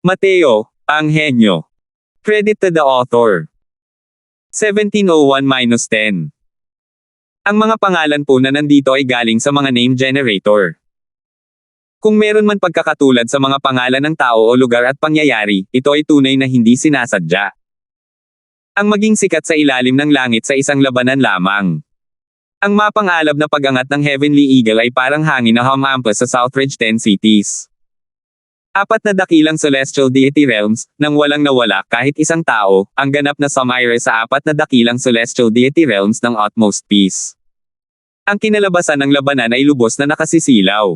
Mateo, ang henyo. Credit to the author. 1701-10. Ang mga pangalan po na nandito ay galing sa mga name generator. Kung meron man pagkakatulad sa mga pangalan ng tao o lugar at pangyayari, ito ay tunay na hindi sinasadya. Ang maging sikat sa ilalim ng langit sa isang labanan lamang. Ang mapang-alab na pag-angat ng Heavenly Eagle ay parang hangin na humampas sa Southridge 10 cities. 4 na dakilang celestial deity realms, nang walang nawala kahit isang tao, ang ganap na sumire sa 4 na dakilang celestial deity realms ng utmost peace. Ang kinalabasan ng labanan ay lubos na nakasisilaw.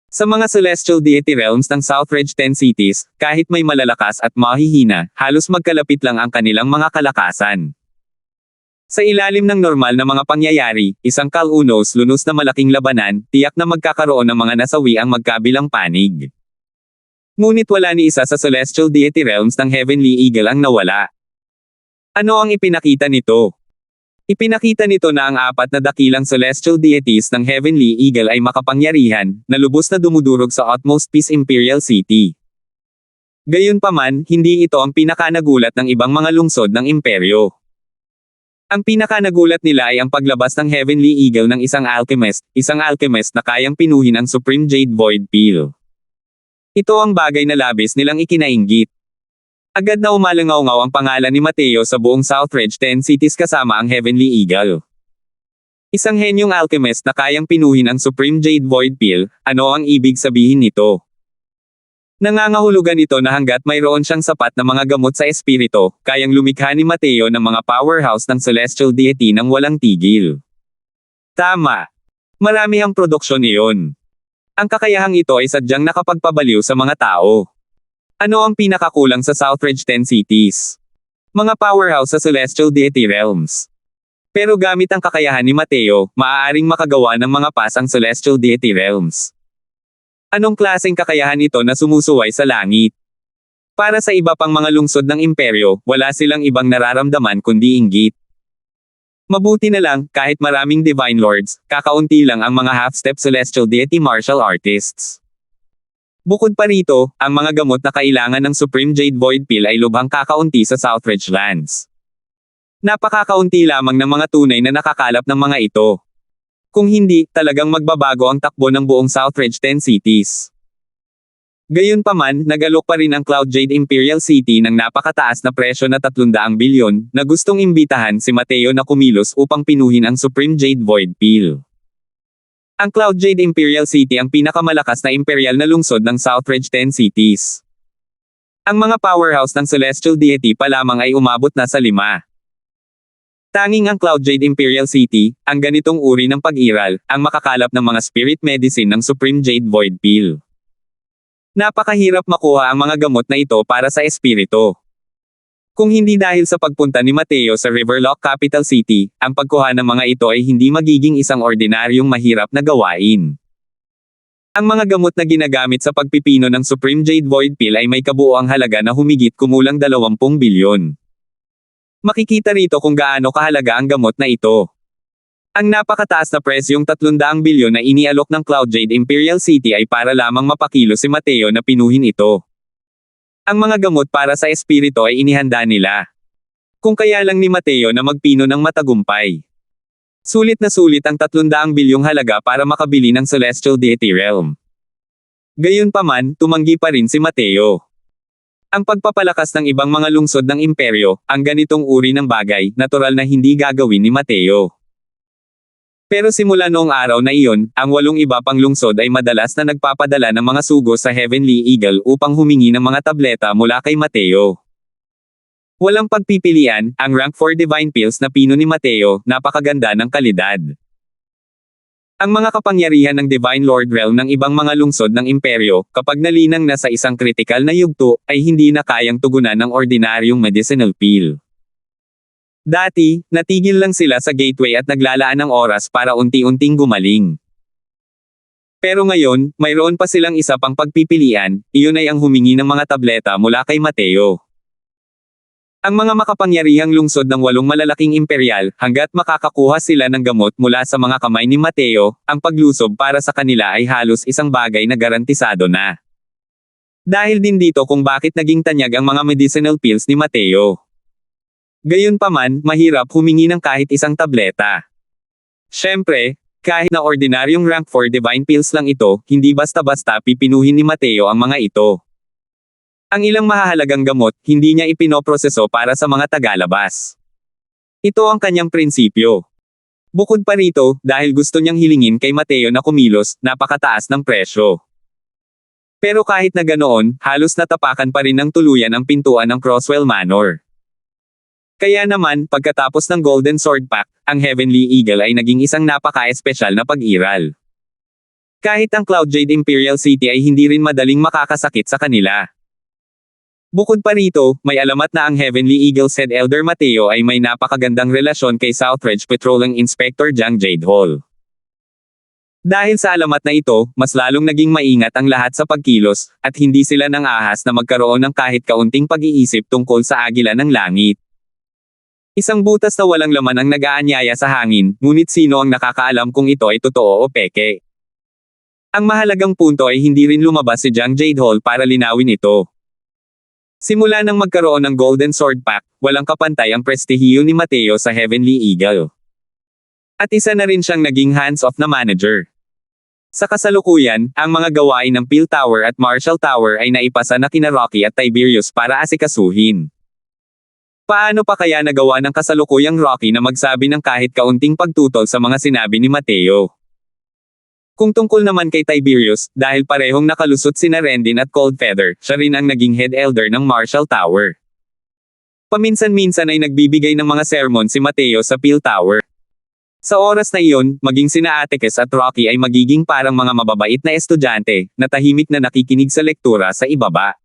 Sa mga celestial deity realms ng Southridge 10 cities, kahit may malalakas at mahihina, halos magkalapit lang ang kanilang mga kalakasan. Sa ilalim ng normal na mga pangyayari, isang kalunos-lunos na malaking labanan, tiyak na magkakaroon ng mga nasawi ang magkabilang panig. Ngunit wala ni isa sa celestial deity realms ng Heavenly Eagle ang nawala. Ano ang ipinakita nito? Ipinakita nito na ang 4 na dakilang celestial deities ng Heavenly Eagle ay makapangyarihan, na lubos na dumudurog sa utmost peace Imperial City. Gayunpaman, hindi ito ang pinakanagulat ng ibang mga lungsod ng imperyo. Ang pinakanagulat nila ay ang paglabas ng Heavenly Eagle ng isang alchemist na kayang pinuhin ang Supreme Jade Void Peel. Ito ang bagay na labis nilang ikinainggit. Agad na umalangaw-ngaw ang pangalan ni Mateo sa buong Southridge 10 cities kasama ang Heavenly Eagle. Isang henyong alchemist na kayang pinuhin ang Supreme Jade Void Peel, ano ang ibig sabihin nito? Nangangahulugan ito na hanggat mayroon siyang sapat na mga gamot sa espirito, kayang lumikha ni Mateo ng mga powerhouse ng celestial deity nang walang tigil. Tama. Marami ang produksyon iyon. Ang kakayahang ito ay sadyang nakapagpabaliw sa mga tao. Ano ang pinakakulang sa Southridge 10 cities? Mga powerhouse sa celestial deity realms. Pero gamit ang kakayahan ni Mateo, maaaring makagawa ng mga pas ang celestial deity realms. Anong klaseng kakayahan ito na sumusuway sa langit? Para sa iba pang mga lungsod ng imperyo, wala silang ibang nararamdaman kundi inggit. Mabuti na lang, kahit maraming Divine Lords, kakaunti lang ang mga half-step celestial deity martial artists. Bukod pa rito, ang mga gamot na kailangan ng Supreme Jade Void Peel ay lubhang kakaunti sa Southridge lands. Napakakaunti lamang ng mga tunay na nakakalap ng mga ito. Kung hindi, talagang magbabago ang takbo ng buong Southridge 10 cities. Gayunpaman, nag-alok pa rin ang Cloud Jade Imperial City ng napakataas na presyo na 300 bilyon, na gustong imbitahan si Mateo na kumilos upang pinuhin ang Supreme Jade Void Peel. Ang Cloud Jade Imperial City ang pinakamalakas na imperial na lungsod ng Southridge 10 cities. Ang mga powerhouse ng celestial deity pa lamang ay umabot na sa 5. Tanging ang Cloud Jade Imperial City, ang ganitong uri ng pag-iral, ang makakalap ng mga spirit medicine ng Supreme Jade Void Peel. Napakahirap makuha ang mga gamot na ito para sa espiritu. Kung hindi dahil sa pagpunta ni Mateo sa Riverlock Capital City, ang pagkuha ng mga ito ay hindi magiging isang ordinaryong mahirap na gawain. Ang mga gamot na ginagamit sa pagpipino ng Supreme Jade Void Peel ay may kabuoang halaga na humigit kumulang 20 bilyon. Makikita rito kung gaano kahalaga ang gamot na ito. Ang napakataas na presyong 300 bilyon na inialok ng Cloud Jade Imperial City ay para lamang mapakilo si Mateo na pinuhin ito. Ang mga gamot para sa espiritu ay inihanda nila. Kung kaya lang ni Mateo na magpino ng matagumpay. Sulit na sulit ang 300 bilyong halaga para makabili ng Celestial Deity Realm. Gayunpaman, tumanggi pa rin si Mateo. Ang pagpapalakas ng ibang mga lungsod ng imperyo, ang ganitong uri ng bagay, natural na hindi gagawin ni Mateo. Pero simula noong araw na iyon, ang 8 iba pang lungsod ay madalas na nagpapadala ng mga sugo sa Heavenly Eagle upang humingi ng mga tableta mula kay Mateo. Walang pagpipilian, ang rank 4 Divine Pills na pino ni Mateo, napakaganda ng kalidad. Ang mga kapangyarihan ng Divine Lord Realm ng ibang mga lungsod ng imperyo, kapag nalinang na sa isang kritikal na yugto, ay hindi na kayang tugunan ng ordinaryong medicinal pill. Dati, natigil lang sila sa gateway at naglalaan ng oras para unti-unting gumaling. Pero ngayon, mayroon pa silang isa pang pagpipilian, iyon ay ang humingi ng mga tableta mula kay Mateo. Ang mga makapangyarihang lungsod ng 8 malalaking imperial, hanggat makakakuha sila ng gamot mula sa mga kamay ni Mateo, ang paglusob para sa kanila ay halos isang bagay na garantisado na. Dahil din dito kung bakit naging tanyag ang mga medicinal pills ni Mateo. Gayunpaman, mahirap humingi ng kahit isang tableta. Siyempre, kahit na ordinaryong rank 4 divine pills lang ito, hindi basta-basta pipinuhin ni Mateo ang mga ito. Ang ilang mahahalagang gamot, hindi niya ipinoproseso para sa mga tagalabas. Ito ang kanyang prinsipyo. Bukod pa rito, dahil gusto niyang hilingin kay Mateo na kumilos, napakataas ng presyo. Pero kahit na ganoon, halos natapakan pa rin ng tuluyan ang pintuan ng Crosswell Manor. Kaya naman, pagkatapos ng Golden Sword Pack, ang Heavenly Eagle ay naging isang napaka-espesyal na pag-iral. Kahit ang Cloud Jade Imperial City ay hindi rin madaling makakasakit sa kanila. Bukod pa rito, may alamat na ang Heavenly Eagle's head Elder Mateo ay may napakagandang relasyon kay Southridge Patrolling Inspector Jang Jade Hall. Dahil sa alamat na ito, mas lalong naging maingat ang lahat sa pagkilos, at hindi sila nang ahas na magkaroon ng kahit kaunting pag-iisip tungkol sa agila ng langit. Isang butas na walang laman ang nag-aanyaya sa hangin, ngunit sino ang nakakaalam kung ito ay totoo o peke? Ang mahalagang punto ay hindi rin lumabas si Jang Jade Hall para linawin ito. Simula nang magkaroon ng Golden Sword Pack, walang kapantay ang prestihiyo ni Mateo sa Heavenly Eagle. At isa na rin siyang naging hands-off na manager. Sa kasalukuyan, ang mga gawain ng Peel Tower at Marshall Tower ay naipasa na kina Rocky at Tiberius para asikasuhin. Paano pa kaya nagawa ng kasalukuyang Rocky na magsabi ng kahit kaunting pagtutol sa mga sinabi ni Mateo? Kung tungkol naman kay Tiberius, dahil parehong nakalusot sina Rendin at Coldfeather, siya rin ang naging head elder ng Marshall Tower. Paminsan-minsan ay nagbibigay ng mga sermon si Mateo sa Peel Tower. Sa oras na iyon, maging sina Atticus at Rocky ay magiging parang mga mababait na estudyante, na tahimik na nakikinig sa lektura sa ibaba.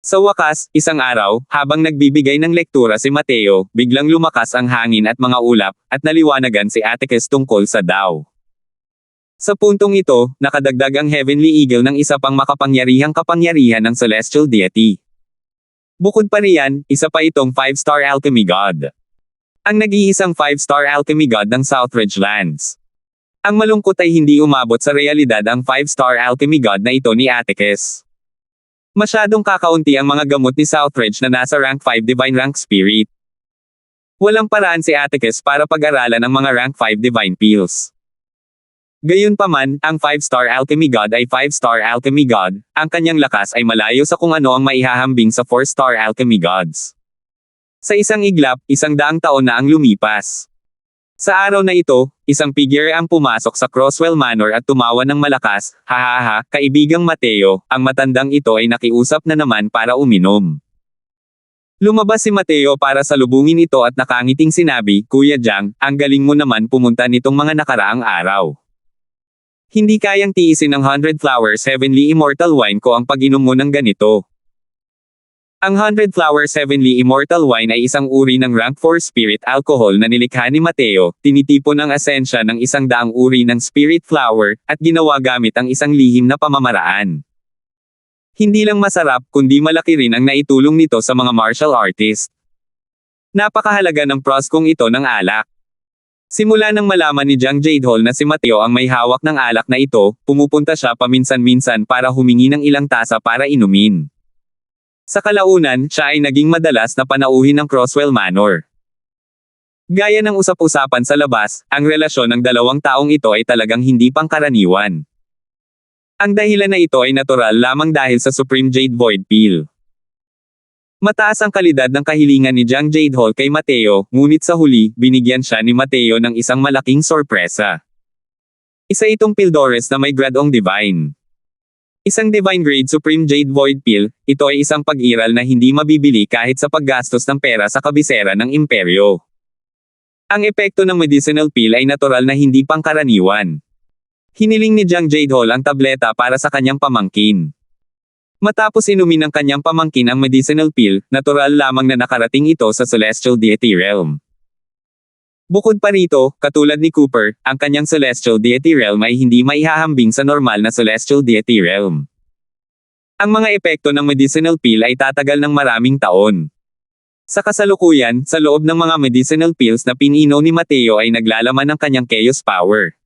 Sa wakas, isang araw, habang nagbibigay ng lektura si Mateo, biglang lumakas ang hangin at mga ulap, at naliwanagan si Atticus tungkol sa Tao. Sa puntong ito, nakadagdag ang Heavenly Eagle ng isa pang makapangyarihang kapangyarihan ng Celestial Deity. Bukod pa riyan, isa pa itong 5-star Alchemy God. Ang nag-iisang 5-star Alchemy God ng Southridge Lands. Ang malungkot ay hindi umabot sa realidad ang 5-star Alchemy God na ito ni Atticus. Masyadong kakaunti ang mga gamot ni Southridge na nasa rank 5 Divine Rank Spirit. Walang paraan si Atticus para pag-aralan ang mga rank 5 Divine Pills. Gayunpaman, ang 5-star Alchemy God ay 5-star Alchemy God, ang kanyang lakas ay malayo sa kung ano ang maihahambing sa 4-star Alchemy Gods. Sa isang iglap, 100 taon na ang lumipas. Sa araw na ito, isang figure ang pumasok sa Crosswell Manor at tumawa ng malakas, "Hahaha, kaibigang Mateo," ang matandang ito ay nakiusap na naman para uminom. Lumabas si Mateo para salubungin ito at nakangiting sinabi, "Kuya Jang, ang galing mo naman pumunta nitong mga nakaraang araw. Hindi kayang tiisin ng 100 Flowers Heavenly Immortal Wine ko ang pag-inom mo ng ganito." Ang 100 Flowers Heavenly Immortal Wine ay isang uri ng rank 4 spirit alcohol na nilikha ni Mateo, tinitipon ang asensya ng 100 uri ng spirit flower, at ginawa gamit ang isang lihim na pamamaraan. Hindi lang masarap, kundi malaki rin ang naitulong nito sa mga martial artist. Napakahalaga ng pros kung ito ng alak. Simula nang malaman ni Jang Jade Hall na si Mateo ang may hawak ng alak na ito, pumupunta siya paminsan-minsan para humingi ng ilang tasa para inumin. Sa kalaunan, siya ay naging madalas na panauhin ng Crosswell Manor. Gaya ng usap-usapan sa labas, ang relasyon ng dalawang taong ito ay talagang hindi pangkaraniwan. Ang dahilan na ito ay natural lamang dahil sa Supreme Jade Void Peel. Mataas ang kalidad ng kahilingan ni Jang Jade Hall kay Mateo, ngunit sa huli, binigyan siya ni Mateo ng isang malaking sorpresa. Isa itong Pildores na may gradong divine. Isang divine grade Supreme Jade Void Peel, ito ay isang pag-iral na hindi mabibili kahit sa paggastos ng pera sa kabisera ng imperyo. Ang epekto ng medicinal pill ay natural na hindi pangkaraniwan. Hiniling ni Jang Jade Hall ang tableta para sa kanyang pamangkin. Matapos inumin ng kanyang pamangkin ang medicinal pill, natural lamang na nakarating ito sa Celestial Deity Realm. Bukod pa rito, katulad ni Cooper, ang kanyang Celestial Deity Realm ay hindi maihahambing sa normal na Celestial Deity Realm. Ang mga epekto ng medicinal pill ay tatagal ng maraming taon. Sa kasalukuyan, sa loob ng mga medicinal pills na pinino ni Mateo ay naglalaman ng kanyang chaos power.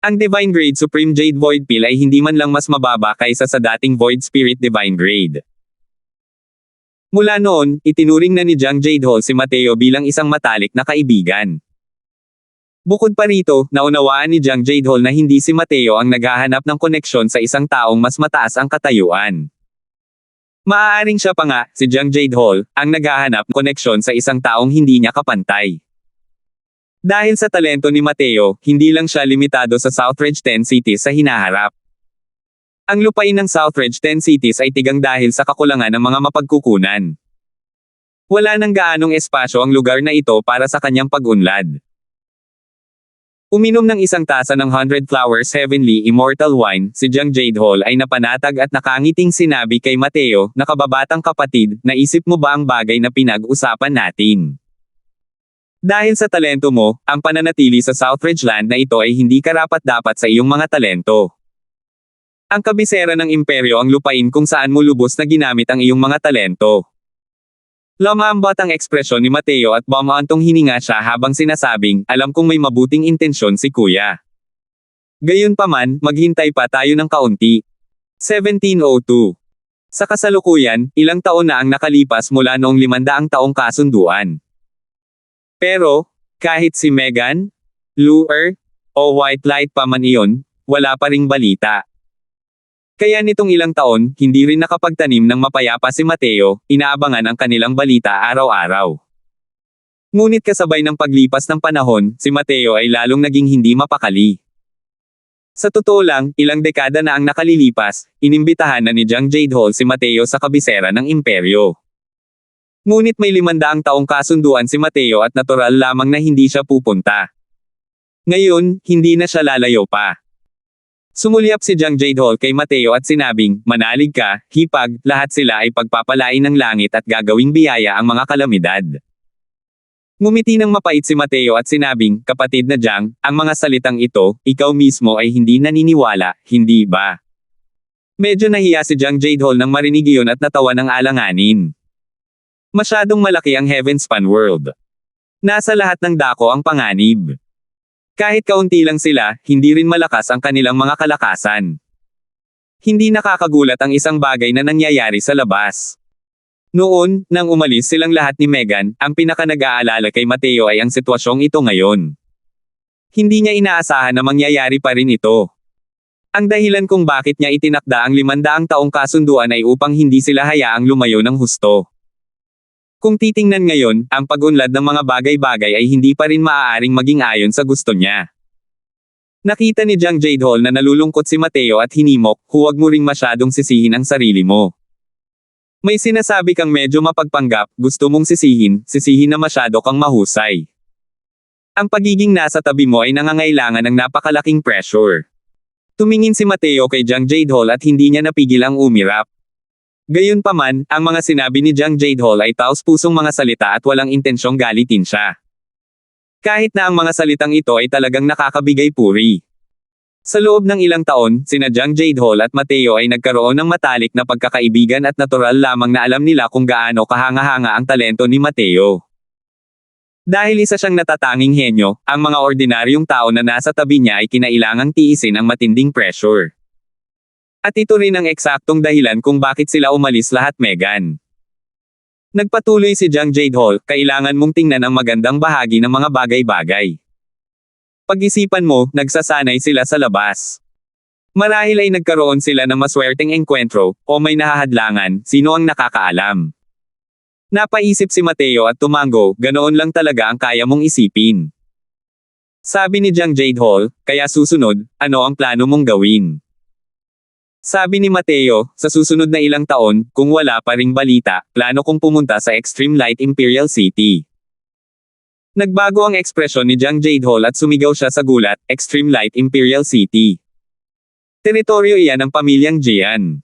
Ang Divine Grade Supreme Jade Void Pill ay hindi man lang mas mababa kaysa sa dating Void Spirit Divine Grade. Mula noon, itinuring na ni Jiang Jadehol si Mateo bilang isang matalik na kaibigan. Bukod pa rito, naunawaan ni Jiang Jadehol na hindi si Mateo ang naghahanap ng koneksyon sa isang taong mas mataas ang katayuan. Maaaring siya pa nga, si Jiang Jadehol, ang naghahanap ng koneksyon sa isang taong hindi niya kapantay. Dahil sa talento ni Mateo, hindi lang siya limitado sa Southridge 10 cities sa hinaharap. Ang lupain ng Southridge 10 cities ay tigang dahil sa kakulangan ng mga mapagkukunan. Wala nang gaanong espasyo ang lugar na ito para sa kanyang pag-unlad. Uminom ng isang tasa ng 100 Flowers Heavenly Immortal Wine, si Jiang Jadehol ay napanatag at nakangiting sinabi kay Mateo, na kababatang kapatid, naisip mo ba ang bagay na pinag-usapan natin? Dahil sa talento mo, ang pananatili sa Southridge Land na ito ay hindi karapat-dapat sa iyong mga talento. Ang kabisera ng imperyo ang lupain kung saan mo lubos na ginamit ang iyong mga talento. Lumambot ang ekspresyon ni Mateo at bumaantong hininga siya habang sinasabing, alam kong may mabuting intensyon si kuya. Gayunpaman, maghintay pa tayo ng kaunti. 1702. Sa kasalukuyan, ilang taon na ang nakalipas mula noong 500 taong kasunduan. Pero, kahit si Megan, Lure, o White Light pa man iyon, wala pa ring balita. Kaya nitong ilang taon, hindi rin nakapagtanim ng mapayapa si Mateo, inaabangan ang kanilang balita araw-araw. Ngunit kasabay ng paglipas ng panahon, si Mateo ay lalong naging hindi mapakali. Sa totoo lang, ilang dekada na ang nakalilipas, inimbitahan na ni Jiang Jadehol si Mateo sa kabisera ng imperyo. Ngunit may 500 taong kasunduan si Mateo at natural lamang na hindi siya pupunta. Ngayon, hindi na siya lalayo pa. Sumulyap si Jiang Jadehol kay Mateo at sinabing, manalig ka, hipag, lahat sila ay pagpapalain ng langit at gagawing biyaya ang mga kalamidad. Ngumiti ng mapait si Mateo at sinabing, kapatid na Jiang, ang mga salitang ito, ikaw mismo ay hindi naniniwala, hindi ba? Medyo nahiya si Jiang Jadehol nang marinig iyon at natawa ng alanganin. Masyadong malaki ang Heavenspan World. Nasa lahat ng dako ang panganib. Kahit kaunti lang sila, hindi rin malakas ang kanilang mga kalakasan. Hindi nakakagulat ang isang bagay na nangyayari sa labas. Noon, nang umalis silang lahat ni Megan, ang pinaka-nag-aalala kay Mateo ay ang sitwasyong ito ngayon. Hindi niya inaasahan na mangyayari pa rin ito. Ang dahilan kung bakit niya itinakda ang 500 taong kasunduan ay upang hindi sila hayaang lumayo ng husto. Kung titingnan ngayon, ang pag-unlad ng mga bagay-bagay ay hindi pa rin maaaring maging ayon sa gusto niya. Nakita ni Jiang Jadehol na nalulungkot si Mateo at hinimok, huwag mo ring masyadong sisihin ang sarili mo. May sinasabi kang medyo mapagpanggap, gusto mong sisihin na masyado kang mahusay. Ang pagiging nasa tabi mo ay nangangailangan ng napakalaking pressure. Tumingin si Mateo kay Jiang Jadehol at hindi niya napigil ang umirap. Gayunpaman, ang mga sinabi ni Jiang Jadehol ay taos-pusong mga salita at walang intensyong galitin siya. Kahit na ang mga salitang ito ay talagang nakakabigay puri. Sa loob ng ilang taon, sina Jiang Jadehol at Mateo ay nagkaroon ng matalik na pagkakaibigan at natural lamang na alam nila kung gaano kahanga-hanga ang talento ni Mateo. Dahil isa siyang natatanging henyo, ang mga ordinaryong tao na nasa tabi niya ay kinailangang tiisin ang matinding pressure. At ito rin ang eksaktong dahilan kung bakit sila umalis lahat Megan. Nagpatuloy si Jiang Jadehol, kailangan mong tingnan ang magandang bahagi ng mga bagay-bagay. Pag-isipan mo, nagsasanay sila sa labas. Marahil ay nagkaroon sila ng maswerteng engkwentro, o may nahahadlangan, sino ang nakakaalam. Napaisip si Mateo at tumango, ganoon lang talaga ang kaya mong isipin. Sabi ni Jiang Jadehol, kaya susunod, ano ang plano mong gawin? Sabi ni Mateo, sa susunod na ilang taon, kung wala pa ring balita, plano kong pumunta sa Extreme Light Imperial City. Nagbago ang ekspresyon ni Jiang Jadehol at sumigaw siya sa gulat, Extreme Light Imperial City. Teritoryo iyan ng pamilyang Jian.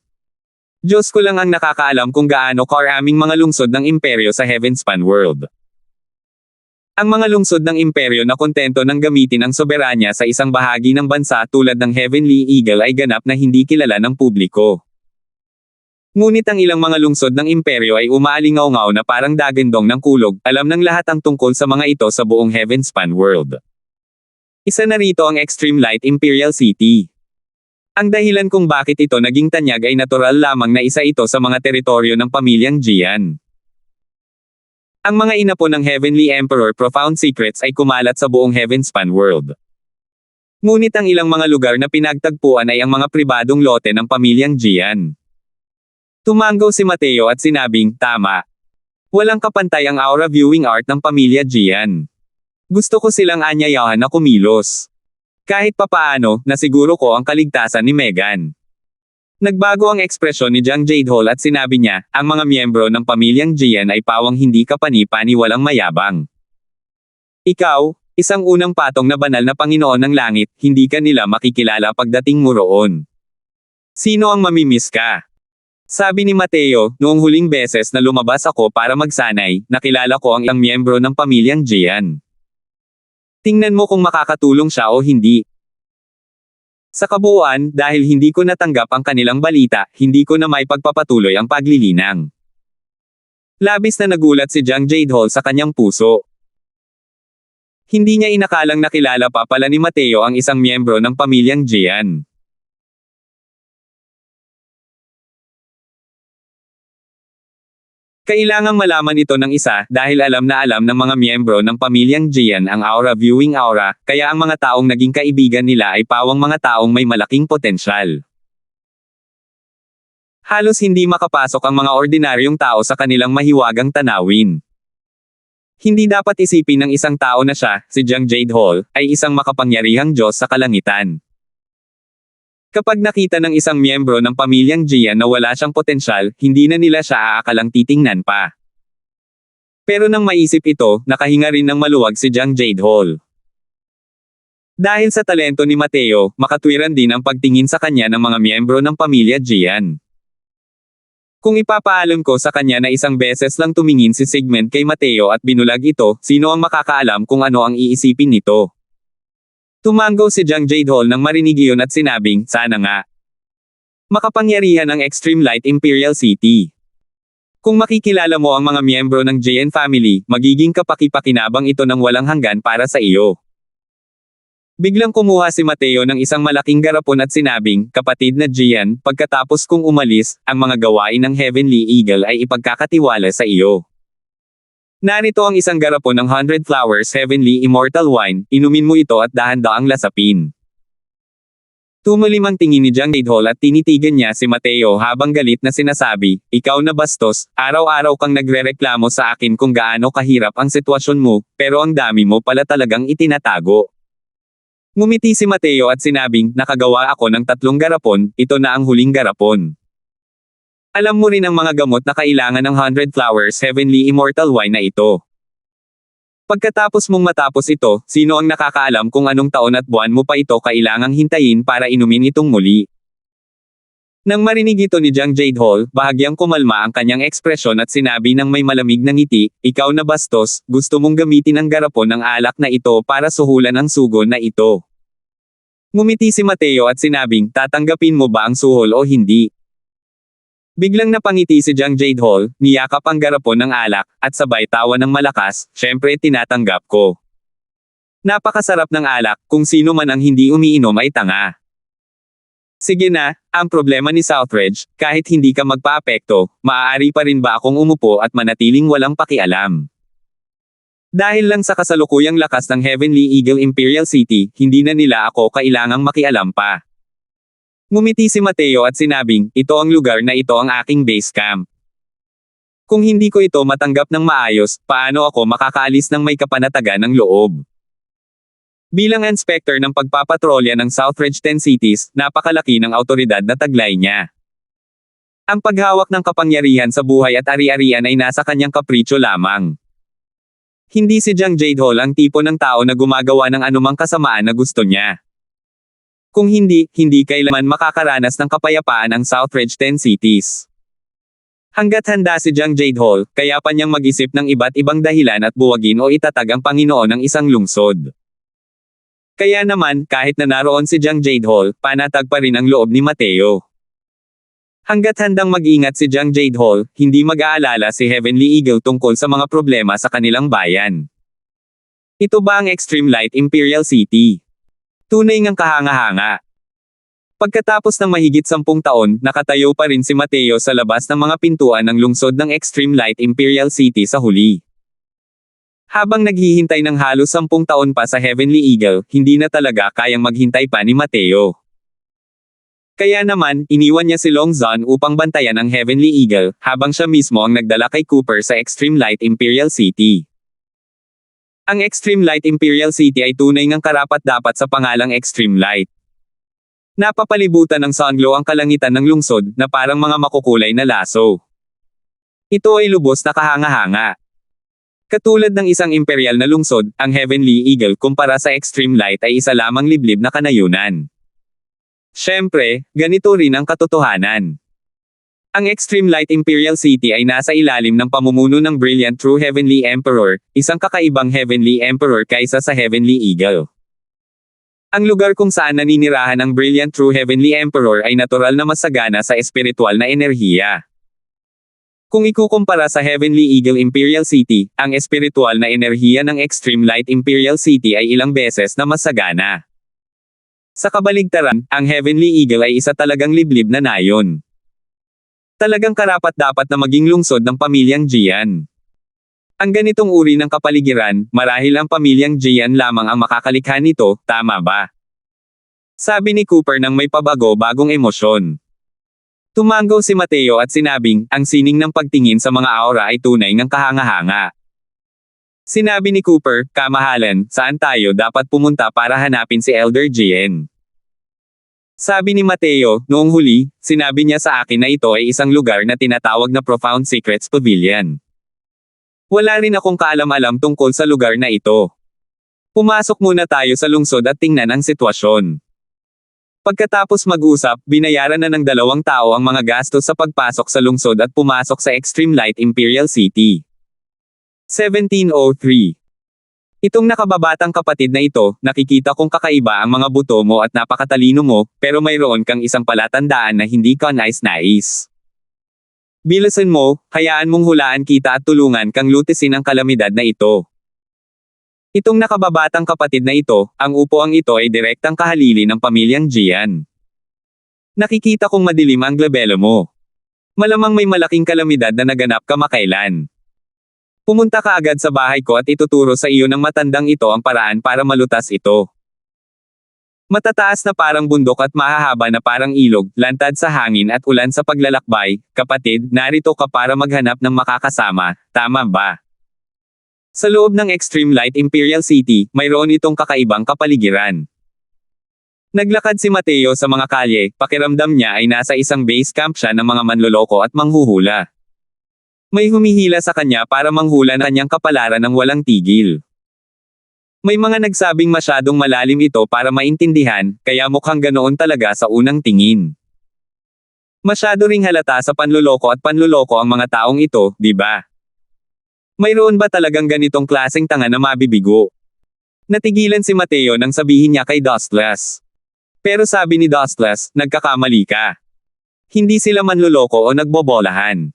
Diyos ko lang ang nakakaalam kung gaano karaming mga lungsod ng imperyo sa Heavenspan World. Ang mga lungsod ng imperyo na kontento ng gamitin ang soberanya sa isang bahagi ng bansa tulad ng Heavenly Eagle ay ganap na hindi kilala ng publiko. Ngunit ang ilang mga lungsod ng imperyo ay umaalingaw-ngaw na parang dagandong ng kulog, alam ng lahat ang tungkol sa mga ito sa buong Heavenspan World. Isa na rito ang Extreme Light Imperial City. Ang dahilan kung bakit ito naging tanyag ay natural lamang na isa ito sa mga teritoryo ng pamilyang Jian. Ang mga inapo ng Heavenly Emperor Profound Secrets ay kumalat sa buong Heavenspan world. Ngunit ang ilang mga lugar na pinagtagpuan ay ang mga pribadong lote ng pamilyang Jian. Tumango si Mateo at sinabing, tama. Walang kapantay ang aura viewing art ng pamilya Jian. Gusto ko silang anyayahan na kumilos. Kahit papaano, nasiguro ko ang kaligtasan ni Megan. Nagbago ang ekspresyon ni Jiang Jadehol at sinabi niya, ang mga miyembro ng pamilyang Jian ay pawang hindi kapani-paniwalang mayabang. Ikaw, isang unang patong na banal na Panginoon ng langit, hindi ka nila makikilala pagdating mo roon. Sino ang mamimiss ka? Sabi ni Mateo, noong huling beses na lumabas ako para magsanay, nakilala ko ang ilang miyembro ng pamilyang Jian. Tingnan mo kung makakatulong siya o hindi. Sa kabuuan, dahil hindi ko natanggap ang kanilang balita, hindi ko na may pagpapatuloy ang paglilinang. Labis na nagulat si Jiang Jadehol sa kanyang puso. Hindi niya inakalang nakilala pa pala ni Mateo ang isang miyembro ng pamilyang Jian. Kailangang malaman ito ng isa dahil alam na alam ng mga miyembro ng pamilyang Jian ang aura viewing aura, kaya ang mga taong naging kaibigan nila ay pawang mga taong may malaking potensyal. Halos hindi makapasok ang mga ordinaryong tao sa kanilang mahiwagang tanawin. Hindi dapat isipin ng isang tao na siya, si Jiang Jadehol, ay isang makapangyarihang Diyos sa kalangitan. Kapag nakita ng isang miyembro ng pamilyang Jian na wala siyang potensyal, hindi na nila siya aakalang titingnan pa. Pero nang maisip ito, nakahinga rin ng maluwag si Jiang Jadehol. Dahil sa talento ni Mateo, makatwiran din ang pagtingin sa kanya ng mga miyembro ng pamilya Jian. Kung ipapaalam ko sa kanya na isang beses lang tumingin si Sigmund kay Mateo at binulag ito, sino ang makakaalam kung ano ang iisipin nito? Tumango si Jiang Jadehol nang marinig iyon at sinabing, sana nga. Makapangyarihan ng Extreme Light Imperial City. Kung makikilala mo ang mga miyembro ng Jian family, magiging kapaki-pakinabang ito ng walang hanggan para sa iyo. Biglang kumuha si Mateo ng isang malaking garapon at sinabing, kapatid na Jian, pagkatapos kong umalis, ang mga gawain ng Heavenly Eagle ay ipagkakatiwala sa iyo. Narito ang isang garapon ng 100 Flowers Heavenly Immortal Wine, inumin mo ito at dahan-daang lasapin. Tumalim ang tingin ni Jiang Jadehol at tinitigan niya si Mateo habang galit na sinasabi, ikaw na bastos, araw-araw kang nagrereklamo sa akin kung gaano kahirap ang sitwasyon mo, pero ang dami mo pala talagang itinatago. Ngumiti si Mateo at sinabing, nakagawa ako ng 3 garapon, ito na ang huling garapon. Alam mo rin ang mga gamot na kailangan ng 100 Flowers Heavenly Immortal Wine na ito. Pagkatapos mong matapos ito, sino ang nakakaalam kung anong taon at buwan mo pa ito kailangang hintayin para inumin itong muli? Nang marinig ito ni Jiang Jadehol, bahagyang kumalma ang kanyang ekspresyon at sinabi ng may malamig na ngiti, ikaw na bastos, gusto mong gamitin ang garapon ng alak na ito para suhulan ang sugo na ito. Ngumiti si Mateo at sinabing, tatanggapin mo ba ang suhol o hindi? Biglang napangiti si Jiang Jadehol, niyakap ang garapon ng alak, at sabay tawa ng malakas, syempre tinatanggap ko. Napakasarap ng alak, kung sino man ang hindi umiinom ay tanga. Sige na, ang problema ni Southridge, kahit hindi ka magpaapekto, maaari pa rin ba akong umupo at manatiling walang pakialam? Dahil lang sa kasalukuyang lakas ng Heavenly Eagle Imperial City, hindi na nila ako kailangang makialam pa. Ngumiti si Mateo at sinabing, ito ang lugar na ito ang aking base camp. Kung hindi ko ito matanggap ng maayos, paano ako makakaalis ng may kapanatagan ng loob? Bilang inspector ng pagpapatrolya ng Southridge 10 Cities, napakalaki ng autoridad na taglay niya. Ang paghawak ng kapangyarihan sa buhay at ari-arian ay nasa kanyang kapritsyo lamang. Hindi si Jiang Jadehol ang tipo ng tao na gumagawa ng anumang kasamaan na gusto niya. Kung hindi kailanman makakaranas ng kapayapaan ang Southridge 10 Cities. Hanggat handa si Jiang Jadehol, kaya pa niyang mag-isip ng iba't ibang dahilan at buwagin o itatag ang Panginoon ng isang lungsod. Kaya naman, kahit na naroon si Jiang Jadehol, panatag pa rin ang loob ni Mateo. Hanggat handang mag-ingat si Jiang Jadehol, hindi mag-aalala si Heavenly Eagle tungkol sa mga problema sa kanilang bayan. Ito ba ang Extreme Light Imperial City? Tunay ngang kahanga-hanga. Pagkatapos ng mahigit 10 taon, nakatayo pa rin si Mateo sa labas ng mga pintuan ng lungsod ng Extreme Light Imperial City sa huli. Habang naghihintay ng halos 10 taon pa sa Heavenly Eagle, hindi na talaga kayang maghintay pa ni Mateo. Kaya naman, iniwan niya si Long Zon upang bantayan ang Heavenly Eagle, habang siya mismo ang nagdala kay Cooper sa Extreme Light Imperial City. Ang Extreme Light Imperial City ay tunay ngang karapat-dapat sa pangalang Extreme Light. Napapalibutan ng sunglow ang kalangitan ng lungsod, na parang mga makukulay na laso. Ito ay lubos na kahanga-hanga. Katulad ng isang imperial na lungsod, ang Heavenly Eagle kumpara sa Extreme Light ay isa lamang liblib na kanayunan. Siyempre, ganito rin ang katotohanan. Ang Extreme Light Imperial City ay nasa ilalim ng pamumuno ng Brilliant True Heavenly Emperor, isang kakaibang Heavenly Emperor kaysa sa Heavenly Eagle. Ang lugar kung saan naninirahan ang Brilliant True Heavenly Emperor ay natural na masagana sa espiritual na enerhiya. Kung ikukumpara sa Heavenly Eagle Imperial City, ang espiritual na enerhiya ng Extreme Light Imperial City ay ilang beses na masagana. Sa kabaligtaran, ang Heavenly Eagle ay isa talagang liblib na nayon. Talagang karapat-dapat na maging lungsod ng pamilyang Jian. Ang ganitong uri ng kapaligiran, marahil ang pamilyang Jian lamang ang makakalikha nito, tama ba? Sabi ni Cooper nang may pabago-bagong emosyon. Tumango si Mateo at sinabing, ang sining ng pagtingin sa mga aura ay tunay ngang kahanga-hanga. Sinabi ni Cooper, kamahalan, saan tayo dapat pumunta para hanapin si Elder Jian? Sabi ni Mateo, noong huli, sinabi niya sa akin na ito ay isang lugar na tinatawag na Profound Secrets Pavilion. Wala rin akong kaalam-alam tungkol sa lugar na ito. Pumasok muna tayo sa lungsod at tingnan ang sitwasyon. Pagkatapos mag-usap, binayaran na ng 2 tao ang mga gastos sa pagpasok sa lungsod at pumasok sa Extreme Light Imperial City. 1703. Itong nakababatang kapatid na ito, nakikita kong kakaiba ang mga buto mo at napakatalino mo, pero mayroon kang isang palatandaan na hindi ka nais-nais. Bilisan mo, hayaan mong hulaan kita at tulungan kang lutisin ang kalamidad na ito. Itong nakababatang kapatid na ito, ang upuang ito ay direktang kahalili ng pamilyang Jian. Nakikita kong madilim ang glabelo mo. Malamang may malaking kalamidad na naganap kamakailan. Pumunta ka agad sa bahay ko at ituturo sa iyo ng matandang ito ang paraan para malutas ito. Matataas na parang bundok at mahahaba na parang ilog, lantad sa hangin at ulan sa paglalakbay, kapatid, narito ka para maghanap ng makakasama, tama ba? Sa loob ng Extreme Light Imperial City, mayroon itong kakaibang kapaligiran. Naglakad si Mateo sa mga kalye, pakiramdam niya ay nasa isang base camp siya ng mga manloloko at manghuhula. May humihila sa kanya para manghula na kanyang kapalaran ng walang tigil. May mga nagsabing masyadong malalim ito para maintindihan, kaya mukhang ganoon talaga sa unang tingin. Masyado ring halata sa panloloko at panloloko ang mga taong ito, di ba? Mayroon ba talagang ganitong klaseng tanga na mabibigo? Natigilan si Mateo nang sabihin niya kay Dustless. Pero sabi ni Dustless, nagkakamali ka. Hindi sila manloloko o nagbobolahan.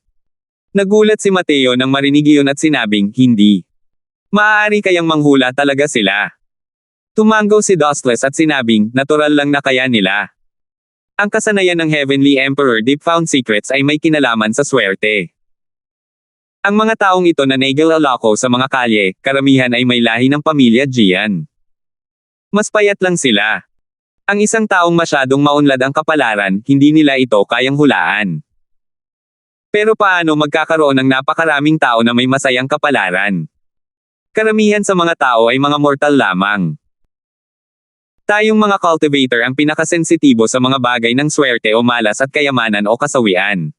Nagulat si Mateo nang marinig iyon at sinabing, hindi. Maaari kayang manghula talaga sila. Tumango si Dustless at sinabing, natural lang na kaya nila. Ang kasanayan ng Heavenly Emperor Deep Found Secrets ay may kinalaman sa swerte. Ang mga taong ito na naglalako sa mga kalye, karamihan ay may lahi ng pamilya Jian. Mas payat lang sila. Ang isang taong masyadong maunlad ang kapalaran, hindi nila ito kayang hulaan. Pero paano magkakaroon ng napakaraming tao na may masayang kapalaran? Karamihan sa mga tao ay mga mortal lamang. Tayong mga cultivator ang pinakasensitibo sa mga bagay ng swerte o malas at kayamanan o kasawian.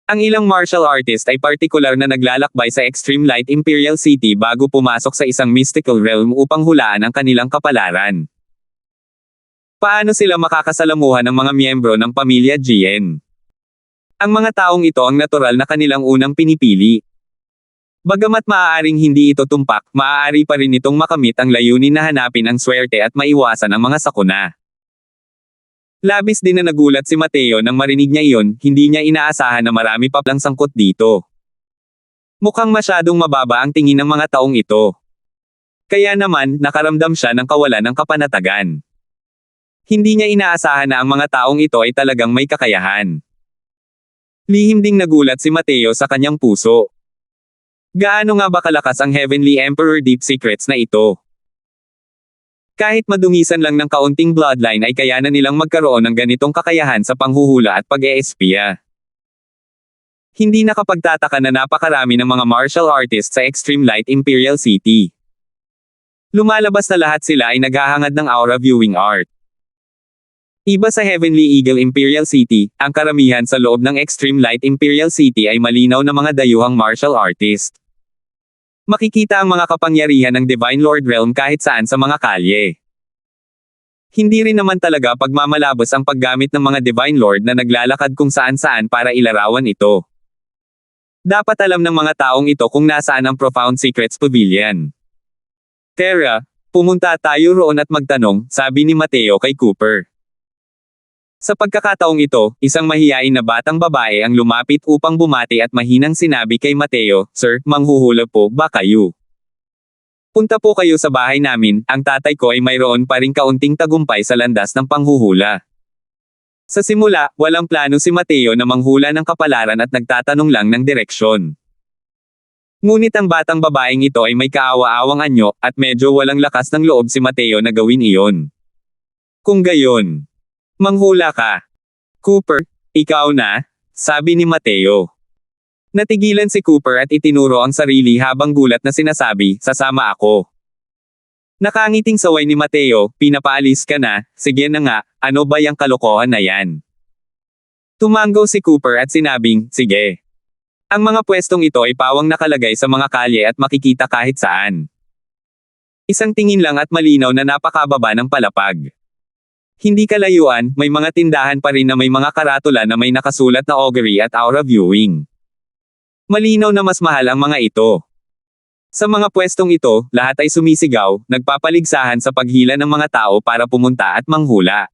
Ang ilang martial artist ay partikular na naglalakbay sa Extreme Light Imperial City bago pumasok sa isang mystical realm upang hulaan ang kanilang kapalaran. Paano sila makakasalamuhan ng mga miyembro ng pamilya Jian? Ang mga taong ito ang natural na kanilang unang pinipili. Bagamat maaaring hindi ito tumpak, maaari pa rin itong makamit ang layunin na hanapin ang swerte at maiwasan ang mga sakuna. Labis din na nagulat si Mateo nang marinig niya iyon, hindi niya inaasahan na marami pa palang sangkot dito. Mukhang masyadong mababa ang tingin ng mga taong ito. Kaya naman, nakaramdam siya ng kawalan ng kapanatagan. Hindi niya inaasahan na ang mga taong ito ay talagang may kakayahan. Lihim ding nagulat si Mateo sa kanyang puso. Gaano nga ba kalakas ang Heavenly Emperor Deep Secrets na ito? Kahit madungisan lang ng kaunting bloodline ay kaya na nilang magkaroon ng ganitong kakayahan sa panghuhula at pag-eespiya. Hindi nakapagtataka na napakarami ng mga martial artists sa Extreme Light Imperial City. Lumalabas na lahat sila ay naghahangad ng aura viewing art. Iba sa Heavenly Eagle Imperial City, ang karamihan sa loob ng Extreme Light Imperial City ay malinaw na mga dayuhang martial artist. Makikita ang mga kapangyarihan ng Divine Lord Realm kahit saan sa mga kalye. Hindi rin naman talaga pagmamalabos ang paggamit ng mga Divine Lord na naglalakad kung saan-saan para ilarawan ito. Dapat alam ng mga taong ito kung nasaan ang Profound Secrets Pavilion. Tara, pumunta tayo roon at magtanong, sabi ni Mateo kay Cooper. Sa pagkakataong ito, isang mahiyain na batang babae ang lumapit upang bumati at mahinang sinabi kay Mateo, "Sir, manghuhula po ba kayo? Punta po kayo sa bahay namin, ang tatay ko ay mayroon pa ring kaunting tagumpay sa landas ng panghuhula." Sa simula, walang plano si Mateo na manghula ng kapalaran at nagtatanong lang ng direksyon. Ngunit ang batang babaeng ito ay may kaawa-awang anyo, at medyo walang lakas ng loob si Mateo na gawin iyon. Kung gayon, manghula ka. Cooper, ikaw na, sabi ni Mateo. Natigilan si Cooper at itinuro ang sarili habang gulat na sinasabi, "Sasama ako." Nakangiting saway ni Mateo, "Pinapaalis ka na, sige na nga, ano ba yung kalokohan na yan?" Tumango si Cooper at sinabing, "Sige." Ang mga pwestong ito ay pawang nakalagay sa mga kalye at makikita kahit saan. Isang tingin lang at malinaw na napakababa ng palapag. Hindi kalayuan, may mga tindahan pa rin na may mga karatula na may nakasulat na augury at aura viewing. Malinaw na mas mahal ang mga ito. Sa mga pwestong ito, lahat ay sumisigaw, nagpapaligsahan sa paghila ng mga tao para pumunta at manghula.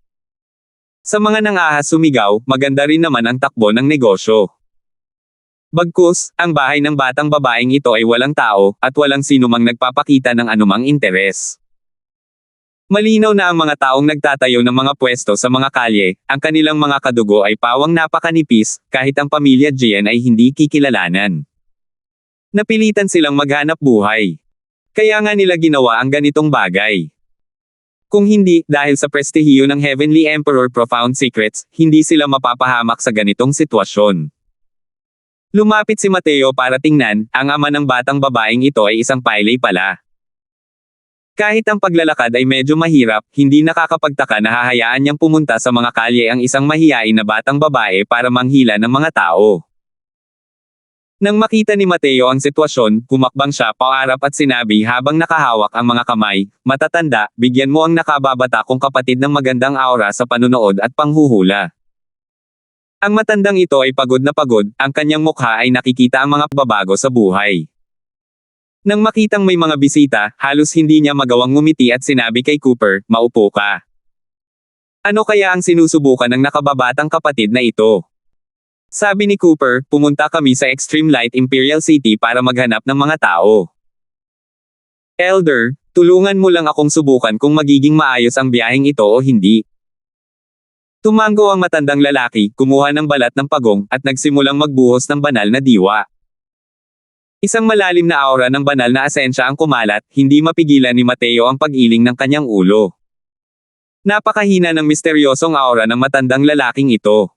Sa mga nangahas sumigaw, maganda rin naman ang takbo ng negosyo. Bagkus, ang bahay ng batang babaeng ito ay walang tao, at walang sinumang nagpapakita ng anumang interes. Malinaw na ang mga taong nagtatayo ng mga pwesto sa mga kalye, ang kanilang mga kadugo ay pawang napakanipis, kahit ang pamilya Jian ay hindi kikilalanan. Napilitan silang maghanap buhay. Kaya nga nila ginawa ang ganitong bagay. Kung hindi, dahil sa prestihiyo ng Heavenly Emperor Profound Secrets, hindi sila mapapahamak sa ganitong sitwasyon. Lumapit si Mateo para tingnan, ang ama ng batang babaeng ito ay isang paylay pala. Kahit ang paglalakad ay medyo mahirap, hindi nakakapagtaka na hahayaan niyang pumunta sa mga kalye ang isang mahiyain na batang babae para manghila ng mga tao. Nang makita ni Mateo ang sitwasyon, humakbang siya paarap at sinabi habang nakahawak ang mga kamay, "Matatanda, bigyan mo ang nakababata kong kapatid ng magandang aura sa panunood at panghuhula." Ang matandang ito ay pagod na pagod, ang kanyang mukha ay nakikita ang mga pagbabago sa buhay. Nang makitang may mga bisita, halos hindi niya magawang ngumiti at sinabi kay Cooper, "Maupo ka." Ano kaya ang sinusubukan ng nakababatang kapatid na ito? Sabi ni Cooper, "Pumunta kami sa Extreme Light Imperial City para maghanap ng mga tao. Elder, tulungan mo lang akong subukan kung magiging maayos ang biyaheng ito o hindi." Tumango ang matandang lalaki, kumuha ng balat ng pagong, at nagsimulang magbuhos ng banal na diwa. Isang malalim na aura ng banal na asensya ang kumalat, hindi mapigilan ni Mateo ang pag-iling ng kanyang ulo. Napakahina ng misteryosong aura ng matandang lalaking ito.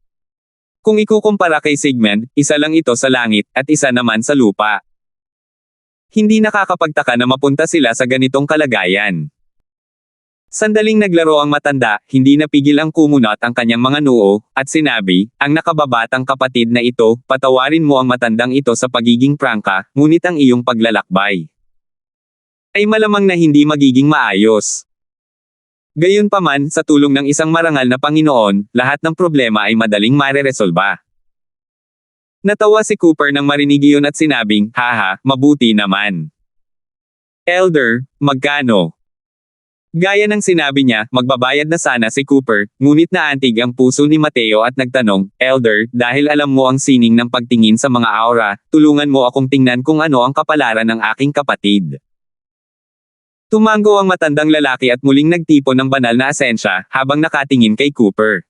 Kung ikukumpara kay Sigmund, isa lang ito sa langit, at isa naman sa lupa. Hindi nakakapagtaka na mapunta sila sa ganitong kalagayan. Sandaling naglaro ang matanda, hindi napigil ang kumunot ang kanyang mga noo, at sinabi, "Ang nakababatang kapatid na ito, patawarin mo ang matandang ito sa pagiging prangka, ngunit ang iyong paglalakbay ay malamang na hindi magiging maayos." Gayunpaman, sa tulong ng isang marangal na Panginoon, lahat ng problema ay madaling mareresolba. Natawa si Cooper nang marinig iyon at sinabing, "Haha, mabuti naman. Elder, magkano?" Gaya ng sinabi niya, magbabayad na sana si Cooper, ngunit naantig ang puso ni Mateo at nagtanong, "Elder, dahil alam mo ang sining ng pagtingin sa mga aura, tulungan mo akong tingnan kung ano ang kapalaran ng aking kapatid." Tumango ang matandang lalaki at muling nagtipon ng banal na asensya, habang nakatingin kay Cooper.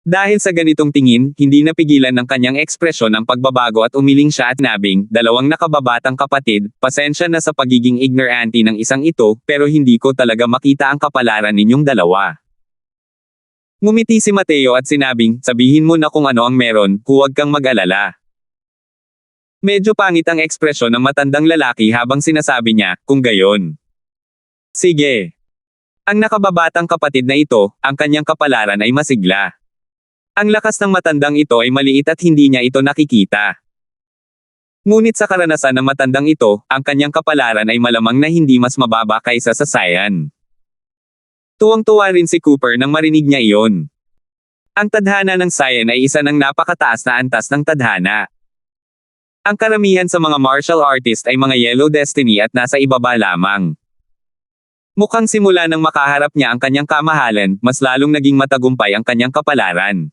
Dahil sa ganitong tingin, hindi napigilan ng kanyang ekspresyon ang pagbabago at umiling siya at nabing, dalawang nakababatang kapatid, pasensya na sa pagiging ignorante ng isang ito, pero hindi ko talaga makita ang kapalaran ninyong dalawa. Ngumiti si Mateo at sinabing, sabihin mo na kung ano ang meron, huwag kang mag-alala. Medyo pangit ang ekspresyon ng matandang lalaki habang sinasabi niya, kung gayon. Sige. Ang nakababatang kapatid na ito, ang kanyang kapalaran ay masigla. Ang lakas ng matandang ito ay maliit at hindi niya ito nakikita. Ngunit sa karanasan ng matandang ito, ang kanyang kapalaran ay malamang na hindi mas mababa kaysa sa Cyan. Tuwang-tuwa rin si Cooper nang marinig niya iyon. Ang tadhana ng Cyan ay isa ng napakataas na antas ng tadhana. Ang karamihan sa mga martial artist ay mga Yellow Destiny at nasa ibaba lamang. Mukhang simula nang makaharap niya ang kanyang kamahalan, mas lalong naging matagumpay ang kanyang kapalaran.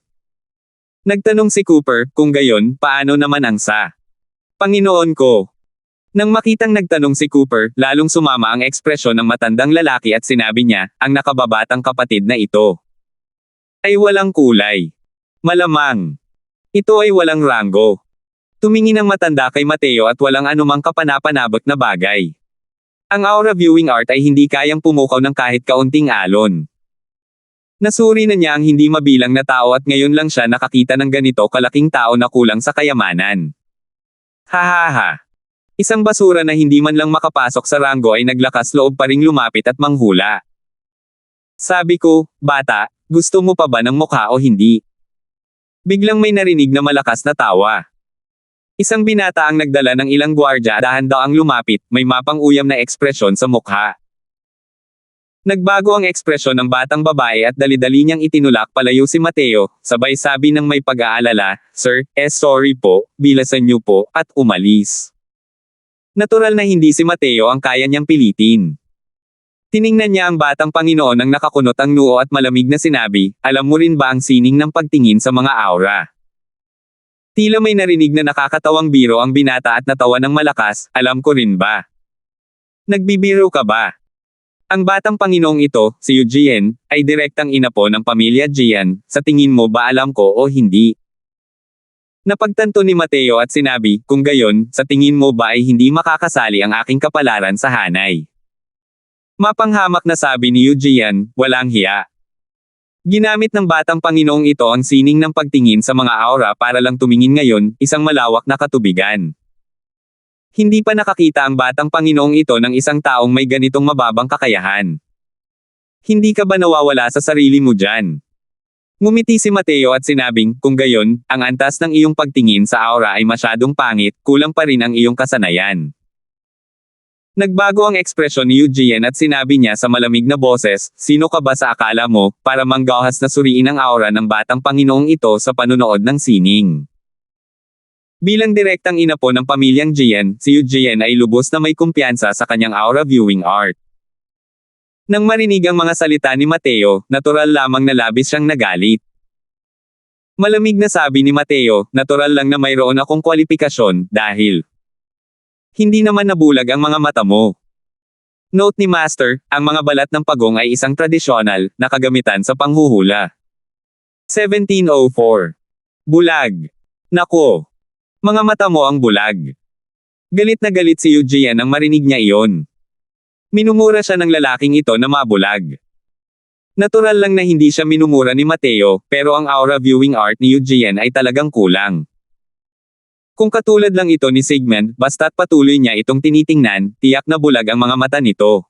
Nagtanong si Cooper, kung gayon, paano naman ang sa Panginoon ko? Nang makitang nagtanong si Cooper, lalong sumama ang ekspresyon ng matandang lalaki at sinabi niya, ang nakababatang kapatid na ito ay walang kulay. Malamang. Ito ay walang ranggo. Tumingin ang matanda kay Mateo at walang anumang kapanapanabot na bagay. Ang aura viewing art ay hindi kayang pumukaw ng kahit kaunting alon. Nasuri na niya ang hindi mabilang na tao at ngayon lang siya nakakita ng ganito kalaking tao na kulang sa kayamanan. Hahaha. Isang basura na hindi man lang makapasok sa ranggo ay naglakas loob pa ring lumapit at manghula. Sabi ko, bata, gusto mo pa ba ng mukha o hindi? Biglang may narinig na malakas na tawa. Isang binata ang nagdala ng ilang gwardya dahan-daang lumapit, may mapang-uyam na ekspresyon sa mukha. Nagbago ang ekspresyon ng batang babae at dali-dali niyang itinulak palayo si Mateo, sabay sabi ng may pag-aalala, Sir, sorry po, bilasan niyo po, at umalis. Natural na hindi si Mateo ang kaya niyang pilitin. Tiningnan niya ang batang Panginoon ng nakakunot ang noo at malamig na sinabi, alam mo rin ba ang sining ng pagtingin sa mga aura? Tila may narinig na nakakatawang biro ang binata at natawa ng malakas, alam ko rin ba? Nagbibiro ka ba? Ang batang Panginoong ito, si Eugene, ay direktang ina po ng pamilya Gian, sa tingin mo ba alam ko o hindi? Napagtanto ni Mateo at sinabi, kung gayon, sa tingin mo ba ay hindi makakasali ang aking kapalaran sa hanay? Mapanghamak na sabi ni Eugene, walang hiya. Ginamit ng batang Panginoong ito ang sining ng pagtingin sa mga aura para lang tumingin ngayon, isang malawak na katubigan. Hindi pa nakakita ang batang Panginoong ito ng isang taong may ganitong mababang kakayahan. Hindi ka ba nawawala sa sarili mo dyan? Ngumiti si Mateo at sinabing, kung gayon, ang antas ng iyong pagtingin sa aura ay masyadong pangit, kulang pa rin ang iyong kasanayan. Nagbago ang ekspresyon ni Eugene at sinabi niya sa malamig na boses, sino ka ba sa akala mo, para manggahas na suriin ang aura ng batang Panginoong ito sa panunood ng sining? Bilang direktang ina po ng pamilyang Gian, si Eugene ay lubos na may kumpiyansa sa kanyang aura viewing art. Nang marinig ang mga salita ni Mateo, natural lamang na labis siyang nagalit. Malamig na sabi ni Mateo, natural lang na mayroon akong kwalifikasyon, dahil hindi naman nabulag ang mga mata mo. Note ni Master, ang mga balat ng pagong ay isang tradisyonal na kagamitan sa panghuhula. 1704. Bulag. Nako. Mga mata mo ang bulag. Galit na galit si Eugene nang marinig niya iyon. Minumura siya ng lalaking ito na mabulag. Natural lang na hindi siya minumura ni Mateo, pero ang aura viewing art ni Eugene ay talagang kulang. Kung katulad lang ito ni Sigmund, basta't patuloy niya itong tinitingnan, tiyak na bulag ang mga mata nito.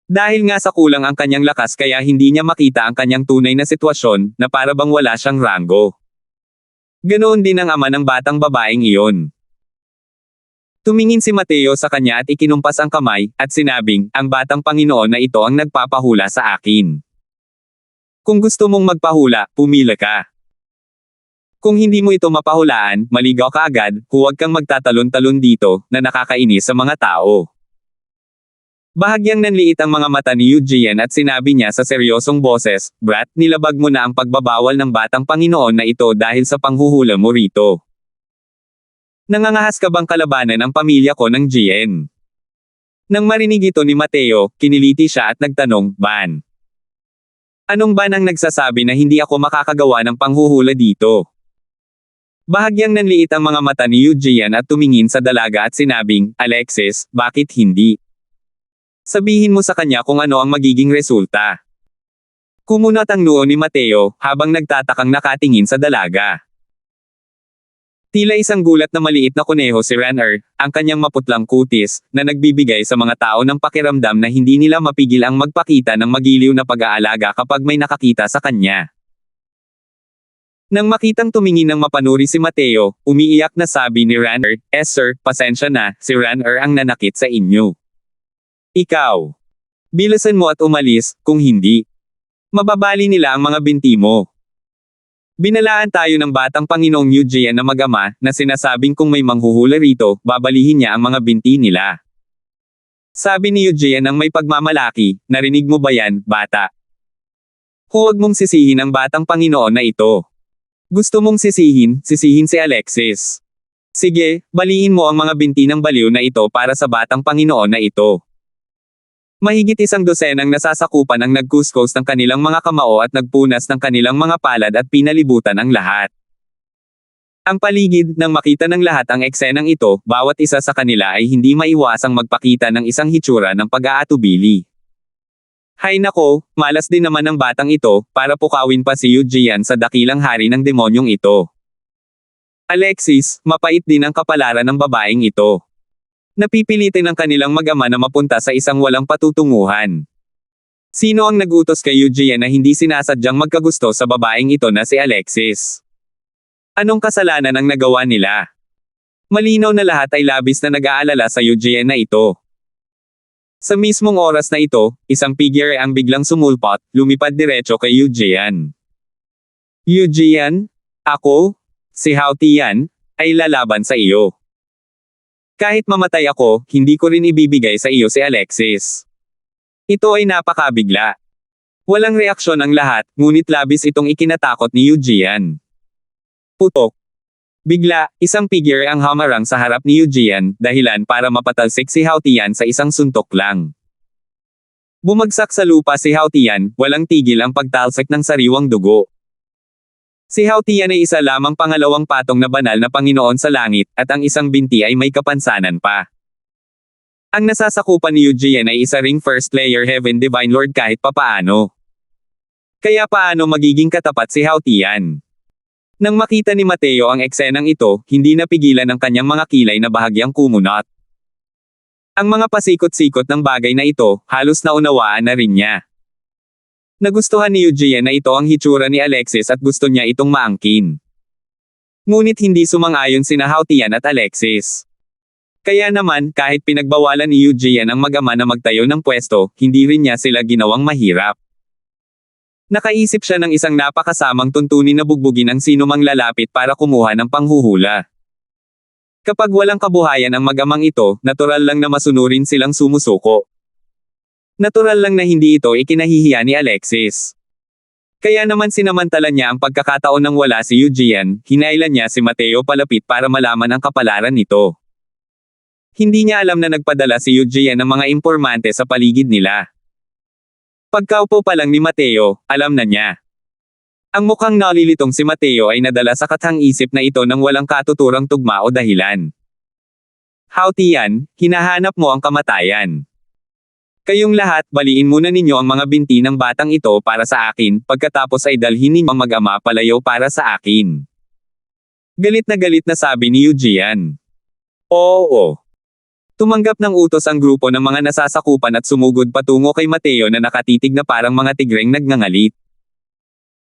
Dahil nga sa kulang ang kanyang lakas kaya hindi niya makita ang kanyang tunay na sitwasyon, na para bang wala siyang ranggo. Ganoon din ang ama ng batang babaeng iyon. Tumingin si Mateo sa kanya at ikinumpas ang kamay, at sinabing, ang batang Panginoon na ito ang nagpapahula sa akin. Kung gusto mong magpahula, pumila ka. Kung hindi mo ito mapahulaan, maligaw ka agad, huwag kang magtatalon-talon dito, na nakakainis sa mga tao. Bahagyang nanliit ang mga mata ni Eugene at sinabi niya sa seryosong boses, Brat, nilabag mo na ang pagbabawal ng batang Panginoon na ito dahil sa panghuhula mo rito. Nangangahas ka bang kalabanan ang pamilya ko ng GN? Nang marinig ito ni Mateo, kiniliti siya at nagtanong, "Ban? Anong ban ang nagsasabi na hindi ako makakagawa ng panghuhula dito?" Bahagyang nanliit ang mga mata ni Eugene at tumingin sa dalaga at sinabing, "Alexis, bakit hindi? Sabihin mo sa kanya kung ano ang magiging resulta." Kumunat ang noo ni Mateo, habang nagtatakang nakatingin sa dalaga. Tila isang gulat na maliit na kuneho si Renner, ang kanyang maputlang kutis, na nagbibigay sa mga tao ng pakiramdam na hindi nila mapigil ang magpakita ng magiliw na pag-aalaga kapag may nakakita sa kanya. Nang makitang tumingin ng mapanuri si Mateo, umiiyak na sabi ni Renner, Sir, pasensya na, si Renner ang nanakit sa inyo. Ikaw. Bilisan mo at umalis, kung hindi. Mababali nila ang mga binti mo." Binalaan tayo ng batang Panginoong Eugene na mag-ama, na sinasabing kung may manghuhula rito, babalihin niya ang mga binti nila. Sabi ni Eugene ng may pagmamalaki, "Narinig mo ba yan, bata? Huwag mong sisihin ang batang Panginoon na ito. Gusto mong sisihin si Alexis. Sige, balihin mo ang mga binti ng baliw na ito para sa batang Panginoon na ito." Mahigit 100 nasasakupan ang nagkuskus ng kanilang mga kamao at nagpunas ng kanilang mga palad at pinalibutan ang lahat. Ang paligid, nang makita ng lahat ang eksenang ito, bawat isa sa kanila ay hindi maiwasang magpakita ng isang hitsura ng pag-aatubili. Hay nako, malas din naman ng batang ito, para pukawin pa si Eugene sa dakilang hari ng demonyong ito. Alexis, mapait din ang kapalaran ng babaeng ito. Napipilitin ng kanilang mag-ama na mapunta sa isang walang patutunguhan. Sino ang nagutos kay Eugene na hindi sinasadyang magkagusto sa babaeng ito na si Alexis? Anong kasalanan ang nagawa nila? Malinaw na lahat ay labis na nag-aalala sa Eugene na ito. Sa mismong oras na ito, isang figure ang biglang sumulpot, lumipad diretso kay Eugene. "Eugene? Ako? Si Hao Tian? Ay lalaban sa iyo. Kahit mamatay ako, hindi ko rin ibibigay sa iyo si Alexis." Ito ay napakabigla. Walang reaksyon ang lahat, ngunit labis itong ikinatakot ni Eugene. Putok. Bigla, isang figure ang hamarang sa harap ni Eugene, dahilan para mapatalsik si Hao Tian sa isang suntok lang. Bumagsak sa lupa si Hao Tian, walang tigil ang pagtalsik ng sariwang dugo. Si Hao Tian ay isa lamang pangalawang patong na banal na Panginoon sa langit, at ang isang binti ay may kapansanan pa. Ang nasasakupan ni Eugene ay isa ring first layer Heaven Divine Lord kahit papaano. Kaya paano magiging katapat si Hao Tian? Nang makita ni Mateo ang eksenang ito, hindi napigilan ang kanyang mga kilay na bahagyang kumunot. Ang mga pasikot-sikot ng bagay na ito, halos naunawaan na rin niya. Nagustuhan ni Eugene na ito ang hitsura ni Alexis at gusto niya itong maangkin. Ngunit hindi sumang-ayon sina Hao Tian at Alexis. Kaya naman, kahit pinagbawalan ni Eugene ang mag-ama na magtayo ng pwesto, hindi rin niya sila ginawang mahirap. Nakaisip siya ng isang napakasamang tuntunin na bugbugin ang sinumang lalapit para kumuha ng panghuhula. Kapag walang kabuhayan ang mag-amang ito, natural lang na masunurin silang sumusuko. Natural lang na hindi ito ikinahihiya ni Alexis. Kaya naman sinamantala niya ang pagkakataon nang wala si Eugene, hinailan niya si Mateo palapit para malaman ang kapalaran nito. Hindi niya alam na nagpadala si Eugene ng mga impormante sa paligid nila. Pagkaupo pa lang ni Mateo, alam na niya. Ang mukhang nalilitong si Mateo ay nadala sa kathang-isip na ito ng walang katuturang tugma o dahilan. Hao Tian, hinahanap mo ang kamatayan. Kayong lahat, baliin muna ninyo ang mga binti ng batang ito para sa akin, pagkatapos ay dalhin ninyo ang mag-ama palayo para sa akin. Galit na sabi ni Eugene. Oo. Tumanggap ng utos ang grupo ng mga nasasakupan at sumugod patungo kay Mateo na nakatitig na parang mga tigreng nagngangalit.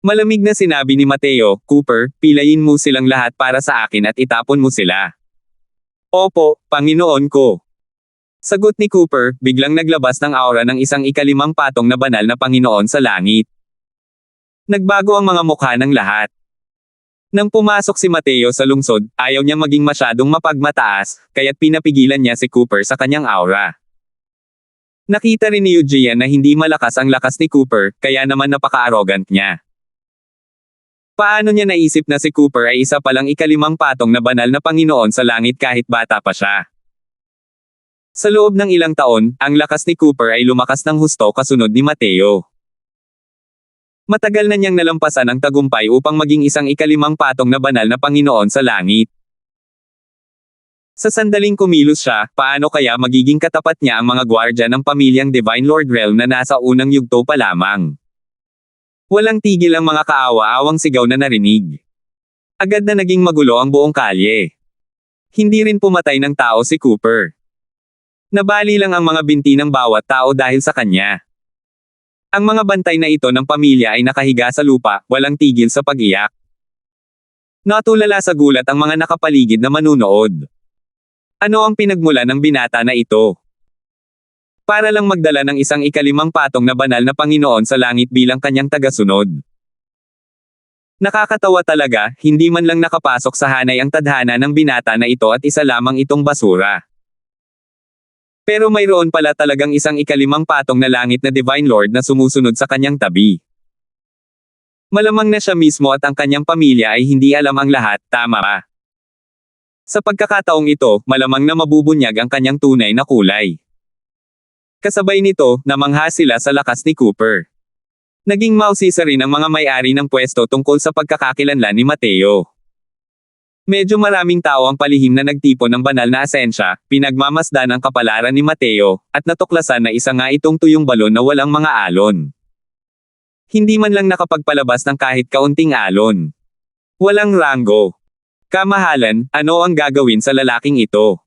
Malamig na sinabi ni Mateo, "Cooper, pilayin mo silang lahat para sa akin at itapon mo sila." "Opo, Panginoon ko." Sagot ni Cooper, biglang naglabas ng aura ng isang ikalimang patong na banal na Panginoon sa langit. Nagbago ang mga mukha ng lahat. Nang pumasok si Mateo sa lungsod, ayaw niyang maging masyadong mapagmataas, kaya't pinapigilan niya si Cooper sa kanyang aura. Nakita rin ni Eugene na hindi malakas ang lakas ni Cooper, kaya naman napaka-arrogant niya. Paano niya naisip na si Cooper ay isa palang ikalimang patong na banal na Panginoon sa langit kahit bata pa siya? Sa loob ng ilang taon, ang lakas ni Cooper ay lumakas ng husto kasunod ni Mateo. Matagal na niyang nalampasan ang tagumpay upang maging isang ikalimang patong na banal na Panginoon sa langit. Sa sandaling kumilos siya, paano kaya magiging katapat niya ang mga gwardya ng pamilyang Divine Lord Realm na nasa unang yugto pa lamang? Walang tigil ang mga kaawa-awang sigaw na narinig. Agad na naging magulo ang buong kalye. Hindi rin pumatay ng tao si Cooper. Nabali lang ang mga binti ng bawat tao dahil sa kanya. Ang mga bantay na ito ng pamilya ay nakahiga sa lupa, walang tigil sa pag-iyak. Natulala sa gulat ang mga nakapaligid na manunood. Ano ang pinagmula ng binata na ito? Para lang magdala ng isang ikalimang patong na banal na Panginoon sa langit bilang kanyang tagasunod. Nakakatawa talaga, hindi man lang nakapasok sa hanay ang tadhana ng binata na ito at isa lamang itong basura. Pero mayroon pala talagang isang ikalimang patong na langit na Divine Lord na sumusunod sa kanyang tabi. Malamang na siya mismo at ang kanyang pamilya ay hindi alam ang lahat, tama ba? Sa pagkakataong ito, malamang na mabubunyag ang kanyang tunay na kulay. Kasabay nito, namangha sila sa lakas ni Cooper. Naging mausisa rin ang mga may-ari ng pwesto tungkol sa pagkakakilanlan ni Mateo. Medyo maraming tao ang palihim na nagtipon ng banal na asensya, pinagmamasdan ang kapalaran ni Mateo, at natuklasan na isa nga itong tuyong balon na walang mga alon. Hindi man lang nakapagpalabas ng kahit kaunting alon. Walang ranggo. Kamahalan, ano ang gagawin sa lalaking ito?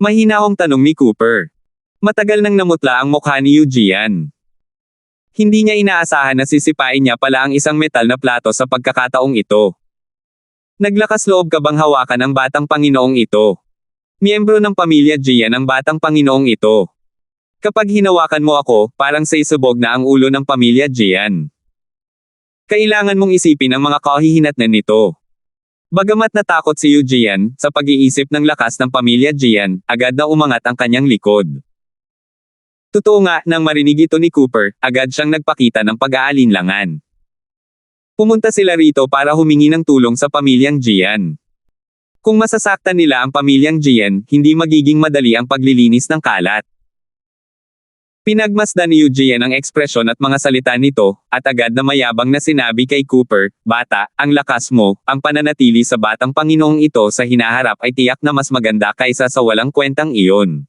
Mahinahong tanong ni Cooper. Matagal nang namutla ang mukha ni Eugene. Hindi niya inaasahan na sisipain niya pala ang isang metal na plato sa pagkakataong ito. Naglakas loob ka bang hawakan ang batang Panginoong ito? Miyembro ng pamilya Gian ang batang Panginoong ito. Kapag hinawakan mo ako, parang sa isubog na ang ulo ng pamilya Gian. Kailangan mong isipin ang mga kahihinatnan nito. Bagamat natakot si Eugene, sa pag-iisip ng lakas ng pamilya Gian, agad na umangat ang kanyang likod. Totoo nga, nang marinig ito ni Cooper, agad siyang nagpakita ng pag-aalinlangan. Pumunta sila rito para humingi ng tulong sa pamilyang Gian. Kung masasaktan nila ang pamilyang Gian, hindi magiging madali ang paglilinis ng kalat. Pinagmasdan ni Eugene ang ekspresyon at mga salita nito, at agad na mayabang na sinabi kay Cooper, "Bata, ang lakas mo, ang pananatili sa batang Panginoong ito sa hinaharap ay tiyak na mas maganda kaysa sa walang kwentang iyon.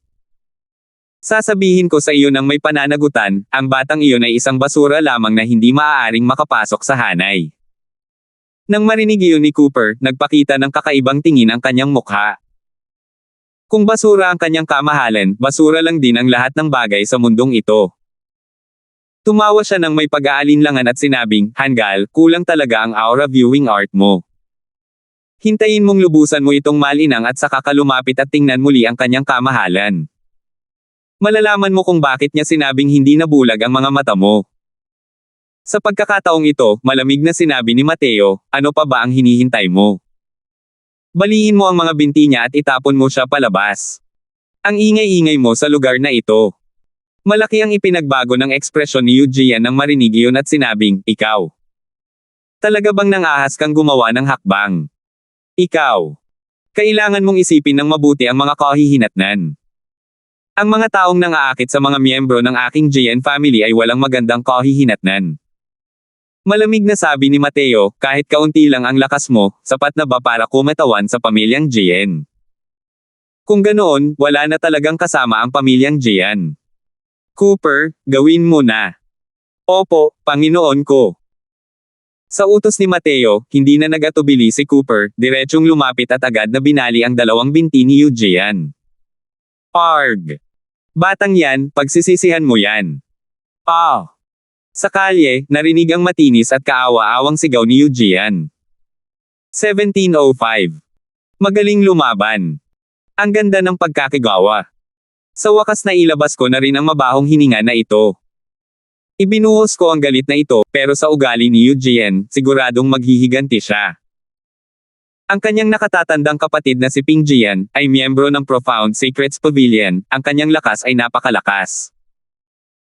Sasabihin ko sa iyo nang may pananagutan, ang batang iyon ay isang basura lamang na hindi maaaring makapasok sa hanay." Nang marinig iyon ni Cooper, nagpakita ng kakaibang tingin ang kanyang mukha. Kung basura ang kanyang kamahalan, basura lang din ang lahat ng bagay sa mundong ito. Tumawa siya ng may pag-aalinlangan at sinabing, "Hanggal, kulang talaga ang aura viewing art mo. Hintayin mong lubusan mo itong malinang at saka ka lumapit at tingnan muli ang kanyang kamahalan. Malalaman mo kung bakit niya sinabing hindi nabulag ang mga mata mo." Sa pagkakataong ito, malamig na sinabi ni Mateo, "Ano pa ba ang hinihintay mo? Baliin mo ang mga binti niya at itapon mo siya palabas. Ang ingay-ingay mo sa lugar na ito." Malaki ang ipinagbago ng ekspresyon ni Eugene nang marinig iyon at sinabing, "Ikaw. Talaga bang nang-ahas kang gumawa ng hakbang? Ikaw. Kailangan mong isipin ng mabuti ang mga kahihinatnan. Ang mga taong nang-aakit sa mga miyembro ng aking GN family ay walang magandang kahihinatnan." Malamig na sabi ni Mateo, "Kahit kaunti lang ang lakas mo, sapat na ba para kumatawan sa pamilyang GN? Kung ganoon, wala na talagang kasama ang pamilyang GN. Cooper, gawin mo na." "Opo, Panginoon ko." Sa utos ni Mateo, hindi na nagatubili si Cooper, diretsyong lumapit at agad na binali ang dalawang binti ni Eugene. "Arg! Batang yan, pagsisisihan mo yan." "Ah!" Sa kalye, narinig ang matinis at kaawa-awang sigaw ni Eugene. 1705. Magaling lumaban. Ang ganda ng pagkakigawa. Sa wakas na ilabas ko na rin ang mabahong hininga na ito. Ibinuhos ko ang galit na ito, pero sa ugali ni Eugene, siguradong maghihiganti siya. Ang kanyang nakatatandang kapatid na si Ping Jian, ay miyembro ng Profound Secrets Pavilion, ang kanyang lakas ay napakalakas.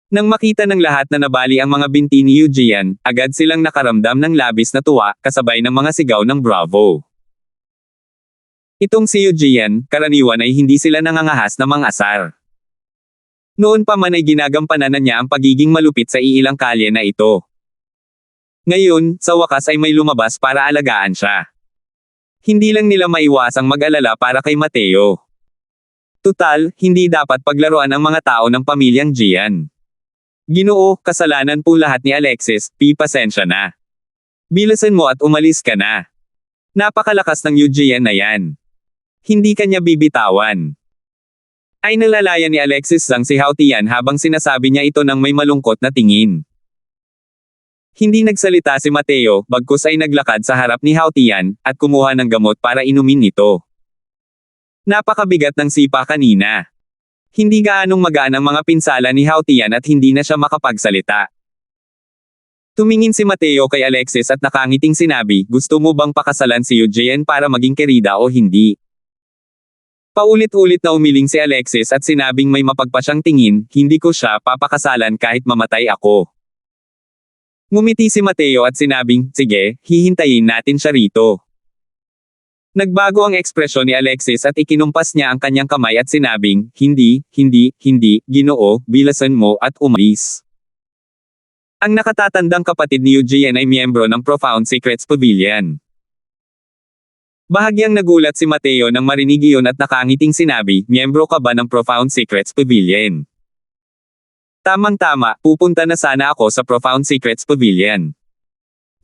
Nang makita ng lahat na nabali ang mga binti ni Eugene, agad silang nakaramdam ng labis na tuwa, kasabay ng mga sigaw ng bravo. Itong si Eugene, karaniwan ay hindi sila nangangahas na mang-asar. Noon pa man ay ginagampanan na niya ang pagiging malupit sa iilang kalye na ito. Ngayon, sa wakas ay may lumabas para alagaan siya. Hindi lang nila maiwasang mag-alala para kay Mateo. Tutal, hindi dapat paglaruan ang mga tao ng pamilyang Gian. Ginoo, kasalanan po lahat ni Alexis, pasensya na. Bilisan mo at umalis ka na. Napakalakas ng Eugene na yan. Hindi kanya bibitawan. Ay nalalayan ni Alexis Zhang si Hao Tian habang sinasabi niya ito ng may malungkot na tingin. Hindi nagsalita si Mateo, bagkus ay naglakad sa harap ni Hao Tian, at kumuha ng gamot para inumin ito. Napakabigat ng sipa kanina. Hindi gaanong magaan ang mga pinsala ni Hao Tian at hindi na siya makapagsalita. Tumingin si Mateo kay Alexis at nakangiting sinabi, gusto mo bang pakasalan si Eugene para maging kerida o hindi? Paulit-ulit na umiling si Alexis at sinabing may mapagpa siyang tingin, hindi ko siya papakasalan kahit mamatay ako. Ngumiti si Mateo at sinabing, sige, hihintayin natin siya rito. Nagbago ang ekspresyon ni Alexis at ikinumpas niya ang kanyang kamay at sinabing, hindi, Ginoo, bilasan mo at umalis. Ang nakatatandang kapatid ni Eugene ay miyembro ng Profound Secrets Pavilion. Bahagyang nagulat si Mateo nang marinig iyon at nakangiting sinabi, miyembro ka ba ng Profound Secrets Pavilion? Tamang-tama, pupunta na sana ako sa Profound Secrets Pavilion.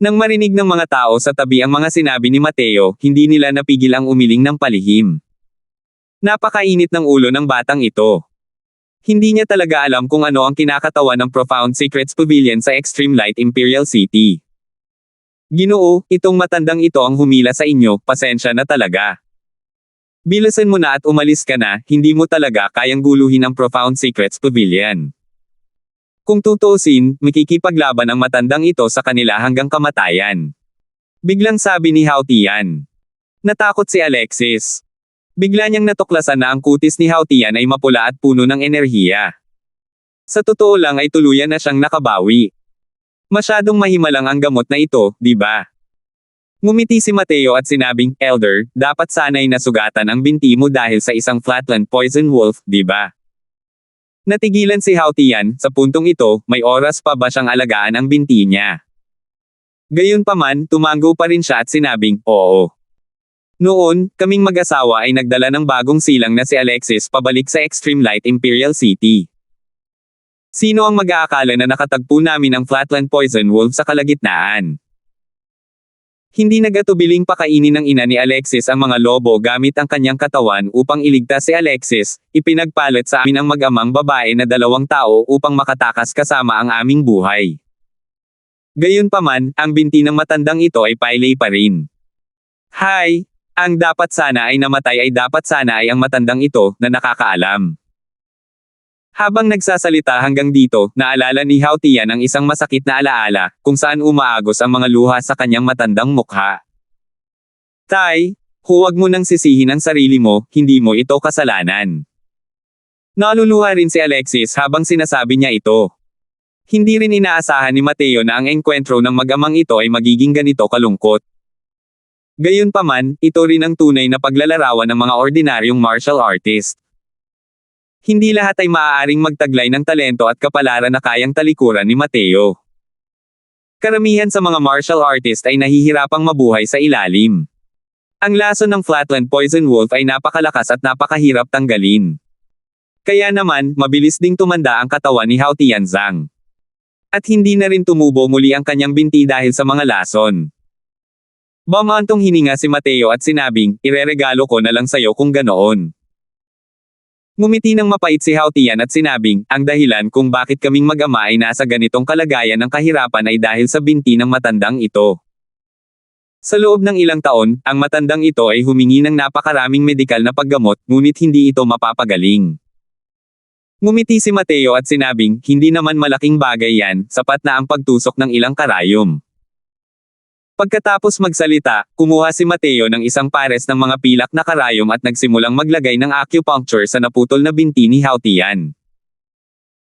Nang marinig ng mga tao sa tabi ang mga sinabi ni Mateo, hindi nila napigil ang umiling ng palihim. Napakainit ng ulo ng batang ito. Hindi niya talaga alam kung ano ang kinakatawan ng Profound Secrets Pavilion sa Extreme Light Imperial City. Ginoo, itong matandang ito ang humila sa inyo, pasensya na talaga. Bilisan mo na at umalis ka na, hindi mo talaga kayang guluhin ang Profound Secrets Pavilion. Kung tutuusin, makikipaglaban ang matandang ito sa kanila hanggang kamatayan. Biglang sabi ni Hao Tian. Natakot si Alexis. Bigla niyang natuklasan na ang kutis ni Hao Tian ay mapula at puno ng enerhiya. Sa totoo lang ay tuluyan na siyang nakabawi. Masyadong mahimalang ang gamot na ito, di ba? Ngumiti si Mateo at sinabing, Elder, dapat sana'y nasugatan ang binti mo dahil sa isang flatland poison wolf, di ba? Natigilan si Hao Tian, sa puntong ito, may oras pa ba siyang alagaan ang binti niya? Gayunpaman, tumango pa rin siya at sinabing, oo. Noon, kaming mag-asawa ay nagdala ng bagong silang na si Alexis pabalik sa Extreme Light Imperial City. Sino ang mag-aakala na nakatagpo namin ang flatland poison wolf sa kalagitnaan? Hindi nagatubiling pakainin ng ina ni Alexis ang mga lobo gamit ang kanyang katawan upang iligtas si Alexis, ipinagpalit sa amin ang mag-amang babae na 2 tao upang makatakas kasama ang aming buhay. Gayunpaman, ang binti ng matandang ito ay pailay pa rin. Hay! Ang dapat sana ay namatay ay dapat sana ay ang matandang ito, na nakakaalam. Habang nagsasalita hanggang dito, naalala ni Hao Tian ang isang masakit na alaala, kung saan umaagos ang mga luha sa kanyang matandang mukha. Tay, huwag mo nang sisihin ang sarili mo, hindi mo ito kasalanan. Naluluha rin si Alexis habang sinasabi niya ito. Hindi rin inaasahan ni Mateo na ang engkwentro ng mag-amang ito ay magiging ganito kalungkot. Gayunpaman, ito rin ang tunay na paglalarawan ng mga ordinaryong martial artist. Hindi lahat ay maaaring magtaglay ng talento at kapalaran na kayang talikuran ni Mateo. Karamihan sa mga martial artist ay nahihirapang mabuhay sa ilalim. Ang lason ng flatland poison wolf ay napakalakas at napakahirap tanggalin. Kaya naman, mabilis ding tumanda ang katawan ni Hao Tianzang. At hindi na rin tumubo muli ang kanyang binti dahil sa mga lason. Bumantong hininga si Mateo at sinabing, ireregalo ko na lang sayo kung ganoon. Ngumiti ng mapait si Hao Tian at sinabing, ang dahilan kung bakit kaming mag-ama ay nasa ganitong kalagayan ng kahirapan ay dahil sa binti ng matandang ito. Sa loob ng ilang taon, ang matandang ito ay humingi ng napakaraming medikal na paggamot, ngunit hindi ito mapapagaling. Ngumiti si Mateo at sinabing, hindi naman malaking bagay yan, sapat na ang pagtusok ng ilang karayom. Pagkatapos magsalita, kumuha si Mateo ng isang pares ng mga pilak na karayom at nagsimulang maglagay ng acupuncture sa naputol na binti ni Hao Tian.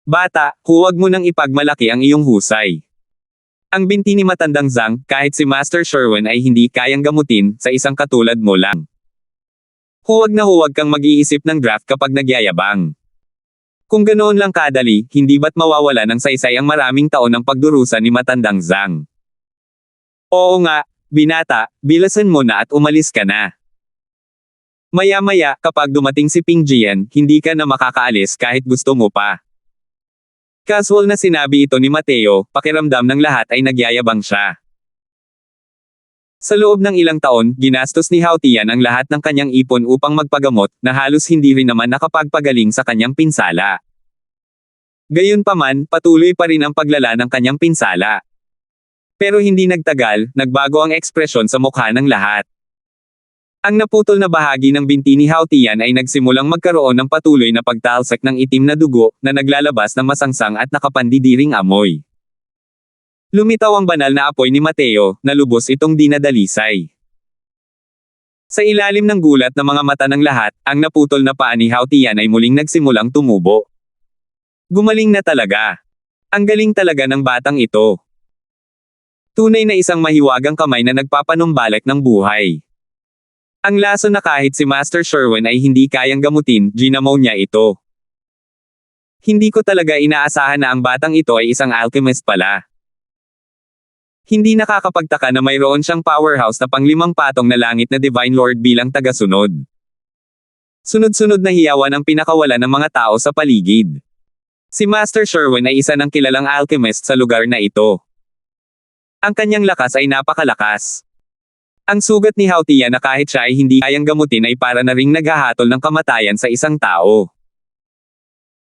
Bata, huwag mo nang ipagmalaki ang iyong husay. Ang binti ni matandang Zhang, kahit si Master Sherwin ay hindi kayang gamutin, sa isang katulad mo lang. Huwag na huwag kang mag-iisip ng draft kapag nagyayabang. Kung ganoon lang kadali, hindi ba't mawawala ng saysay ang maraming taon ng pagdurusa ni matandang Zhang? Oo nga, binata, bilasan mo na at umalis ka na. Maya-maya, kapag dumating si Ping Jian, hindi ka na makakaalis kahit gusto mo pa. Casual na sinabi ito ni Mateo, pakiramdam ng lahat ay nagyayabang siya. Sa loob ng ilang taon, ginastos ni Hao Tian ang lahat ng kanyang ipon upang magpagamot, na halos hindi rin naman nakapagpagaling sa kanyang pinsala. Gayunpaman, patuloy pa rin ang paglala ng kanyang pinsala. Pero hindi nagtagal, nagbago ang ekspresyon sa mukha ng lahat. Ang naputol na bahagi ng binti ni Hao Tian ay nagsimulang magkaroon ng patuloy na pagtalsik ng itim na dugo, na naglalabas ng masangsang at nakapandidiring amoy. Lumitaw ang banal na apoy ni Mateo, na lubos itong dinadalisay. Sa ilalim ng gulat ng mga mata ng lahat, ang naputol na paa ni Hao Tian ay muling nagsimulang tumubo. Gumaling na talaga. Ang galing talaga ng batang ito. Tunay na isang mahiwagang kamay na nagpapanumbalik ng buhay. Ang laso na kahit si Master Sherwin ay hindi kayang gamutin, ginamaw niya ito. Hindi ko talaga inaasahan na ang batang ito ay isang alchemist pala. Hindi nakakapagtaka na mayroon siyang powerhouse na pang-5 patong na langit na Divine Lord bilang tagasunod. Sunod-sunod na hiyawan ang pinakawalan ng mga tao sa paligid. Si Master Sherwin ay isa ng kilalang alchemist sa lugar na ito. Ang kanyang lakas ay napakalakas. Ang sugat ni Hao Tian na kahit siya ay hindi kayang gamutin ay para na ring naghahatol ng kamatayan sa isang tao.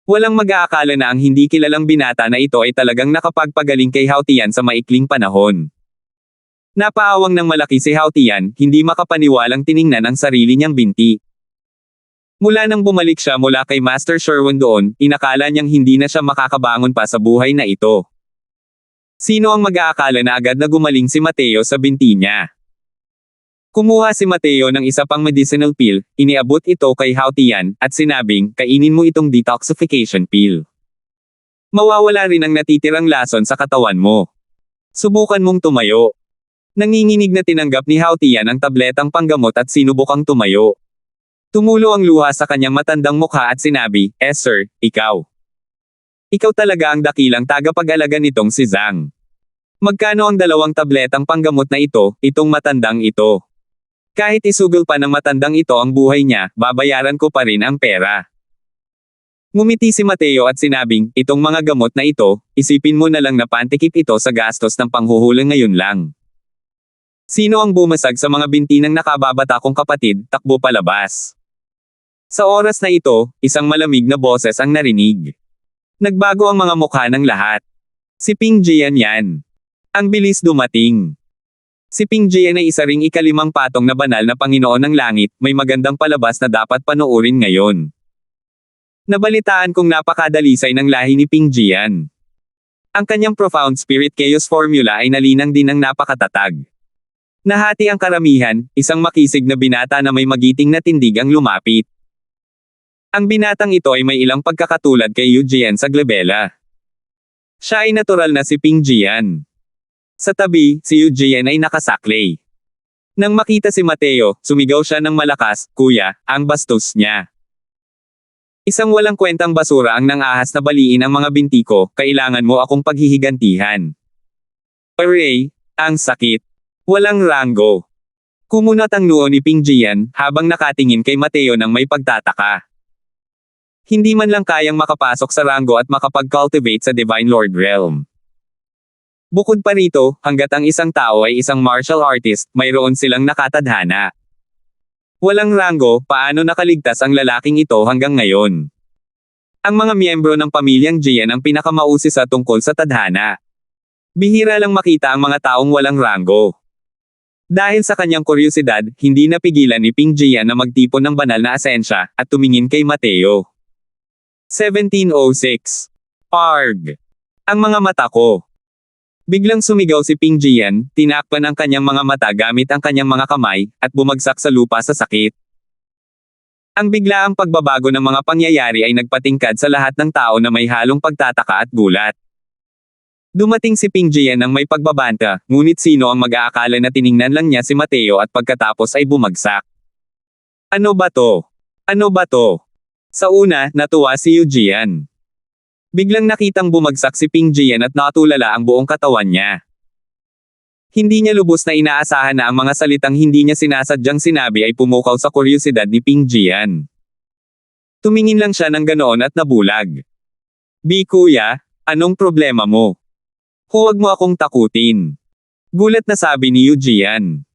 Walang mag-aakala na ang hindi kilalang binata na ito ay talagang nakapagpagaling kay Hao Tian sa maikling panahon. Napaawang ng malaki si Hao Tian, hindi makapaniwalang tiningnan ang sarili niyang binti. Mula nang bumalik siya mula kay Master Sherwin doon, inakala niyang hindi na siya makakabangon pa sa buhay na ito. Sino ang mag-aakala na agad na gumaling si Mateo sa binti niya? Kumuha si Mateo ng isa pang medicinal pill, iniabot ito kay Hao Tian, at sinabing, kainin mo itong detoxification pill. Mawawala rin ang natitirang lason sa katawan mo. Subukan mong tumayo. Nanginginig na tinanggap ni Hao Tian ang tabletang panggamot at sinubukang tumayo. Tumulo ang luha sa kanyang matandang mukha at sinabi, sir, ikaw. Ikaw talaga ang dakilang tagapag-alaga nitong si Zhang. Magkano ang 2 tabletang panggamot na ito, itong matandang ito? Kahit isugol pa ng matandang ito ang buhay niya, babayaran ko pa rin ang pera. Ngumiti si Mateo at sinabing, itong mga gamot na ito, isipin mo na lang na pantikip ito sa gastos ng panghuhulong ngayon lang. Sino ang bumasag sa mga binti ng nakababata kong kapatid, takbo palabas. Sa oras na ito, isang malamig na boses ang narinig. Nagbago ang mga mukha ng lahat. Si Ping Jian yan. Ang bilis dumating. Si Ping Jian ay isa ring ika-5 patong na banal na Panginoon ng Langit, may magandang palabas na dapat panoorin ngayon. Nabalitaan kong napakadalisay ng lahi ni Ping Jian. Ang kanyang profound spirit chaos formula ay nalinang din ng napakatatag. Nahati ang karamihan, isang makisig na binata na may magiting na tindig ang lumapit. Ang binatang ito ay may ilang pagkakatulad kay Yu Jian sa Glabella. Siya ay natural na si Ping Jian. Sa tabi, si Yu Jian ay nakasaklay. Nang makita si Mateo, sumigaw siya ng malakas, kuya, ang bastos niya. Isang walang kwentang basura ang nang-ahas na baliin ang mga binti ko, kailangan mo akong paghihigantihan. Aray, ang sakit. Walang ranggo. Kumunat ang noo ni Ping Jian, habang nakatingin kay Mateo nang may pagtataka. Hindi man lang kayang makapasok sa ranggo at makapag-cultivate sa Divine Lord Realm. Bukod pa rito, hanggat ang isang tao ay isang martial artist, mayroon silang nakatadhana. Walang ranggo, paano nakaligtas ang lalaking ito hanggang ngayon? Ang mga miyembro ng pamilyang Jian ang pinakamausisa tungkol sa tadhana. Bihira lang makita ang mga taong walang ranggo. Dahil sa kanyang kuryosidad, hindi napigilan ni Ping Jian na magtipon ng banal na asensya, at tumingin kay Mateo. 1706. Arg! Ang mga mata ko. Biglang sumigaw si Ping Jian, tinakpan ang kanyang mga mata gamit ang kanyang mga kamay, at bumagsak sa lupa sa sakit. Ang biglaang pagbabago ng mga pangyayari ay nagpatingkad sa lahat ng tao na may halong pagtataka at gulat. Dumating si Ping Jian nang may pagbabanta, ngunit sino ang mag-aakala na tiningnan lang niya si Mateo at pagkatapos ay bumagsak. Ano ba to? Ano ba to? Sa una, natuwa si Yujian. Biglang nakitang bumagsak si Ping Jian at nakatulala ang buong katawan niya. Hindi niya lubos na inaasahan na ang mga salitang hindi niya sinasadyang sinabi ay pumukaw sa kuryosidad ni Ping Jian. Tumingin lang siya ng ganoon at nabulag. Kuya, anong problema mo? Huwag mo akong takutin. Gulat na sabi ni Yujian.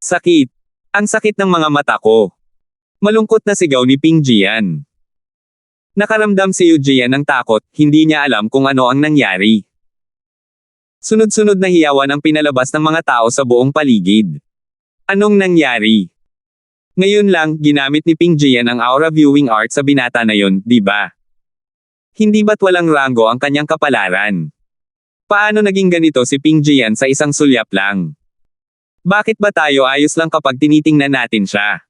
Sakit. Ang sakit ng mga mata ko. Malungkot na sigaw ni Ping Jian. Nakaramdam si Yujian ng takot, hindi niya alam kung ano ang nangyari. Sunod-sunod na hiyawan ang pinalabas ng mga tao sa buong paligid. Anong nangyari? Ngayon lang, ginamit ni Ping Jian ang aura viewing art sa binata na yon, di ba? Hindi ba't walang rango ang kanyang kapalaran? Paano naging ganito si Ping Jian sa isang sulyap lang? Bakit ba tayo ayos lang kapag tinitingnan natin siya?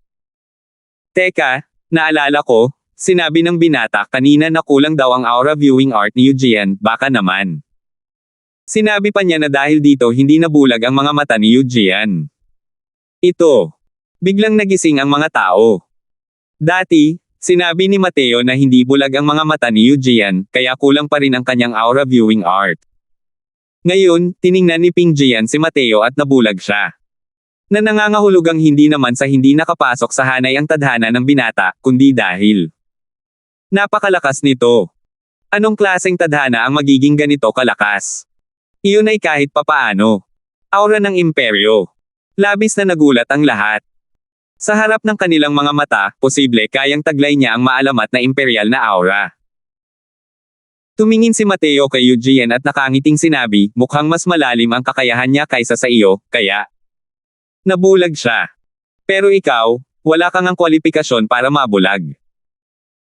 Teka, naalala ko, sinabi ng binata kanina na kulang daw ang aura viewing art ni Yujian, baka naman. Sinabi pa niya na dahil dito hindi nabulag ang mga mata ni Yujian. Ito. Biglang nagising ang mga tao. Dati, sinabi ni Mateo na hindi bulag ang mga mata ni Yujian, kaya kulang pa rin ang kanyang aura viewing art. Ngayon, tiningnan ni Ping Jian si Mateo at nabulag siya. Na nangangahulugang hindi naman sa hindi nakapasok sa hanay ang tadhana ng binata, kundi dahil napakalakas nito. Anong klaseng tadhana ang magiging ganito kalakas? Iyon ay kahit papaano. Aura ng imperyo. Labis na nagulat ang lahat. Sa harap ng kanilang mga mata, posible kayang taglay niya ang maalamat na imperial na aura. Tumingin si Mateo kay Yujian at nakangiting sinabi, mukhang mas malalim ang kakayahan niya kaysa sa iyo, kaya nabulag siya. Pero ikaw, wala kang ang kwalipikasyon para mabulag.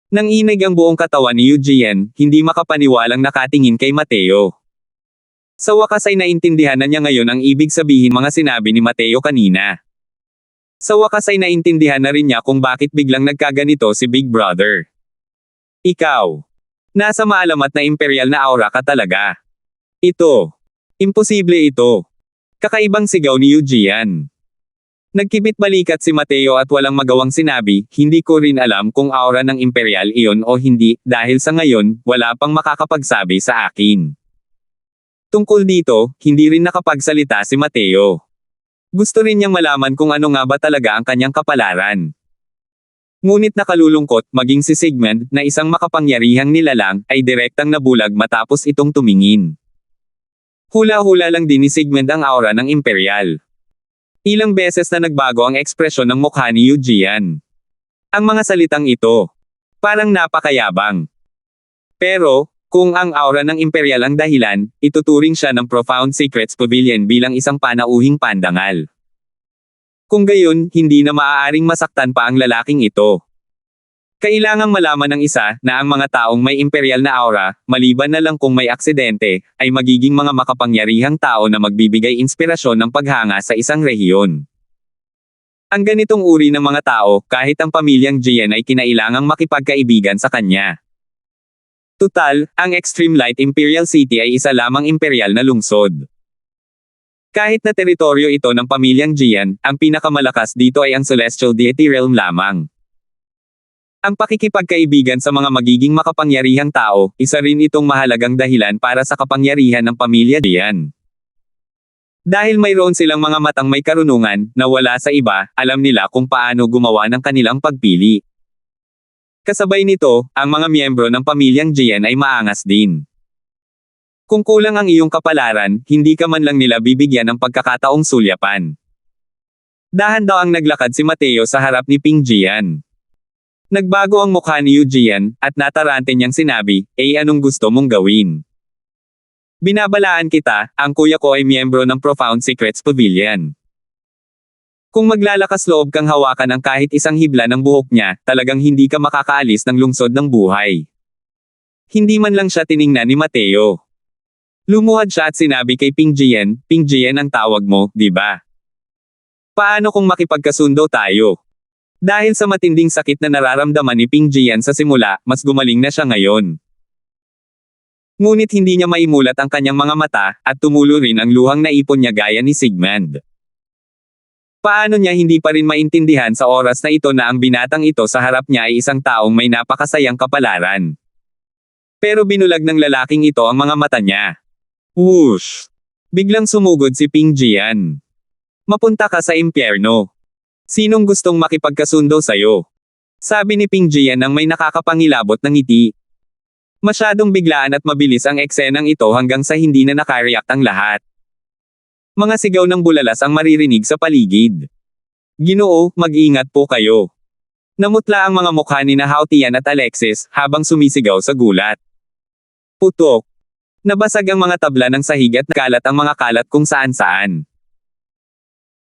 Nanginig ang buong katawan ni Yujian, hindi makapaniwalang nakatingin kay Mateo. Sa wakas ay naintindihan na niya ngayon ang ibig sabihin mga sinabi ni Mateo kanina. Sa wakas ay naintindihan na rin niya kung bakit biglang nagkaganito si Big Brother. Ikaw. Nasa maalamat na imperial na aura ka talaga. Ito. Imposible ito. Kakaibang sigaw ni Yujian. Nagkibit balikat si Mateo at walang magawang sinabi, hindi ko rin alam kung aura ng imperial iyon o hindi, dahil sa ngayon, wala pang makakapagsabi sa akin. Tungkol dito, hindi rin nakapagsalita si Mateo. Gusto rin niyang malaman kung ano nga ba talaga ang kanyang kapalaran. Ngunit nakalulungkot, maging si Sigmund, na isang makapangyarihang nilalang, ay direktang nabulag matapos itong tumingin. Hula-hula lang din ni Sigmund ang aura ng imperial. Ilang beses na nagbago ang ekspresyon ng mukha ni Yujian. Ang mga salitang ito, parang napakayabang. Pero, kung ang aura ng imperial ang dahilan, ituturing siya ng Profound Secrets Pavilion bilang isang panauhing pandangal. Kung gayon, hindi na maaaring masaktan pa ang lalaking ito. Kailangang malaman ng isa, na ang mga taong may imperial na aura, maliban na lang kung may aksidente, ay magiging mga makapangyarihang tao na magbibigay inspirasyon ng paghanga sa isang rehiyon. Ang ganitong uri ng mga tao, kahit ang pamilyang Jian ay kinailangang makipagkaibigan sa kanya. Tutal, ang Extreme Light Imperial City ay isa lamang imperial na lungsod. Kahit na teritoryo ito ng pamilyang Jian, ang pinakamalakas dito ay ang Celestial Deity Realm lamang. Ang pakikipagkaibigan sa mga magiging makapangyarihang tao, isa rin itong mahalagang dahilan para sa kapangyarihan ng pamilya Jian. Dahil mayroon silang mga matang may karunungan, na wala sa iba, alam nila kung paano gumawa ng kanilang pagpili. Kasabay nito, ang mga miyembro ng pamilyang Jian ay maangas din. Kung kulang ang iyong kapalaran, hindi ka man lang nila bibigyan ng pagkakataong sulyapan. Dahan daw ang naglakad si Mateo sa harap ni Ping Jian. Nagbago ang mukha ni Yujian, at natarante niyang sinabi, anong gusto mong gawin? Binabalaan kita, ang kuya ko ay miyembro ng Profound Secrets Pavilion. Kung maglalakas loob kang hawakan ang kahit isang hibla ng buhok niya, talagang hindi ka makakaalis ng lungsod ng buhay. Hindi man lang siya tiningnan ni Mateo. Lumuhad siya at sinabi kay Ping Jian ang tawag mo, di ba? Paano kung makipagkasundo tayo? Dahil sa matinding sakit na nararamdaman ni Ping Jian sa simula, mas gumaling na siya ngayon. Ngunit hindi niya maimulat ang kanyang mga mata, at tumulo rin ang luhang naipon niya gaya ni Sigmund. Paano niya hindi pa rin maintindihan sa oras na ito na ang binatang ito sa harap niya ay isang taong may napakasayang kapalaran. Pero binulag ng lalaking ito ang mga mata niya. Whoosh! Biglang sumugod si Ping Jian. Mapunta ka sa impyerno. Sinong gustong makipagkasundo sa'yo? Sabi ni Ping Jian nang may nakakapangilabot ng ngiti. Masyadong biglaan at mabilis ang eksenang ito hanggang sa hindi na nakareact ang lahat. Mga sigaw ng bulalas ang maririnig sa paligid. Ginoo, mag-ingat po kayo. Namutla ang mga mukha ni Hao Tian at Alexis habang sumisigaw sa gulat. Putok. Nabasag ang mga tabla ng sahig at kalat ang mga kalat kung saan-saan.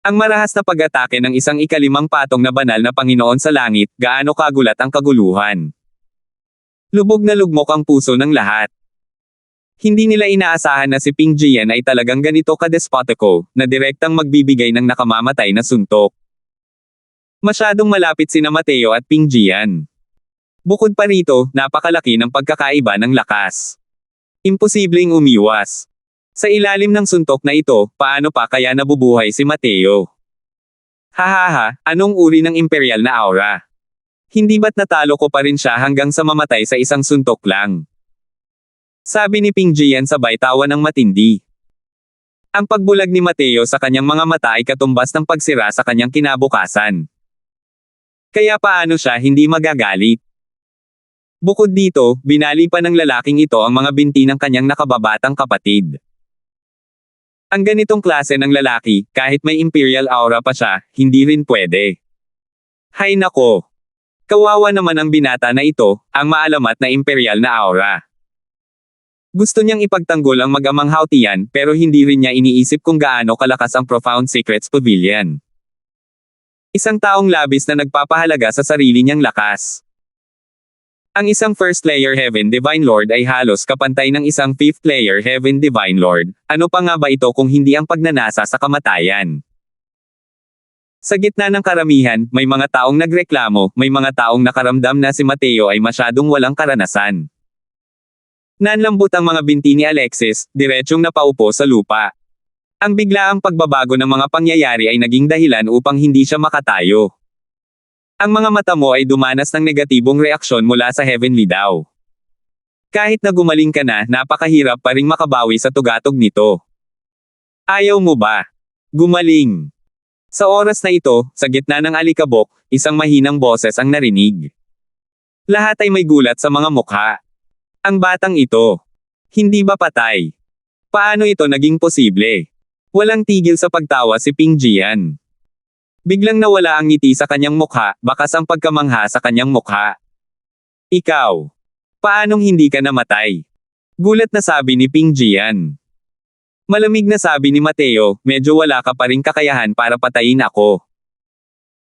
Ang marahas na pag-atake ng isang ikalimang patong na banal na Panginoon sa langit, gaano kagulat ang kaguluhan. Lubog na lugmok ang puso ng lahat. Hindi nila inaasahan na si Ping Jian ay talagang ganito kadespotiko, na direktang magbibigay ng nakamamatay na suntok. Masyadong malapit sina Mateo at Ping Jian. Bukod pa rito, napakalaki ng pagkakaiba ng lakas. Imposibleng umiwas. Sa ilalim ng suntok na ito, paano pa kaya nabubuhay si Mateo? Hahaha, anong uri ng imperial na aura? Hindi ba't natalo ko pa rin siya hanggang sa mamatay sa isang suntok lang? Sabi ni Ping Jian sabay tawa ng matindi. Ang pagbulag ni Mateo sa kanyang mga mata ay katumbas ng pagsira sa kanyang kinabukasan. Kaya paano siya hindi magagalit? Bukod dito, binali pa ng lalaking ito ang mga binti ng kanyang nakababatang kapatid. Ang ganitong klase ng lalaki, kahit may imperial aura pa siya, hindi rin pwede. Hay nako! Kawawa naman ang binata na ito, ang maalamat na imperial na aura. Gusto niyang ipagtanggol ang mag-amang Hao Tian, pero hindi rin niya iniisip kung gaano kalakas ang Profound Secrets Pavilion. Isang taong labis na nagpapahalaga sa sarili niyang lakas. Ang isang First Layer Heaven Divine Lord ay halos kapantay ng isang Fifth Layer Heaven Divine Lord. Ano pa nga ba ito kung hindi ang pagnanasa sa kamatayan? Sa gitna ng karamihan, may mga taong nagreklamo, may mga taong nakaramdam na si Mateo ay masyadong walang karanasan. Nanlambot ang mga binti ni Alexis, diretsyong napaupo sa lupa. Ang biglaang pagbabago ng mga pangyayari ay naging dahilan upang hindi siya makatayo. Ang mga mata mo ay dumanas ng negatibong reaksyon mula sa Heavenly daw. Kahit na gumaling ka na, napakahirap pa ring makabawi sa tugatog nito. Ayaw mo ba? Gumaling. Sa oras na ito, sa gitna ng alikabok, isang mahinang boses ang narinig. Lahat ay may gulat sa mga mukha. Ang batang ito. Hindi ba patay? Paano ito naging posible? Walang tigil sa pagtawa si Ping Jian. Biglang nawala ang ngiti sa kanyang mukha, bakas ang pagkamangha sa kanyang mukha. Ikaw. Paanong hindi ka namatay? Gulat na sabi ni Ping Jian. Malamig na sabi ni Mateo, medyo wala ka pa ring kakayahan para patayin ako.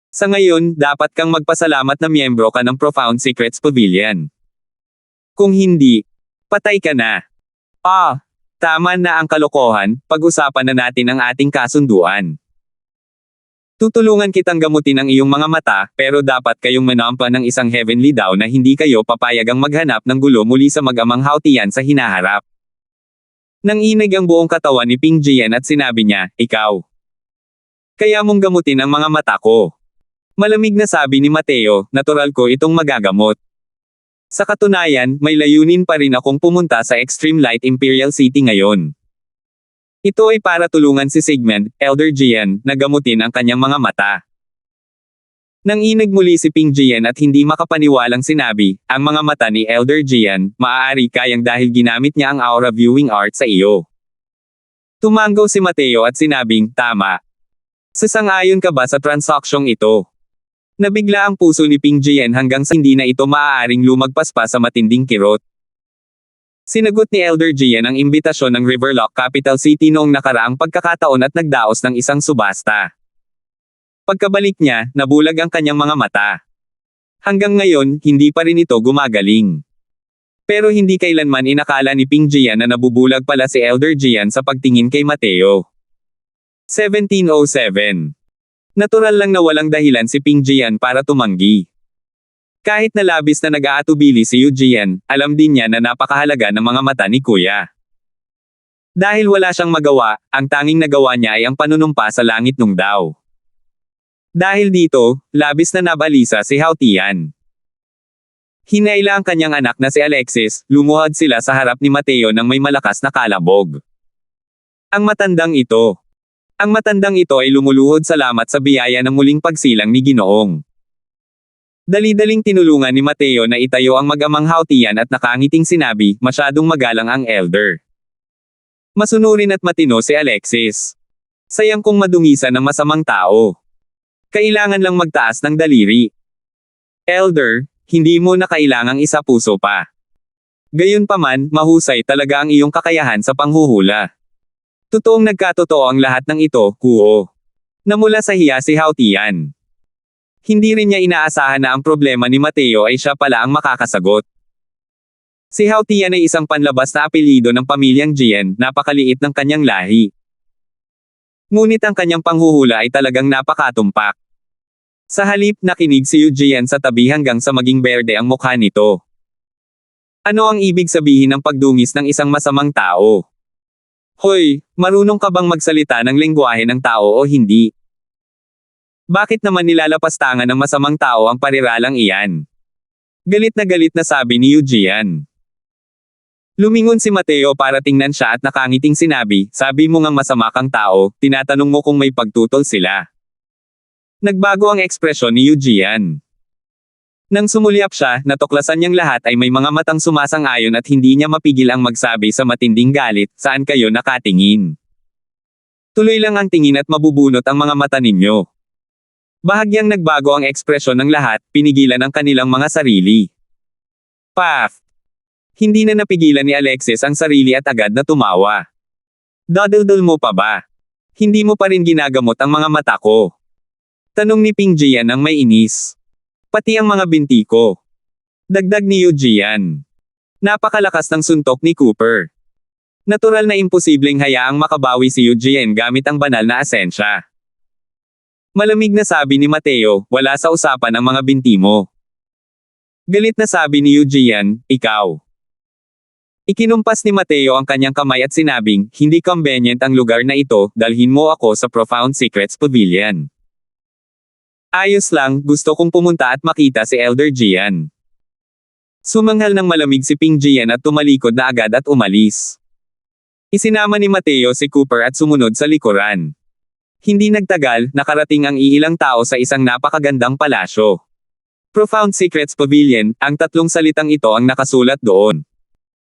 Sa ngayon, dapat kang magpasalamat na miyembro ka ng Profound Secrets Pavilion. Kung hindi, patay ka na. Tama na ang kalokohan, pag-usapan na natin ang ating kasunduan. Tutulungan kitang gamutin ang iyong mga mata, pero dapat kayong manampa ng isang heavenly daw na hindi kayo papayagang maghanap ng gulo muli sa mag-amang Hao Tian sa hinaharap. Nanginig ang buong katawan ni Ping Jian at sinabi niya, ikaw. Kaya mong gamutin ang mga mata ko. Malamig na sabi ni Mateo, natural ko itong magagamot. Sa katunayan, may layunin pa rin akong pumunta sa Extreme Light Imperial City ngayon. Ito ay para tulungan si Sigmund, Elder Jian, na gamutin ang kanyang mga mata. Nanginig muli si Ping Jian at hindi makapaniwalang sinabi, ang mga mata ni Elder Jian, maaari kayang dahil ginamit niya ang aura viewing art sa iyo. Tumanggaw si Mateo at sinabing, tama. Sasang-ayon ka ba sa transaksyong ito? Nabigla ang puso ni Ping Jian hanggang sa hindi na ito maaaring lumagpas pa sa matinding kirot. Sinagot ni Elder Jian ang imbitasyon ng Riverlock Capital City noong nakaraang pagkakataon at nagdaos ng isang subasta. Pagkabalik niya, nabulag ang kanyang mga mata. Hanggang ngayon, hindi pa rin ito gumagaling. Pero hindi kailanman inakala ni Ping Jian na nabubulag pala si Elder Jian sa pagtingin kay Mateo. 1707. Natural lang na walang dahilan si Ping Jian para tumanggi. Kahit na labis na nag-aatubili si Yu Jian, alam din niya na napakahalaga ng mga mata ni Kuya. Dahil wala siyang magawa, ang tanging nagawa niya ay ang panunumpa sa langit nung daw. Dahil dito, labis na nabalisa si Hao Tian. Hinayla ang kanyang anak na si Alexis, lumuhad sila sa harap ni Mateo nang may malakas na kalabog. Ang matandang ito ay lumuluhod salamat sa biyaya ng muling pagsilang ni Ginoong. Dali-daling tinulungan ni Mateo na itayo ang mag-amang Hao Tian at nakangiting sinabi, masyadong magalang ang elder. Masunurin at matino si Alexis. Sayang kung madungisan ng masamang tao. Kailangan lang magtaas ng daliri. Elder, hindi mo na kailangang isa puso pa. Gayunpaman, mahusay talaga ang iyong kakayahan sa panghuhula. Totoong nagkatotoo ang lahat ng ito, kuo. Namula sa hiya si Hao Tian. Hindi rin niya inaasahan na ang problema ni Mateo ay siya pala ang makakasagot. Si Hao Tian ay isang panlabas na apelyido ng pamilyang Jian, napakaliit ng kanyang lahi. Ngunit ang kanyang panghuhula ay talagang napakatumpak. Sa halip, nakinig si Yu Jian sa tabi hanggang sa maging berde ang mukha nito. Ano ang ibig sabihin ng pagdungis ng isang masamang tao? Hoy, marunong ka bang magsalita ng lengguwahe ng tao o hindi? Bakit naman nilalapastangan ng masamang tao ang pariralang iyan? Galit na sabi ni Yu Jian. Lumingon si Mateo para tingnan siya at nakangiting sinabi, sabi mo ngang masama kang tao, tinatanong mo kung may pagtutol sila. Nagbago ang ekspresyon ni Yu Jian. Nang sumulyap siya, natuklasan niyang lahat ay may mga matang sumasang-ayon at hindi niya mapigil ang magsabi sa matinding galit, saan kayo nakatingin? Tuloy lang ang tingin at mabubunot ang mga mata ninyo. Bahagyang nagbago ang ekspresyon ng lahat, pinigilan ang kanilang mga sarili. Paf! Hindi na napigilan ni Alexis ang sarili at agad na tumawa. Dadaldal mo pa ba? Hindi mo pa rin ginagamot ang mga mata ko. Tanong ni Ping Jian ang may inis. Pati ang mga binti ko. Dagdag ni Yu Jian. Napakalakas ng suntok ni Cooper. Natural na imposibleng hayaang makabawi si Yu Jian gamit ang banal na asensya. Malamig na sabi ni Mateo, wala sa usapan ang mga binti mo. Galit na sabi ni Yu Jian, ikaw. Ikinumpas ni Mateo ang kanyang kamay at sinabing, hindi convenient ang lugar na ito, dalhin mo ako sa Profound Secrets Pavilion. Ayos lang, gusto kong pumunta at makita si Elder Jian. Sumanghal ng malamig si Ping Jian at tumalikod na agad at umalis. Isinama ni Mateo si Cooper at sumunod sa likuran. Hindi nagtagal, nakarating ang iilang tao sa isang napakagandang palasyo. Profound Secrets Pavilion, ang tatlong salitang ito ang nakasulat doon.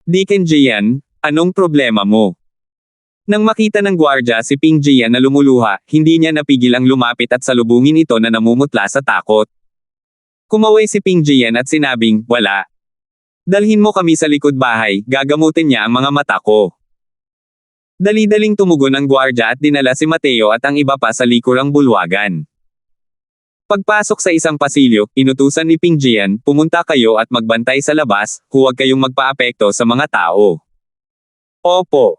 Deacon Jian, anong problema mo? Nang makita ng gwardya si Ping Jian na lumuluha, hindi niya napigil ang lumapit at salubungin ito na namumutla sa takot. Kumaway si Ping Jian at sinabing, wala. Dalhin mo kami sa likod bahay, gagamutin niya ang mga mata ko. Dali-daling tumugon ang gwardya at dinala si Mateo at ang iba pa sa likurang bulwagan. Pagpasok sa isang pasilyo, inutusan ni Ping Jian, pumunta kayo at magbantay sa labas, huwag kayong magpaapekto sa mga tao. Opo.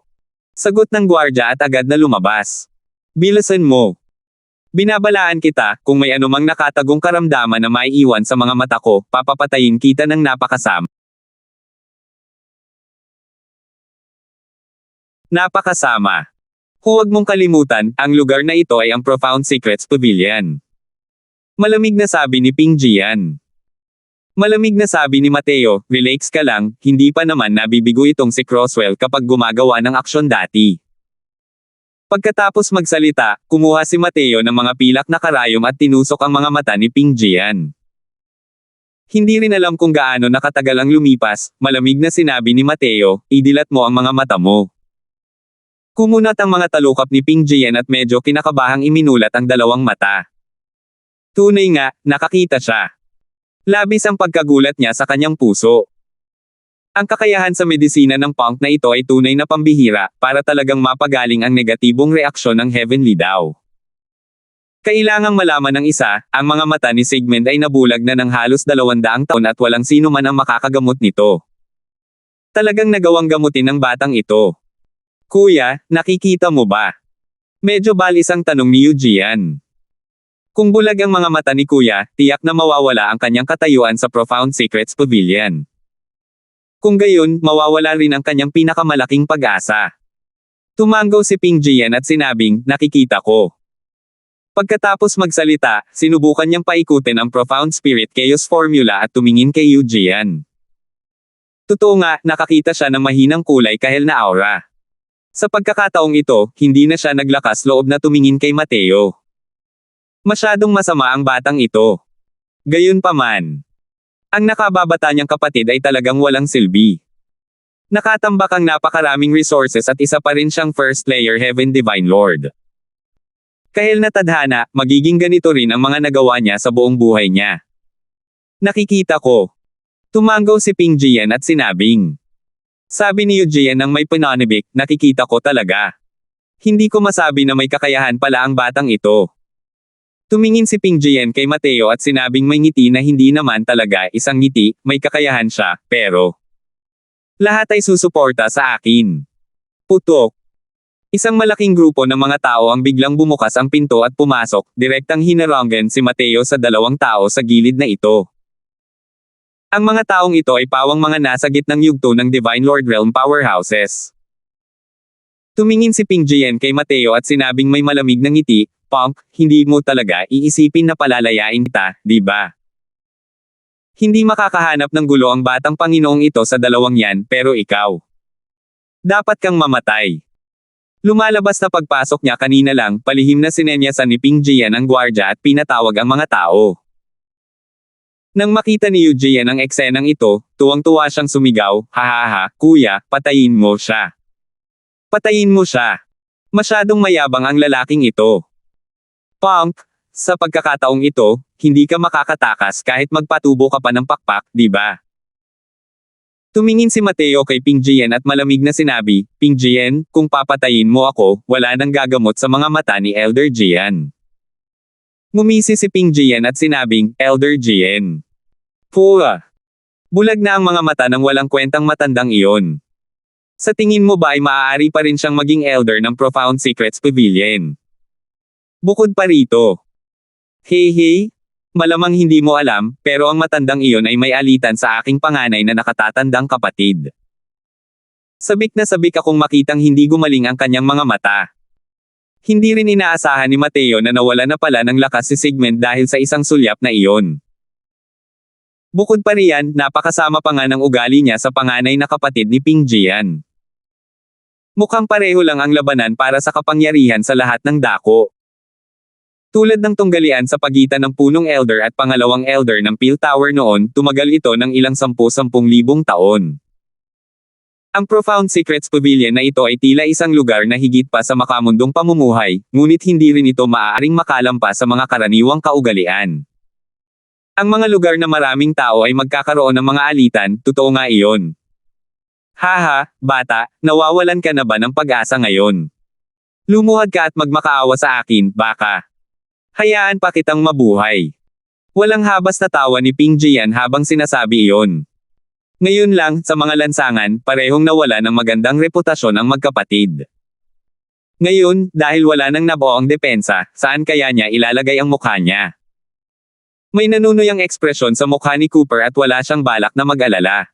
Sagot ng gwardya at agad na lumabas. Bilisan mo. Binabalaan kita, kung may anumang nakatagong karamdaman na maiiwan sa mga mata ko, papapatayin kita ng napakasama. Napakasama. Huwag mong kalimutan, ang lugar na ito ay ang Profound Secrets Pavilion. Malamig na sabi ni Ping Jian. Malamig na sabi ni Mateo, relax ka lang, hindi pa naman nabibigo itong si Croswell kapag gumagawa ng aksyon dati. Pagkatapos magsalita, kumuha si Mateo ng mga pilak na karayom at tinusok ang mga mata ni Ping Jian. Hindi rin alam kung gaano nakatagal ang lumipas, malamig na sinabi ni Mateo, idilat mo ang mga mata mo. Kumunat ang mga talukap ni Ping Jian at medyo kinakabahang iminulat ang dalawang mata. Tunay nga, nakakita siya. Labis ang pagkagulat niya sa kanyang puso. Ang kakayahan sa medisina ng punk na ito ay tunay na pambihira, para talagang mapagaling ang negatibong reaksyon ng Heavenly daw. Kailangang malaman ng isa, ang mga mata ni Sigmund ay nabulag na ng halos 200 taon at walang sino man ang makakagamot nito. Talagang nagawang gamutin ng batang ito. Kuya, nakikita mo ba? Medyo balis ang tanong ni Yu Jian. Kung bulag ang mga mata ni Kuya, tiyak na mawawala ang kanyang katayuan sa Profound Secrets Pavilion. Kung gayon, mawawala rin ang kanyang pinakamalaking pag-asa. Tumanggaw si Ping Jian at sinabing, nakikita ko. Pagkatapos magsalita, sinubukan niyang paikutin ang Profound Spirit Chaos Formula at tumingin kay Yu Jian. Totoo nga, nakakita siya ng mahinang kulay kahel na aura. Sa pagkakataong ito, hindi na siya naglakas loob na tumingin kay Mateo. Masyadong masama ang batang ito. Gayunpaman, ang nakababata niyang kapatid ay talagang walang silbi. Nakatambak ang napakaraming resources at isa pa rin siyang first layer Heaven Divine Lord. Kahil na tadhana, magiging ganito rin ang mga nagawa niya sa buong buhay niya. Nakikita ko. Tumanggaw si Ping Jian at sinabing. Sabi ni Yu Jian nang may pananibik, nakikita ko talaga. Hindi ko masabi na may kakayahan pala ang batang ito. Tumingin si Ping Jian kay Mateo at sinabing may ngiti na hindi naman talaga isang ngiti, may kakayahan siya, pero lahat ay susuporta sa akin. Putok. Isang malaking grupo ng mga tao ang biglang bumukas ang pinto at pumasok, direktang hinarangan si Mateo sa dalawang tao sa gilid na ito. Ang mga taong ito ay pawang mga nasa gitnang yugto ng Divine Lord Realm Powerhouses. Tumingin si Ping Jian kay Mateo at sinabing may malamig na ngiti, "Punk, hindi mo talaga iisipin na palalayain kita, di ba? Hindi makakahanap ng gulo ang batang Panginoong ito sa dalawang yan, pero ikaw. Dapat kang mamatay." Lumalabas na pagpasok niya kanina lang, palihim na sinenyasan ni Ping Jian ang gwardya at pinatawag ang mga tao. Nang makita ni Yu Jian ang eksenang ito, tuwang-tuwa siyang sumigaw, "Hahaha, kuya, patayin mo siya. Patayin mo siya. Masyadong mayabang ang lalaking ito. Punk, sa pagkakataong ito, hindi ka makakatakas kahit magpatubo ka pa ng pakpak, di ba?" Tumingin si Mateo kay Ping Jian at malamig na sinabi, "Ping Jian, kung papatayin mo ako, wala nang gagamot sa mga mata ni Elder Jian." Ngumisi si Ping Jian at sinabing, "Elder Jian. Pua. Bulag na ang mga mata ng walang kwentang matandang iyon. Sa tingin mo ba ay maaari pa rin siyang maging elder ng Profound Secrets Pavilion? Bukod pa rito. Hey, malamang hindi mo alam, pero ang matandang iyon ay may alitan sa aking panganay na nakatatandang kapatid. Sabik na sabik akong makitang hindi gumaling ang kanyang mga mata." Hindi rin inaasahan ni Mateo na nawala na pala ng lakas si Sigmund dahil sa isang sulyap na iyon. Bukod pa riyan, napakasama pa nga ng ugali niya sa panganay na kapatid ni Ping Jian. Mukhang pareho lang ang labanan para sa kapangyarihan sa lahat ng dako. Tulad ng tunggalian sa pagitan ng punong elder at pangalawang elder ng Peel Tower noon, tumagal ito ng ilang 10,000 taon. Ang Profound Secrets Pavilion na ito ay tila isang lugar na higit pa sa makamundong pamumuhay, ngunit hindi rin ito maaaring makalampas sa mga karaniwang kaugalian. Ang mga lugar na maraming tao ay magkakaroon ng mga alitan, totoo nga iyon. Haha, bata, nawawalan ka na ba ng pag-asa ngayon? Lumuhad ka at magmakaawa sa akin, baka. Hayaan pa kitang mabuhay. Walang habas na tawa ni Ping Jian habang sinasabi iyon. Ngayon lang, sa mga lansangan, parehong nawala ng magandang reputasyon ang magkapatid. Ngayon, dahil wala nang nabuo ang depensa, saan kaya niya ilalagay ang mukha niya? May nanunuyang ekspresyon sa mukha ni Cooper at wala siyang balak na mag-alala.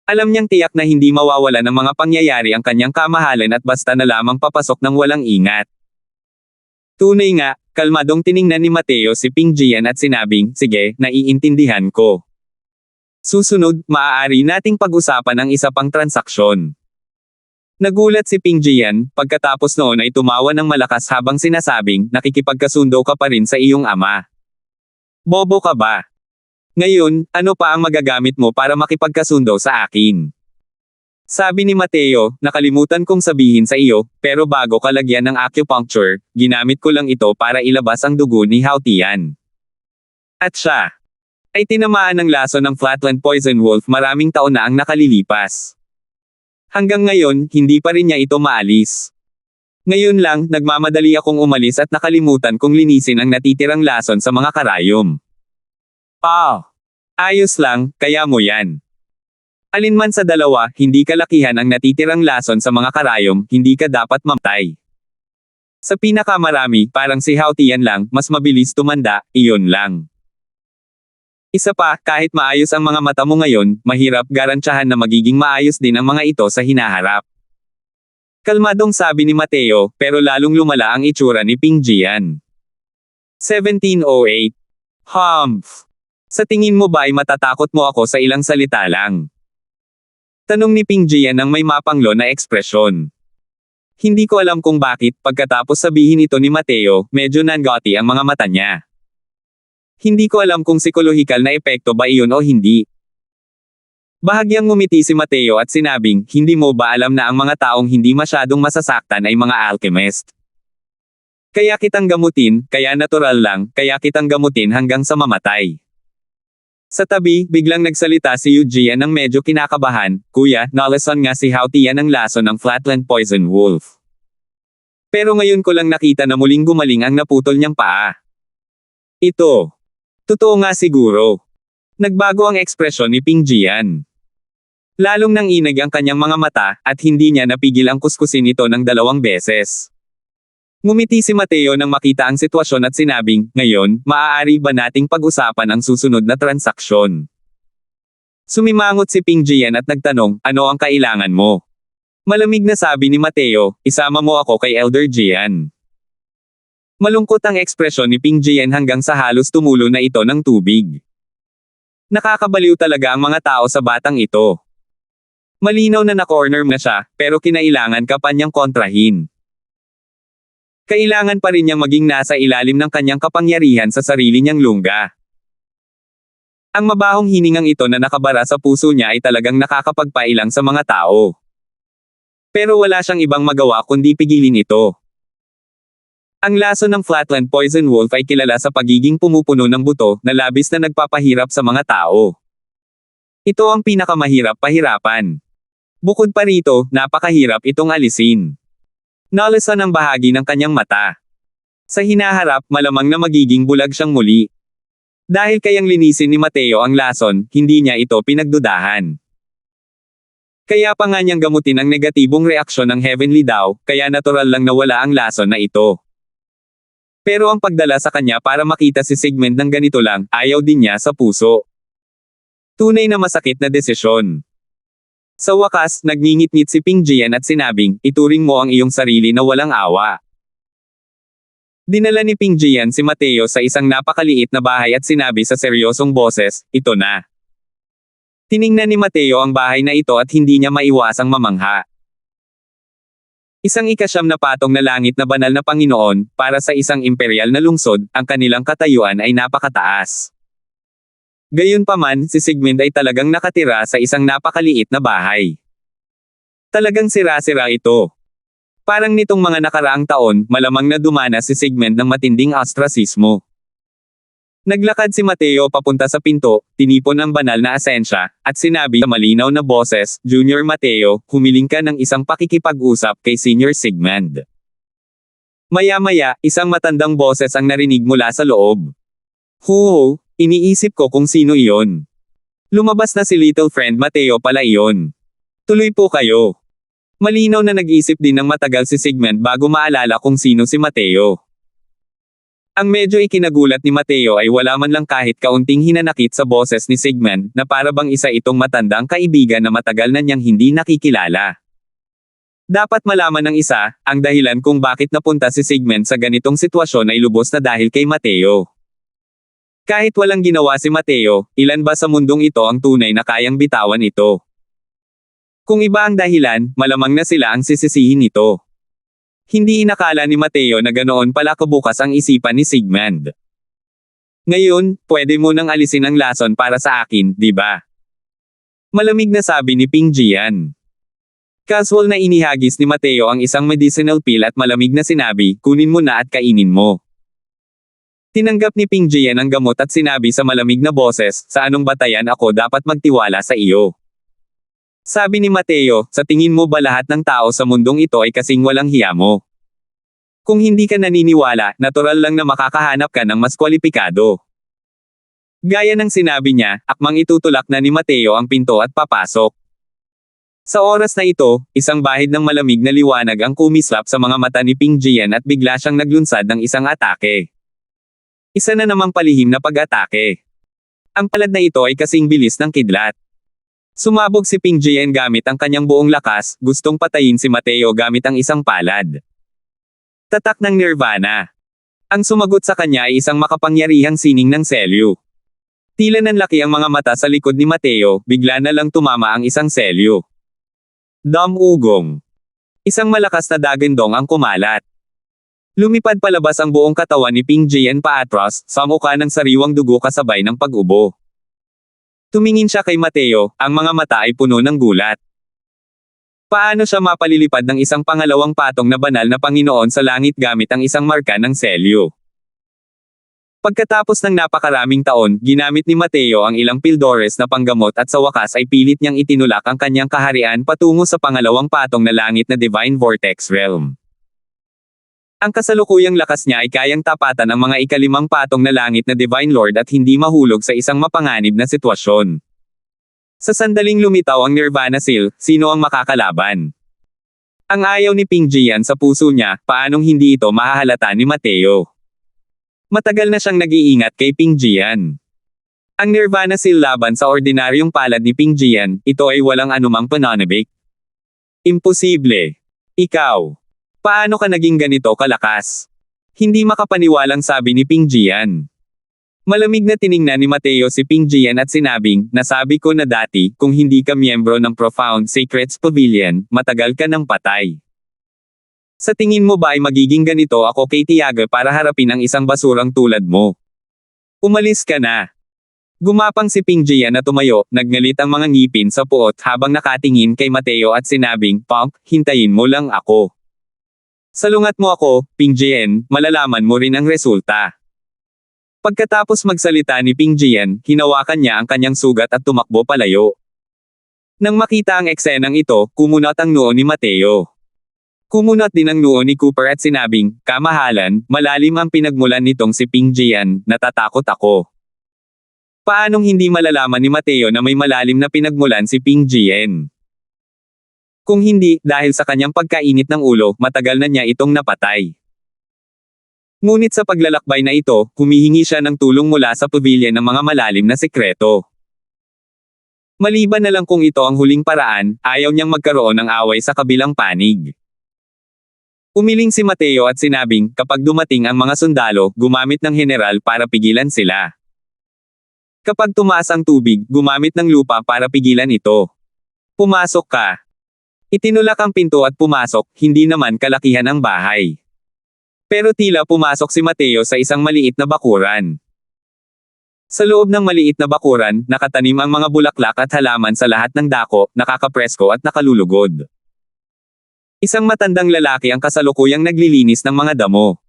Alam niyang tiyak na hindi mawawala ng mga pangyayari ang kanyang kamahalan at basta na lamang papasok ng walang ingat. Tunay nga, kalmadong tiningnan ni Mateo si Ping Jian at sinabing, "Sige, naiintindihan ko. Susunod, maaari nating pag-usapan ang isa pang transaksyon." Nagulat si Ping Jian, pagkatapos noon ay tumawa ng malakas habang sinasabing, "Nakikipagkasundo ka pa rin sa iyong ama. Bobo ka ba? Ngayon, ano pa ang magagamit mo para makipagkasundo sa akin?" Sabi ni Mateo, "Nakalimutan kong sabihin sa iyo, pero bago ka lagyan ng acupuncture, ginamit ko lang ito para ilabas ang dugo ni Hao Tian. At siya ay tinamaan ng laso ng Flatland Poison Wolf maraming taon na ang nakalilipas. Hanggang ngayon, hindi pa rin niya ito maalis. Ngayon lang, nagmamadali akong umalis at nakalimutan kong linisin ang natitirang lason sa mga karayom." Ayos lang, kaya mo yan. Alinman sa dalawa, hindi kalakihan ang natitirang lason sa mga karayom, hindi ka dapat mamatay. Sa pinakamarami, parang si Hao Tian lang, mas mabilis tumanda, iyon lang. Isa pa, kahit maayos ang mga mata mo ngayon, mahirap garantyahan na magiging maayos din ang mga ito sa hinaharap. Kalmadong sabi ni Mateo, pero lalong lumala ang itsura ni Ping Jian. 1708. Humph. Sa tingin mo ba ay matatakot mo ako sa ilang salita lang? Tanong ni Ping Jian ng may mapanglo na ekspresyon. Hindi ko alam kung bakit, pagkatapos sabihin ito ni Mateo, medyo nangati ang mga mata niya. Hindi ko alam kung psikolohikal na epekto ba iyon o hindi. Bahagyang ngumiti si Mateo at sinabing, hindi mo ba alam na ang mga taong hindi masyadong masasaktan ay mga alchemist? Kaya kitang gamutin, kaya natural lang, kaya kitang gamutin hanggang sa mamatay. Sa tabi, biglang nagsalita si Eugene ng medyo kinakabahan, Kuya, nalason nga si Hautian ang lason ng Flatland Poison Wolf. Pero ngayon ko lang nakita na muling gumaling ang naputol niyang paa. Ito. Totoo nga siguro. Nagbago ang ekspresyon ni Ping Jian. Lalong nanginig ang kanyang mga mata, at hindi niya napigil ang kuskusin ito ng 2 beses. Ngumiti si Mateo nang makita ang sitwasyon at sinabing, ngayon, maaari ba nating pag-usapan ang susunod na transaksyon? Sumimangot si Ping Jian at nagtanong, ano ang kailangan mo? Malamig na sabi ni Mateo, isama mo ako kay Elder Jian. Malungkot ang ekspresyon ni Ping Jian hanggang sa halos tumulo na ito ng tubig. Nakakabaliw talaga ang mga tao sa batang ito. Malinaw na na-corner na siya, pero kinailangan ka pa niyang kontrahin. Kailangan pa rin niyang maging nasa ilalim ng kanyang kapangyarihan sa sarili niyang lungga. Ang mabahong hiningang ito na nakabara sa puso niya ay talagang nakakapagpailang sa mga tao. Pero wala siyang ibang magawa kundi pigilin ito. Ang laso ng Flatland Poison Wolf ay kilala sa pagiging pumupuno ng buto na labis na nagpapahirap sa mga tao. Ito ang pinakamahirap pahirapan. Bukod pa rito, napakahirap itong alisin. Nalason ang bahagi ng kanyang mata. Sa hinaharap, malamang na magiging bulag siyang muli. Dahil kayang linisin ni Mateo ang lason, hindi niya ito pinagdudahan. Kaya pa nga niyang gamutin ang negatibong reaksyon ng Heavenly daw, kaya natural lang na wala ang lason na ito. Pero ang pagdala sa kanya para makita si Sigmund ng ganito lang, ayaw din niya sa puso. Tunay na masakit na desisyon. Sa wakas, nagngingit-ngit si Ping Jian at sinabing, ituring mo ang iyong sarili na walang awa. Dinala ni Ping Jian si Mateo sa isang napakaliit na bahay at sinabi sa seryosong boses, ito na. Tiningnan ni Mateo ang bahay na ito at hindi niya maiwasang mamangha. Isang ikasyam na patong na langit na banal na Panginoon, para sa isang imperial na lungsod, ang kanilang katayuan ay napakataas. Gayunpaman, si Sigmund ay talagang nakatira sa isang napakaliit na bahay. Talagang sira-sira ito. Parang nitong mga nakaraang taon, malamang na dumana si Sigmund ng matinding ostracismo. Naglakad si Mateo papunta sa pinto, tinipon ang banal na asensya, at sinabi sa malinaw na boses, Junior Mateo, humiling ka ng isang pakikipag-usap kay Senior Sigmund. Maya-maya, isang matandang boses ang narinig mula sa loob. Huho! Iniisip ko kung sino iyon. Lumabas na si little friend Mateo pala iyon. Tuloy po kayo. Malinaw na nag-isip din ng matagal si Sigmund bago maalala kung sino si Mateo. Ang medyo ikinagulat ni Mateo ay wala man lang kahit kaunting hinanakit sa boses ni Sigmund na para bang isa itong matandang kaibigan na matagal na niyang hindi nakikilala. Dapat malaman ng isa, ang dahilan kung bakit napunta si Sigmund sa ganitong sitwasyon ay lubos na dahil kay Mateo. Kahit walang ginawa si Mateo, ilan ba sa mundong ito ang tunay na kayang bitawan ito? Kung iba ang dahilan, malamang na sila ang sisisihin nito. Hindi inakala ni Mateo na ganoon pala kabukas ang isipan ni Sigmund. Ngayon, pwede mo nang alisin ang lason para sa akin, di ba? Malamig na sabi ni Ping Jian. Casual na inihagis ni Mateo ang isang medicinal pill at malamig na sinabi, kunin mo na at kainin mo. Tinanggap ni Ping Jian ang gamot at sinabi sa malamig na boses, sa anong batayan ako dapat magtiwala sa iyo? Sabi ni Mateo, sa tingin mo ba lahat ng tao sa mundong ito ay kasing walang hiya mo? Kung hindi ka naniniwala, natural lang na makakahanap ka ng mas kwalipikado. Gaya ng sinabi niya, akmang itutulak na ni Mateo ang pinto at papasok. Sa oras na ito, isang bahid ng malamig na liwanag ang kumislap sa mga mata ni Ping Jian at bigla siyang naglunsad ng isang atake. Isa na namang palihim na pag-atake. Ang palad na ito ay kasing bilis ng kidlat. Sumabog si Ping Jian gamit ang kanyang buong lakas, gustong patayin si Mateo gamit ang isang palad. Tatak ng Nirvana. Ang sumagot sa kanya ay isang makapangyarihang sining ng selyo. Tila nanlaki ang mga mata sa likod ni Mateo, bigla na lang tumama ang isang selyo. Ugong. Isang malakas na dagandong ang kumalat. Lumipad palabas ang buong katawan ni Ping Jian paatras, sa mukha ng sariwang dugo kasabay ng pag-ubo. Tumingin siya kay Mateo, ang mga mata ay puno ng gulat. Paano siya mapalilipad ng isang pangalawang patong na banal na Panginoon sa langit gamit ang isang marka ng selyo? Pagkatapos ng napakaraming taon, ginamit ni Mateo ang ilang pildores na panggamot at sa wakas ay pilit niyang itinulak ang kanyang kaharian patungo sa pangalawang patong na langit na Divine Vortex Realm. Ang kasalukuyang lakas niya ay kayang tapatan ang mga ikalimang patong na langit na Divine Lord at hindi mahulog sa isang mapanganib na sitwasyon. Sa sandaling lumitaw ang Nirvana Seal, sino ang makakalaban? Ang ayaw ni Ping Jian sa puso niya, paanong hindi ito mahahalata ni Mateo? Matagal na siyang nag-iingat kay Ping Jian. Ang Nirvana Seal laban sa ordinaryong palad ni Ping Jian, ito ay walang anumang pananabik. Imposible. Ikaw. Paano ka naging ganito kalakas? Hindi makapaniwalang sabi ni Ping Jian. Malamig na tiningnan ni Mateo si Ping Jian at sinabing, nasabi ko na dati, kung hindi ka miyembro ng Profound Secrets Pavilion, matagal ka ng patay. Sa tingin mo ba ay magiging ganito ako kay Tiago para harapin ang isang basurang tulad mo? Umalis ka na. Gumapang si Ping Jian na tumayo, nagngalit ang mga ngipin sa puot habang nakatingin kay Mateo at sinabing, Punk, hintayin mo lang ako. Salungat mo ako, Ping Jian, malalaman mo rin ang resulta. Pagkatapos magsalita ni Ping Jian, hinawakan niya ang kanyang sugat at tumakbo palayo. Nang makita ang eksenang ito, kumunat ang noo ni Mateo. Kumunat din ang noo ni Cooper at sinabing, kamahalan, malalim ang pinagmulan nitong si Ping Jian, natatakot ako. Paanong hindi malalaman ni Mateo na may malalim na pinagmulan si Ping Jian? Kung hindi, dahil sa kanyang pagkainit ng ulo, matagal na niya itong napatay. Ngunit sa paglalakbay na ito, humihingi siya ng tulong mula sa pavilion ng mga malalim na sekreto. Maliban na lang kung ito ang huling paraan, ayaw niyang magkaroon ng away sa kabilang panig. Umiling si Mateo at sinabing, kapag dumating ang mga sundalo, gumamit ng general para pigilan sila. Kapag tumaas ang tubig, gumamit ng lupa para pigilan ito. Pumasok ka. Itinulak ang pinto at pumasok, hindi naman kalakihan ang bahay. Pero tila pumasok si Mateo sa isang maliit na bakuran. Sa loob ng maliit na bakuran, nakatanim ang mga bulaklak at halaman sa lahat ng dako, nakakapresko at nakalulugod. Isang matandang lalaki ang kasalukuyang naglilinis ng mga damo.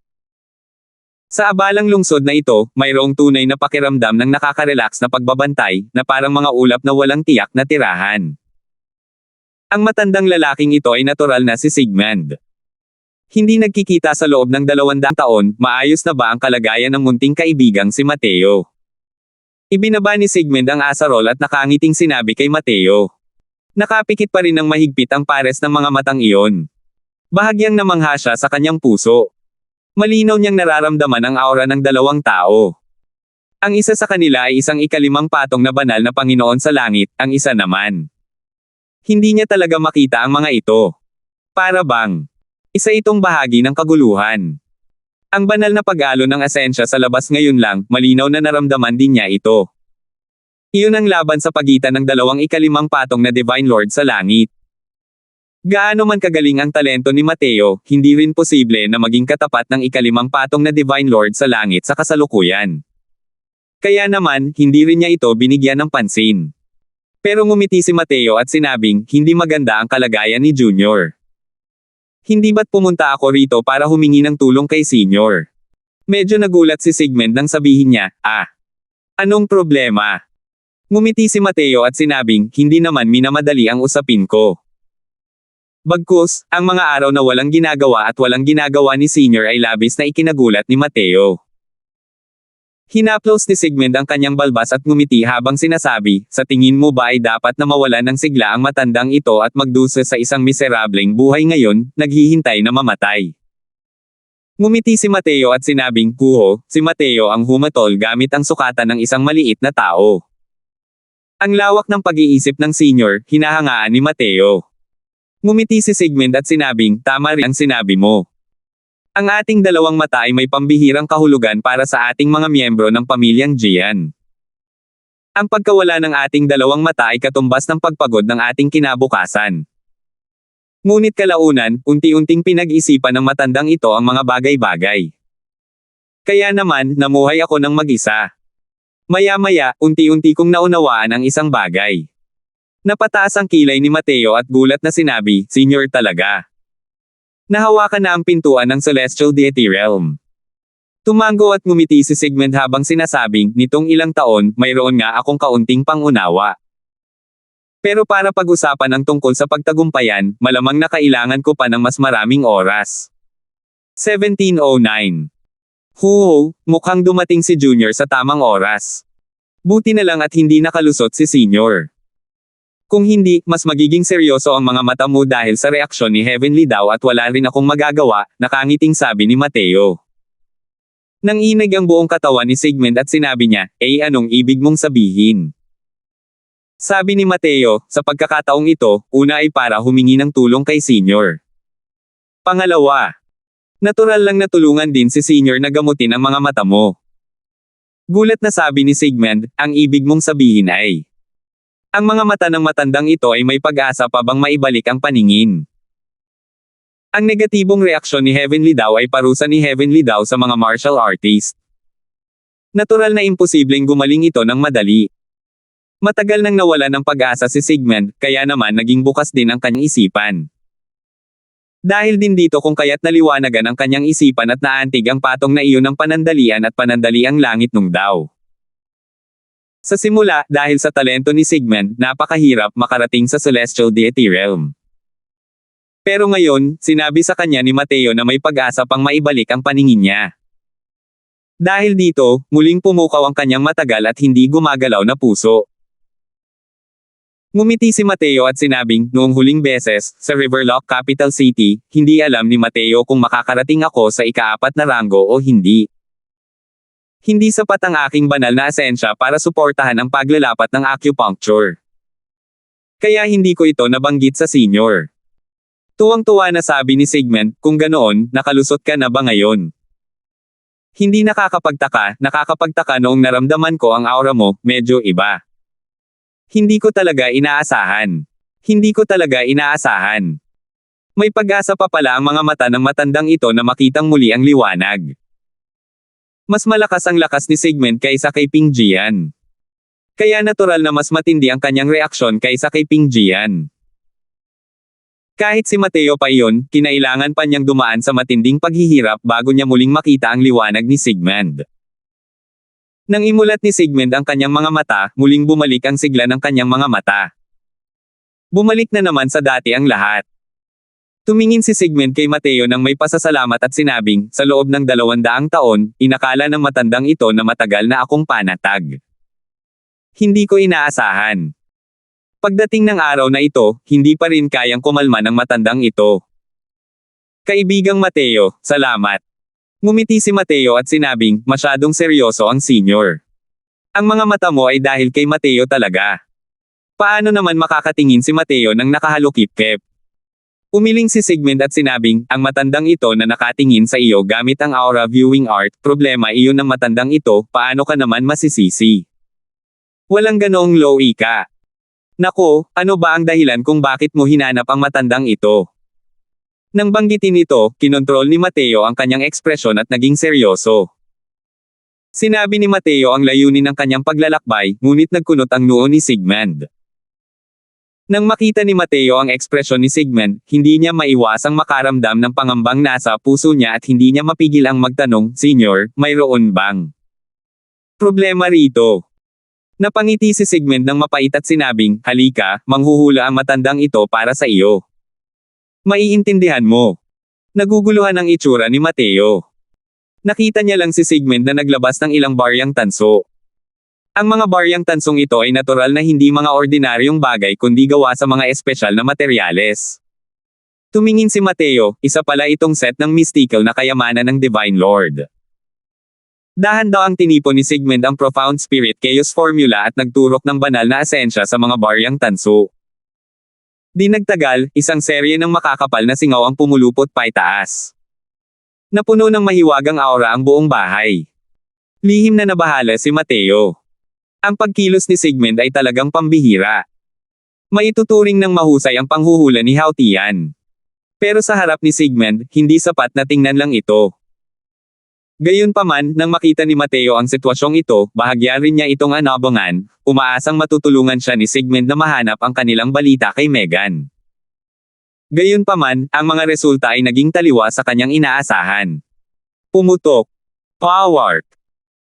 Sa abalang lungsod na ito, mayroong tunay na pakiramdam ng nakaka-relax na pagbabantay, na parang mga ulap na walang tiyak na tirahan. Ang matandang lalaking ito ay natural na si Sigmund. Hindi nagkikita sa loob ng 200 taon, maayos na ba ang kalagayan ng munting kaibigang si Mateo? Ibinaba ni Sigmund ang asarol at nakangiting sinabi kay Mateo. Nakapikit pa rin ng mahigpit ang pares ng mga matang iyon. Bahagyang namangha siya sa kanyang puso. Malinaw niyang nararamdaman ang aura ng dalawang tao. Ang isa sa kanila ay isang ikalimang patong na banal na Panginoon sa langit, ang isa naman. Hindi niya talaga makita ang mga ito. Para bang isa itong bahagi ng kaguluhan. Ang banal na pag-alo ng asensya sa labas ngayon lang, malinaw na naramdaman din niya ito. Iyon ang laban sa pagitan ng dalawang ikalimang patong na Divine Lord sa langit. Gaano man kagaling ang talento ni Mateo, hindi rin posible na maging katapat ng ikalimang patong na Divine Lord sa langit sa kasalukuyan. Kaya naman, hindi rin niya ito binigyan ng pansin. Pero ngumiti si Mateo at sinabing, hindi maganda ang kalagayan ni Junior. Hindi ba't pumunta ako rito para humingi ng tulong kay Senior? Medyo nagulat si Sigmund nang sabihin niya, anong problema? Ngumiti si Mateo at sinabing, hindi naman minamadali ang usapin ko. Bagkus, ang mga araw na walang ginagawa at walang ginagawa ni Senior ay labis na ikinagulat ni Mateo. Hinaplos ni Sigmund ang kanyang balbas at ngumiti habang sinasabi, sa tingin mo ba ay dapat na mawalan ng sigla ang matandang ito at magdusa sa isang miserableng buhay ngayon, naghihintay na mamatay? Ngumiti si Mateo at sinabing, kuho, si Mateo ang humatol gamit ang sukatan ng isang maliit na tao. Ang lawak ng pag-iisip ng Senior, hinahangaan ni Mateo. Ngumiti si Sigmund at sinabing, tama rin ang sinabi mo. Ang ating dalawang mata ay may pambihirang kahulugan para sa ating mga miyembro ng pamilyang Jian. Ang pagkawala ng ating dalawang mata ay katumbas ng pagpagod ng ating kinabukasan. Ngunit kalaunan, unti-unting pinag-isipan ng matandang ito ang mga bagay-bagay. Kaya naman, namuhay ako ng mag-isa. Maya-maya, unti-unti kong naunawaan ang isang bagay. Napataas ang kilay ni Mateo at gulat na sinabi, "Senior talaga." Nahawakan na ang pintuan ng Celestial Deity Realm. Tumango at ngumiti si Sigmund habang sinasabing, "Nitong ilang taon, mayroon nga akong kaunting pangunawa. Pero para pag-usapan ang tungkol sa pagtagumpayan, malamang na kailangan ko pa ng mas maraming oras." 1709. Huho, mukhang dumating si Junior sa tamang oras. Buti na lang at hindi nakalusot si Senior. Kung hindi, mas magiging seryoso ang mga mata mo dahil sa reaksyon ni Heavenly daw at wala rin akong magagawa, nakangiting sabi ni Mateo. Nanginig ang buong katawan ni Sigmund at sinabi niya, anong ibig mong sabihin?" Sabi ni Mateo, sa pagkakataong ito, una ay para humingi ng tulong kay Senior. Pangalawa, natural lang na tulungan din si Senior na gamutin ang mga mata mo. Gulat na sabi ni Sigmund, ang ibig mong sabihin ay, ang mga mata ng matandang ito ay may pag-asa pa bang maibalik ang paningin. Ang negatibong reaksyon ni Heavenly daw ay parusa ni Heavenly daw sa mga martial artist. Natural na imposibleng gumaling ito ng madali. Matagal nang nawala ng pag-asa si Sigmund, kaya naman naging bukas din ang kanyang isipan. Dahil din dito kung kaya't naliwanagan ang kanyang isipan at naantig ang patong na iyon ng panandalian at panandaliang langit nung daw. Sa simula, dahil sa talento ni Sigmund, napakahirap makarating sa Celestial Deity Realm. Pero ngayon, sinabi sa kanya ni Mateo na may pag-asa pang maibalik ang paningin niya. Dahil dito, muling pumukaw ang kanyang matagal at hindi gumagalaw na puso. Ngumiti si Mateo at sinabing, noong huling beses, sa Riverlock Capital City, hindi alam ni Mateo kung makakarating ako sa ika-4 na ranggo o hindi. Hindi sapat ang aking banal na asensya para suportahan ang paglalapat ng acupuncture. Kaya hindi ko ito nabanggit sa senior. Tuwang-tuwa na sabi ni Sigmund, kung ganoon, nakalusot ka na ba ngayon? Hindi nakakapagtaka noong naramdaman ko ang aura mo, medyo iba. Hindi ko talaga inaasahan. May pag-asa pa pala ang mga mata ng matandang ito na makitang muli ang liwanag. Mas malakas ang lakas ni Sigmund kaysa kay Ping Jian. Kaya natural na mas matindi ang kanyang reaksyon kaysa kay Ping Jian. Kahit si Mateo pa iyon, kinailangan pa niyang dumaan sa matinding paghihirap bago niya muling makita ang liwanag ni Sigmund. Nang imulat ni Sigmund ang kanyang mga mata, muling bumalik ang sigla ng kanyang mga mata. Bumalik na naman sa dati ang lahat. Tumingin si Sigmund kay Mateo nang may pasasalamat at sinabing, sa loob ng 200 taon, inakala ng matandang ito na matagal na akong panatag. Hindi ko inaasahan. Pagdating ng araw na ito, hindi pa rin kayang kumalma ng matandang ito. Kaibigang Mateo, salamat. Ngumiti si Mateo at sinabing, masyadong seryoso ang senior. Ang mga mata mo ay dahil kay Mateo talaga. Paano naman makakatingin si Mateo nang nakahalukip-kep? Umiling si Sigmund at sinabing, ang matandang ito na nakatingin sa iyo gamit ang aura viewing art, problema iyon ng matandang ito, paano ka naman masisisi? Walang ganong low ika. Nako, ano ba ang dahilan kung bakit mo hinanap ang matandang ito? Nang banggitin ito, kinontrol ni Mateo ang kanyang ekspresyon at naging seryoso. Sinabi ni Mateo ang layunin ng kanyang paglalakbay, ngunit nagkunot ang noo ni Sigmund. Nang makita ni Mateo ang ekspresyon ni Sigmund, hindi niya maiwasang makaramdam ng pangambang nasa puso niya at hindi niya mapigil ang magtanong, Senior, mayroon bang problema rito? Napangiti si Sigmund ng mapait at sinabing, halika, manghuhula ang matandang ito para sa iyo. Maiintindihan mo. Naguguluhan ang itsura ni Mateo. Nakita niya lang si Sigmund na naglabas ng ilang baryang tanso. Ang mga baryang tansong ito ay natural na hindi mga ordinaryong bagay kundi gawa sa mga espesyal na materyales. Tumingin si Mateo, isa pala itong set ng mystical na kayamanan ng Divine Lord. Dahan-dahang tinipon ni Sigmund ang Profound Spirit Chaos Formula at nagturok ng banal na asensya sa mga baryang tanso. Di nagtagal, isang serye ng makakapal na singaw ang pumulupot paitaas. Napuno ng mahiwagang aura ang buong bahay. Lihim na nabahala si Mateo. Ang pagkilos ni Sigmund ay talagang pambihira. Maituturing ng mahusay ang panghuhula ni Hao Tian. Pero sa harap ni Sigmund, hindi sapat na tingnan lang ito. Gayunpaman, nang makita ni Mateo ang sitwasyong ito, bahagya rin niya itong anabangan, umaasang matutulungan siya ni Sigmund na mahanap ang kanilang balita kay Megan. Gayunpaman, ang mga resulta ay naging taliwa sa kanyang inaasahan. Pumutok. Power.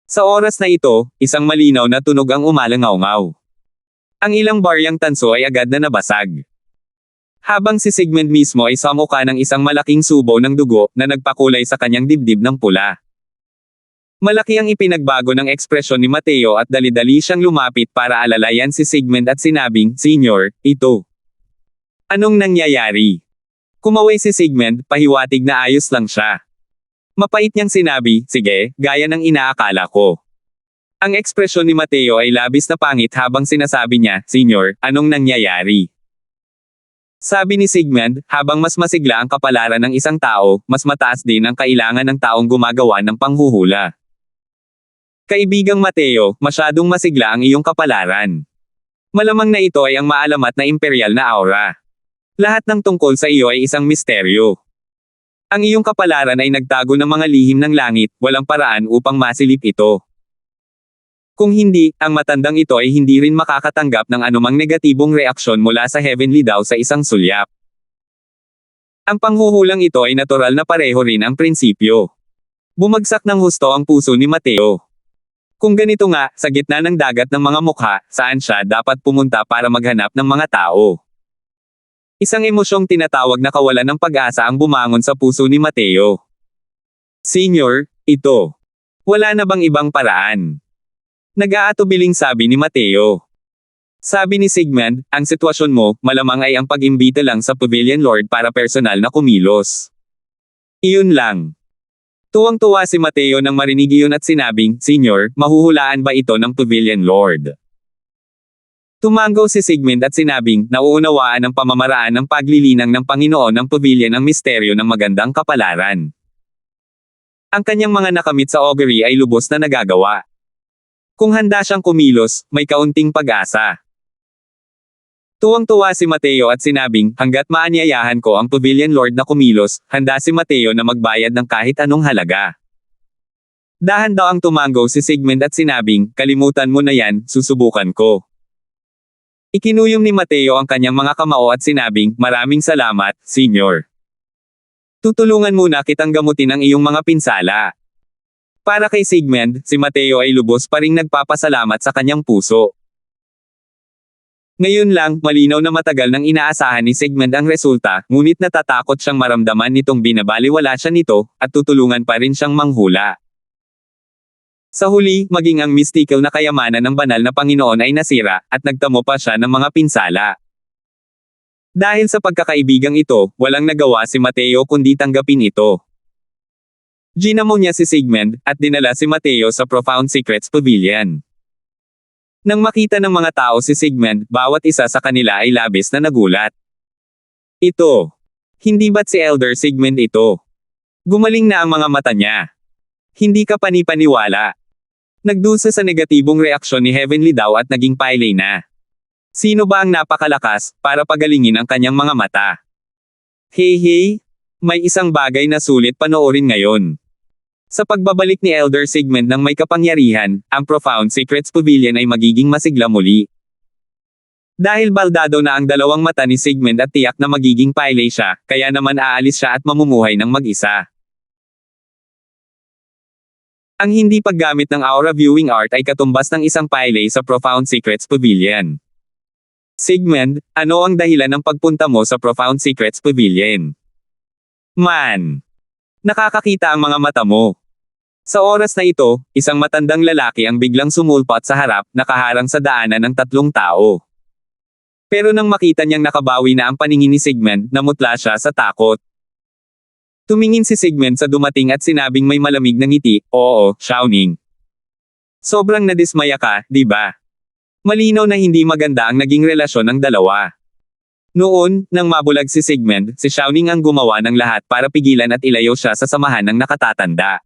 Sa oras na ito, isang malinaw na tunog ang umalangaw-ngaw. Ang ilang baryang tanso ay agad na nabasag. Habang si Sigmund mismo ay samuka ng isang malaking subo ng dugo na nagpakulay sa kanyang dibdib ng pula. Malaki ang ipinagbago ng ekspresyon ni Mateo at dali-dali siyang lumapit para alalayan si Sigmund at sinabing, "Senyor, ito. Anong nangyayari?" Kumaway si Sigmund, pahiwatig na ayos lang siya. Mapait niyang sinabi, "Sige, gaya ng inaakala ko." Ang ekspresyon ni Mateo ay labis na pangit habang sinasabi niya, "Senyor, anong nangyayari?" Sabi ni Sigmund, habang mas masigla ang kapalaran ng isang tao, mas mataas din ang kailangan ng taong gumagawa ng panghuhula. Kaibigang Mateo, masyadong masigla ang iyong kapalaran. Malamang na ito ay ang maalamat na imperial na aura. Lahat ng tungkol sa iyo ay isang misteryo. Ang iyong kapalaran ay nagtago ng mga lihim ng langit, walang paraan upang masilip ito. Kung hindi, ang matandang ito ay hindi rin makakatanggap ng anumang negatibong reaksyon mula sa Heavenly daw sa isang sulyap. Ang panghuhulang ito ay natural na pareho rin ang prinsipyo. Bumagsak ng husto ang puso ni Mateo. Kung ganito nga, sa gitna ng dagat ng mga mukha, saan siya dapat pumunta para maghanap ng mga tao? Isang emosyong tinatawag na kawalan ng pag-asa ang bumangon sa puso ni Mateo. "Senyor, ito. Wala na bang ibang paraan?" Nag-aatubiling sabi ni Mateo. Sabi ni Sigmund, "Ang sitwasyon mo, malamang ay ang pag-imbita lang sa Pavilion Lord para personal na kumilos." Iyon lang. Tuwang-tuwa si Mateo nang marinig iyon at sinabing, "Senyor, mahuhulaan ba ito ng Pavilion Lord?" Tumanggaw si Sigmund at sinabing, nauunawaan ng pamamaraan ng paglilinang ng Panginoon ng Pavilion ang misteryo ng magandang kapalaran. Ang kanyang mga nakamit sa augury ay lubos na nagagawa. Kung handa siyang kumilos, may kaunting pag-asa. Tuwang-tuwa si Mateo at sinabing, hanggat maanyayahan ko ang Pavilion Lord na kumilos, handa si Mateo na magbayad ng kahit anong halaga. Dahan-dahang tumanggaw si Sigmund at sinabing, kalimutan mo na yan, susubukan ko. Ikinuyom ni Mateo ang kanyang mga kamao at sinabing, maraming salamat, Senyor. Tutulungan muna kitang gamutin ang iyong mga pinsala. Para kay Sigmund, si Mateo ay lubos pa ring nagpapasalamat sa kanyang puso. Ngayon lang, malinaw na matagal nang inaasahan ni Sigmund ang resulta, ngunit natatakot siyang maramdaman nitong binabaliwala siya nito, at tutulungan pa rin siyang manghula. Sa huli, maging ang mystical na kayamanan ng banal na Panginoon ay nasira, at nagtamo pa siya ng mga pinsala. Dahil sa pagkakaibigang ito, walang nagawa si Mateo kundi tanggapin ito. Ginamo niya si Sigmund, at dinala si Mateo sa Profound Secrets Pavilion. Nang makita ng mga tao si Sigmund, bawat isa sa kanila ay labis na nagulat. Ito. Hindi ba't si Elder Sigmund ito? Gumaling na ang mga mata niya. Hindi ka panipaniwala. Nagdusa sa negatibong reaksyon ni Heavenly daw at naging pailay na. Sino ba ang napakalakas, para pagalingin ang kanyang mga mata? Hey, may isang bagay na sulit panoorin ngayon. Sa pagbabalik ni Elder Sigmund ng may kapangyarihan, ang Profound Secrets Pavilion ay magiging masigla muli. Dahil baldado na ang dalawang mata ni Sigmund at tiyak na magiging pailay siya, kaya naman aalis siya at mamumuhay ng mag-isa. Ang hindi paggamit ng aura viewing art ay katumbas ng isang pailay sa Profound Secrets Pavilion. Sigmund, ano ang dahilan ng pagpunta mo sa Profound Secrets Pavilion? Man! Nakakakita ang mga mata mo. Sa oras na ito, isang matandang lalaki ang biglang sumulpat sa harap, nakaharang sa daanan ng tatlong tao. Pero nang makita niyang nakabawi na ang paningin ni Sigmund, namutla siya sa takot. Tumingin si Sigmund sa dumating at sinabing may malamig na ngiti, oo, Xiaoning. Sobrang nadismaya ka, di ba? Malinaw na hindi maganda ang naging relasyon ng dalawa. Noon, nang mabulag si Sigmund, si Xiaoning ang gumawa ng lahat para pigilan at ilayo siya sa samahan ng nakatatanda.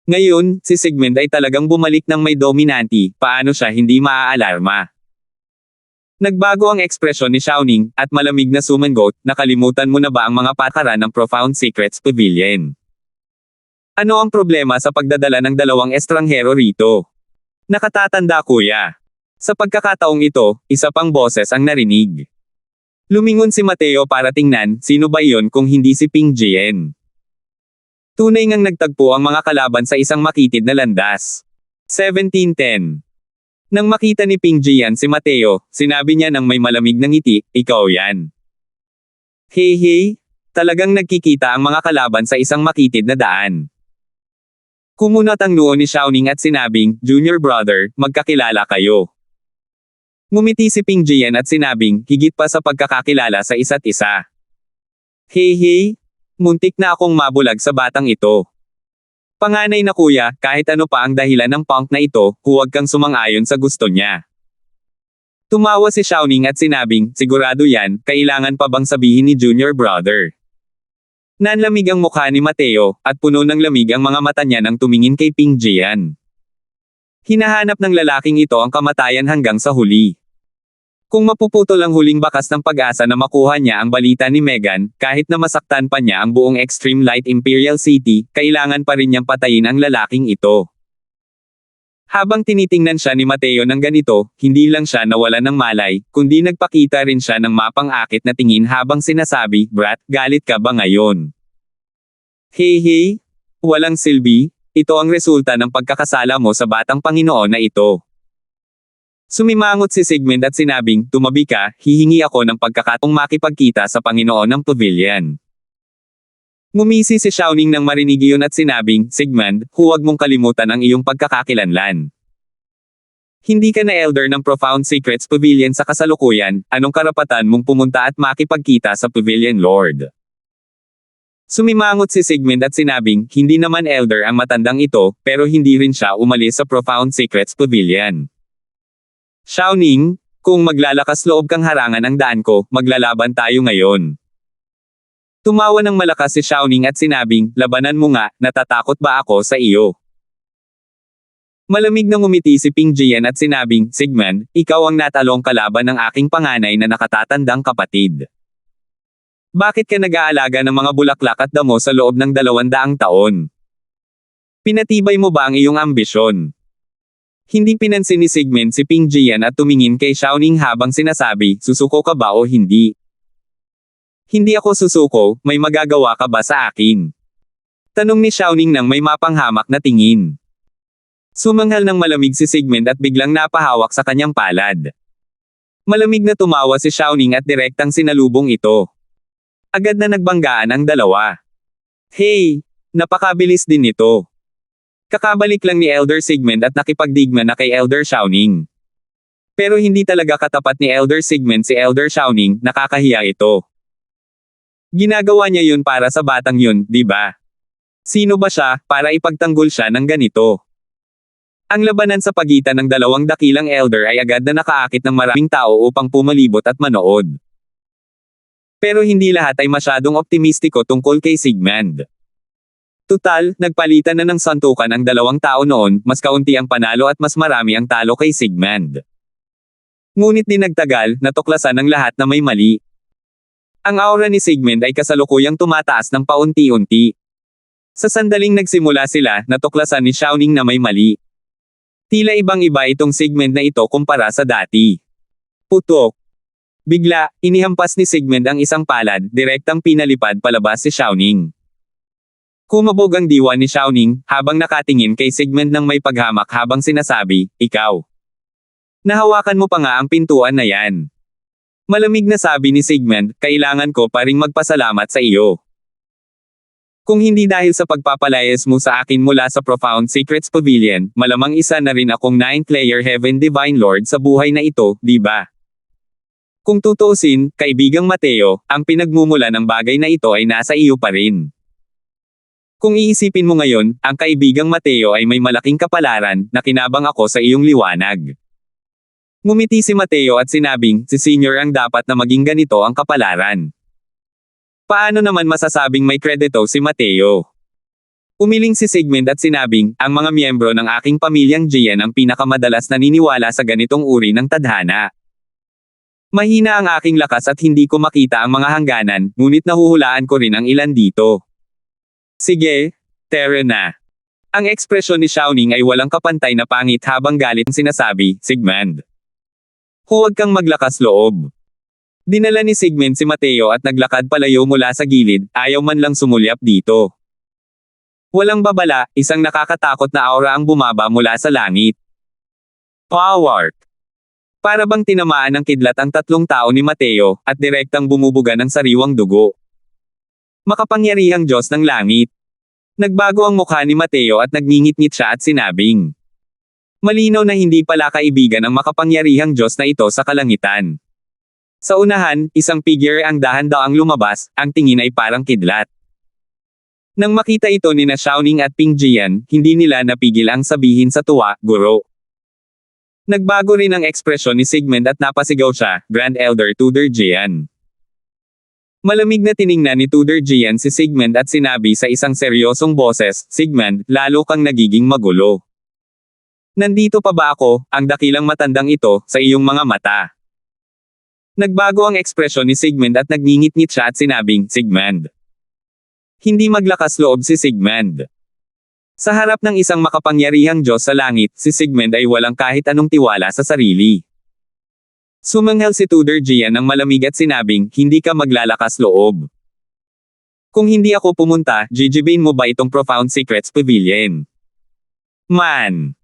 Ngayon, si Sigmund ay talagang bumalik ng may dominanti, paano siya hindi maaalarma. Nagbago ang ekspresyon ni Xiaoning, at malamig na sumangot, nakalimutan mo na ba ang mga patakaran ng Profound Secrets Pavilion? Ano ang problema sa pagdadala ng dalawang estranghero rito? Nakatatanda kuya. Sa pagkakataong ito, isa pang boses ang narinig. Lumingon si Mateo para tingnan, sino ba iyon kung hindi si Ping Jian? Tunay ngang nagtagpo ang mga kalaban sa isang makitid na landas. 1710. Nang makita ni Ping Jian si Mateo, sinabi niya ng may malamig na ngiti, ikaw yan. Hey, talagang nagkikita ang mga kalaban sa isang makitid na daan. Kumunat ang noo ni Xiaoning at sinabing, Junior brother, magkakilala kayo. Ngumiti si Ping Jian at sinabing, higit pa sa pagkakakilala sa isa't isa. Hey, muntik na akong mabulag sa batang ito. Panganay na kuya, kahit ano pa ang dahilan ng punk na ito, huwag kang sumang-ayon sa gusto niya. Tumawa si Xiaoning at sinabing, sigurado yan, kailangan pa bang sabihin ni Junior brother? Nanlamig ang mukha ni Mateo, at puno ng lamig ang mga mata niya nang tumingin kay Ping Jian. Hinahanap ng lalaking ito ang kamatayan hanggang sa huli. Kung mapuputol ang huling bakas ng pag-asa na makuha niya ang balita ni Megan, kahit na masaktan pa niya ang buong Extreme Light Imperial City, kailangan pa rin niyang patayin ang lalaking ito. Habang tinitingnan siya ni Mateo ng ganito, hindi lang siya nawalan ng malay, kundi nagpakita rin siya ng mapang-akit na tingin habang sinasabi, Brat, galit ka ba ngayon? Hey, walang silbi, ito ang resulta ng pagkakasala mo sa batang Panginoon na ito. Sumimangot si Sigmund at sinabing, tumabi ka, hihingi ako ng pagkakataong makipagkita sa Panginoon ng Pavilion. Ngumisi si Xiaoning nang marinig iyon at sinabing, Sigmund, huwag mong kalimutan ang iyong pagkakakilanlan. Hindi ka na elder ng Profound Secrets Pavilion sa kasalukuyan, anong karapatan mong pumunta at makipagkita sa Pavilion Lord? Sumimangot si Sigmund at sinabing, hindi naman elder ang matandang ito, pero hindi rin siya umalis sa Profound Secrets Pavilion. Xiaoning, kung maglalakas loob kang harangan ang daan ko, maglalaban tayo ngayon. Tumawa ng malakas si Xiaoning at sinabing, labanan mo nga, natatakot ba ako sa iyo? Malamig na ngumiti si Ping Jian at sinabing, Sigmund, ikaw ang natalong kalaban ng aking panganay na nakatatandang kapatid. Bakit ka nag-aalaga ng mga bulaklak at damo sa loob ng 200 taon? Pinatibay mo ba ang iyong ambisyon? Hindi pinansin ni Sigmund si Ping Jian at tumingin kay Xiaoning habang sinasabi, susuko ka ba o hindi? Hindi ako susuko, may magagawa ka ba sa akin? Tanong ni Xiaoning nang may mapanghamak na tingin. Sumanghal ng malamig si Sigmund at biglang napahawak sa kanyang palad. Malamig na tumawa si Xiaoning at direktang sinalubong ito. Agad na nagbanggaan ang dalawa. Hey, napakabilis din nito. Kakabalik lang ni Elder Sigmund at nakipagdigma na kay Elder Xiaoning. Pero hindi talaga katapat ni Elder Sigmund si Elder Xiaoning, nakakahiya ito. Ginagawa niya yun para sa batang yun, di ba? Sino ba siya, para ipagtanggol siya ng ganito? Ang labanan sa pagitan ng dalawang dakilang elder ay agad na nakaakit ng maraming tao upang pumalibot at manood. Pero hindi lahat ay masyadong optimistiko tungkol kay Sigmund. Tutal, nagpalitan na ng santukan ang dalawang tao noon, mas kaunti ang panalo at mas marami ang talo kay Sigmund. Ngunit di nagtagal, natuklasan ng lahat na may mali. Ang aura ni Sigmund ay kasalukuyang tumataas ng paunti-unti. Sa sandaling nagsimula sila, natuklasan ni Xiaoning na may mali. Tila ibang-iba itong Sigmund na ito kumpara sa dati. Putok. Bigla, inihampas ni Sigmund ang isang palad, direktang pinalipad palabas si Xiaoning. Kumabog ang diwa ni Xiaoning, habang nakatingin kay Sigmund ng may paghamak habang sinasabi, ikaw. Nahawakan mo pa nga ang pintuan na yan. Malamig na sabi ni Sigmund, kailangan ko pa ring magpasalamat sa iyo. Kung hindi dahil sa pagpapalayas mo sa akin mula sa Profound Secrets Pavilion, malamang isa na rin akong 9th-layer Heaven Divine Lord sa buhay na ito, di ba? Kung tutuusin, kaibigang Mateo, ang pinagmumula ng bagay na ito ay nasa iyo pa rin. Kung iisipin mo ngayon, ang kaibigang Mateo ay may malaking kapalaran, na kinabang ako sa iyong liwanag. Ngumiti si Mateo at sinabing, si Senior ang dapat na maging ganito ang kapalaran. Paano naman masasabing may kredito si Mateo? Umiling si Sigmund at sinabing, ang mga miyembro ng aking pamilyang Gian ang pinakamadalas naniniwala sa ganitong uri ng tadhana. Mahina ang aking lakas at hindi ko makita ang mga hangganan, ngunit nahuhulaan ko rin ang ilan dito. Sige, tara na. Ang ekspresyon ni Xiaoning ay walang kapantay na pangit habang galit ang sinasabi, Sigmund. Huwag kang maglakas loob. Dinala ni Sigmund si Mateo at naglakad palayo mula sa gilid, ayaw man lang sumulyap dito. Walang babala, isang nakakatakot na aura ang bumaba mula sa langit. Power! Para bang tinamaan ng kidlat ang tatlong tao ni Mateo, at direktang bumubuga ng sariwang dugo. Makapangyarihang Diyos ng langit. Nagbago ang mukha ni Mateo at nagngingit-ngit siya at sinabing. Malinaw na hindi pala kaibigan ang makapangyarihang Diyos na ito sa kalangitan. Sa unahan, isang figure ang dahan-daang lumabas, ang tingin ay parang kidlat. Nang makita ito ni na Xiaoning at Ping Jian, hindi nila napigil ang sabihin sa tuwa, Guro. Nagbago rin ang ekspresyon ni Sigmund at napasigaw siya, Grand Elder Tudor Jian. Malamig na tiningnan ni Tudor Jian si Sigmund at sinabi sa isang seryosong boses, Sigmund, lalo kang nagiging magulo. Nandito pa ba ako, ang dakilang matandang ito, sa iyong mga mata? Nagbago ang ekspresyon ni Sigmund at nagngingit-ngit siya at sinabing, Sigmund. Hindi maglakas loob si Sigmund. Sa harap ng isang makapangyarihang Diyos sa langit, si Sigmund ay walang kahit anong tiwala sa sarili. Sumanghel si Tudor Jian ng malamig at sinabing, hindi ka maglalakas loob. Kung hindi ako pumunta, jijibain mo ba itong Profound Secrets Pavilion? Man!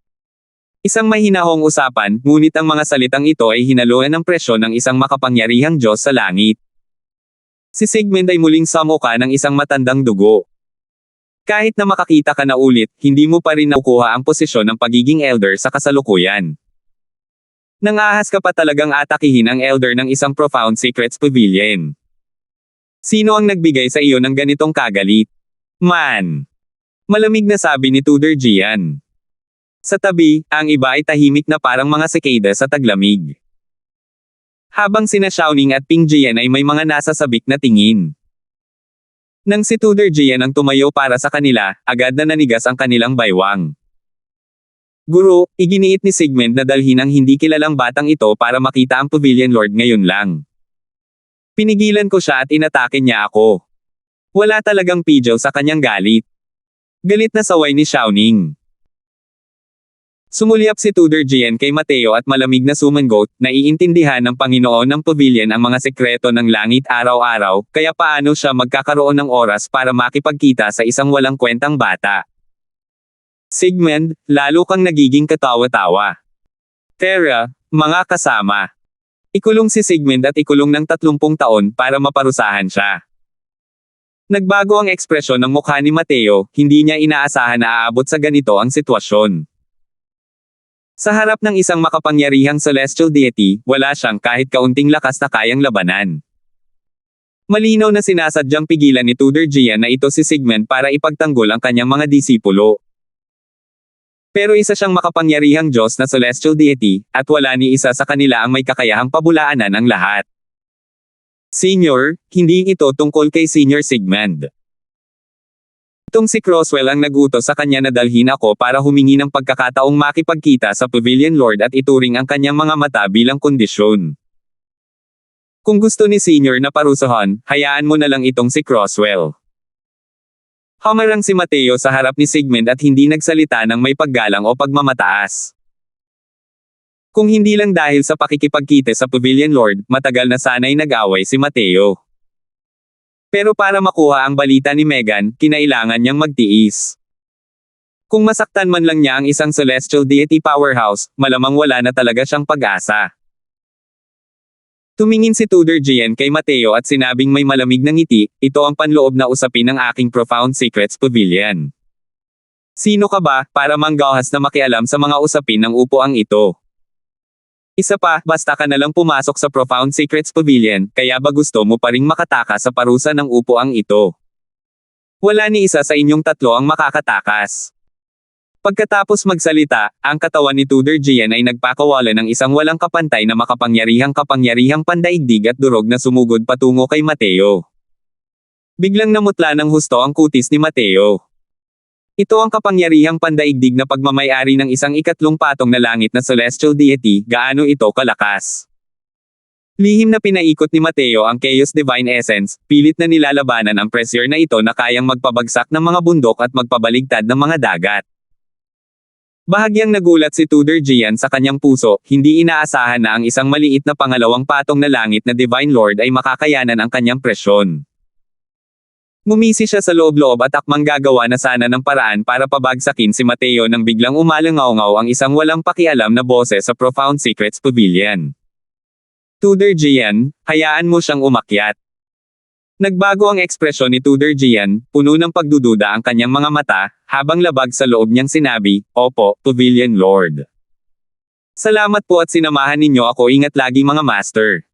Isang mahinahong usapan, ngunit ang mga salitang ito ay hinaluan ng presyon ng isang makapangyarihang Diyos sa langit. Si Sigmund ay muling samuka ng isang matandang dugo. Kahit na makakita ka na ulit, hindi mo pa rin nakukuha ang posisyon ng pagiging elder sa kasalukuyan. Nangahas ka pa talagang atakihin ang elder ng isang Profound Secrets Pavilion. Sino ang nagbigay sa iyo ng ganitong kagalit? Man! Malamig na sabi ni Tudor Jian. Sa tabi, ang iba ay tahimik na parang mga sikada sa taglamig. Habang sina Xiaoning at Ping Jian ay may mga nasasabik na tingin. Nang si Tudor Jian ang tumayo para sa kanila, agad na nanigas ang kanilang baywang. Guro, iginiit ni Sigmund na dalhin ang hindi kilalang batang ito para makita ang Pavilion Lord ngayon lang. Pinigilan ko siya at inatake niya ako. Wala talagang pidyaw sa kanyang galit. Galit na saway ni Xiaoning. Sumulyap si Tudor Jian kay Mateo at malamig na sumangot, naiintindihan ng Panginoon ng Pavilion ang mga sekreto ng langit araw-araw, kaya paano siya magkakaroon ng oras para makipagkita sa isang walang kwentang bata. Sigmund, lalo kang nagiging katawa-tawa. Tara, mga kasama. Ikulong si Sigmund at ikulong ng 30 taon para maparusahan siya. Nagbago ang ekspresyon ng mukha ni Mateo, hindi niya inaasahan na aabot sa ganito ang sitwasyon. Sa harap ng isang makapangyarihang celestial deity, wala siyang kahit kaunting lakas na kayang labanan. Malinaw na sinasadyang pigilan ni Tudor Jian na ito si Sigmund para ipagtanggol ang kanyang mga disipulo. Pero isa siyang makapangyarihang Diyos na celestial deity, at wala ni isa sa kanila ang may kakayahang pabulaanan ang lahat. Senior, hindi ito tungkol kay Senior Sigmund. Itong si Croswell ang nagutos sa kanya na dalhin ako para humingi ng pagkakataong makipagkita sa Pavilion Lord at ituring ang kanyang mga mata bilang kondisyon. Kung gusto ni Senior na parusahan, hayaan mo na lang itong si Croswell. Humarang si Mateo sa harap ni Sigmund at hindi nagsalita ng may paggalang o pagmamataas. Kung hindi lang dahil sa pakikipagkita sa Pavilion Lord, matagal na sana'y nag-away si Mateo. Pero para makuha ang balita ni Megan, kinailangan niyang magtiis. Kung masaktan man lang niya ang isang celestial deity powerhouse, malamang wala na talaga siyang pag-asa. Tumingin si Tudor Jian kay Mateo at sinabing may malamig na ngiti, ito ang panloob na usapin ng aking Profound Secrets Pavilion. Sino ka ba, para manggahas na makialam sa mga usapin ng upuang ito? Isa pa, basta ka na lang pumasok sa Profound Secrets Pavilion, kaya ba gusto mo pa ring makatakas sa parusa ng upuang ito? Wala ni isa sa inyong tatlo ang makakatakas. Pagkatapos magsalita, ang katawan ni Tudor Jian ay nagpakawala ng isang walang kapantay na makapangyarihang pandaigdig at durog na sumugod patungo kay Mateo. Biglang namutla ng husto ang kutis ni Mateo. Ito ang kapangyarihang pandaigdig na pagmamayari ng isang ikatlong patong na langit na celestial deity, gaano ito kalakas. Lihim na pinaikot ni Mateo ang Chaos Divine Essence, pilit na nilalabanan ang pressure na ito na kayang magpabagsak ng mga bundok at magpabaligtad ng mga dagat. Bahagyang nagulat si Tudor Jian sa kanyang puso, hindi inaasahan na ang isang maliit na pangalawang patong na langit na Divine Lord ay makakayanan ang kanyang presyon. Ngumisi siya sa loob-loob at akmang gagawa na sana ng paraan para pabagsakin si Mateo nang biglang umalangaw-ngaw ang isang walang pakialam na boses sa Profound Secrets Pavilion. Tudor Jian, hayaan mo siyang umakyat. Nagbago ang ekspresyon ni Tudor Jian, puno ng pagdududa ang kanyang mga mata, habang labag sa loob niyang sinabi, "Opo, Pavilion Lord. Salamat po at sinamahan ninyo ako, ingat lagi mga master."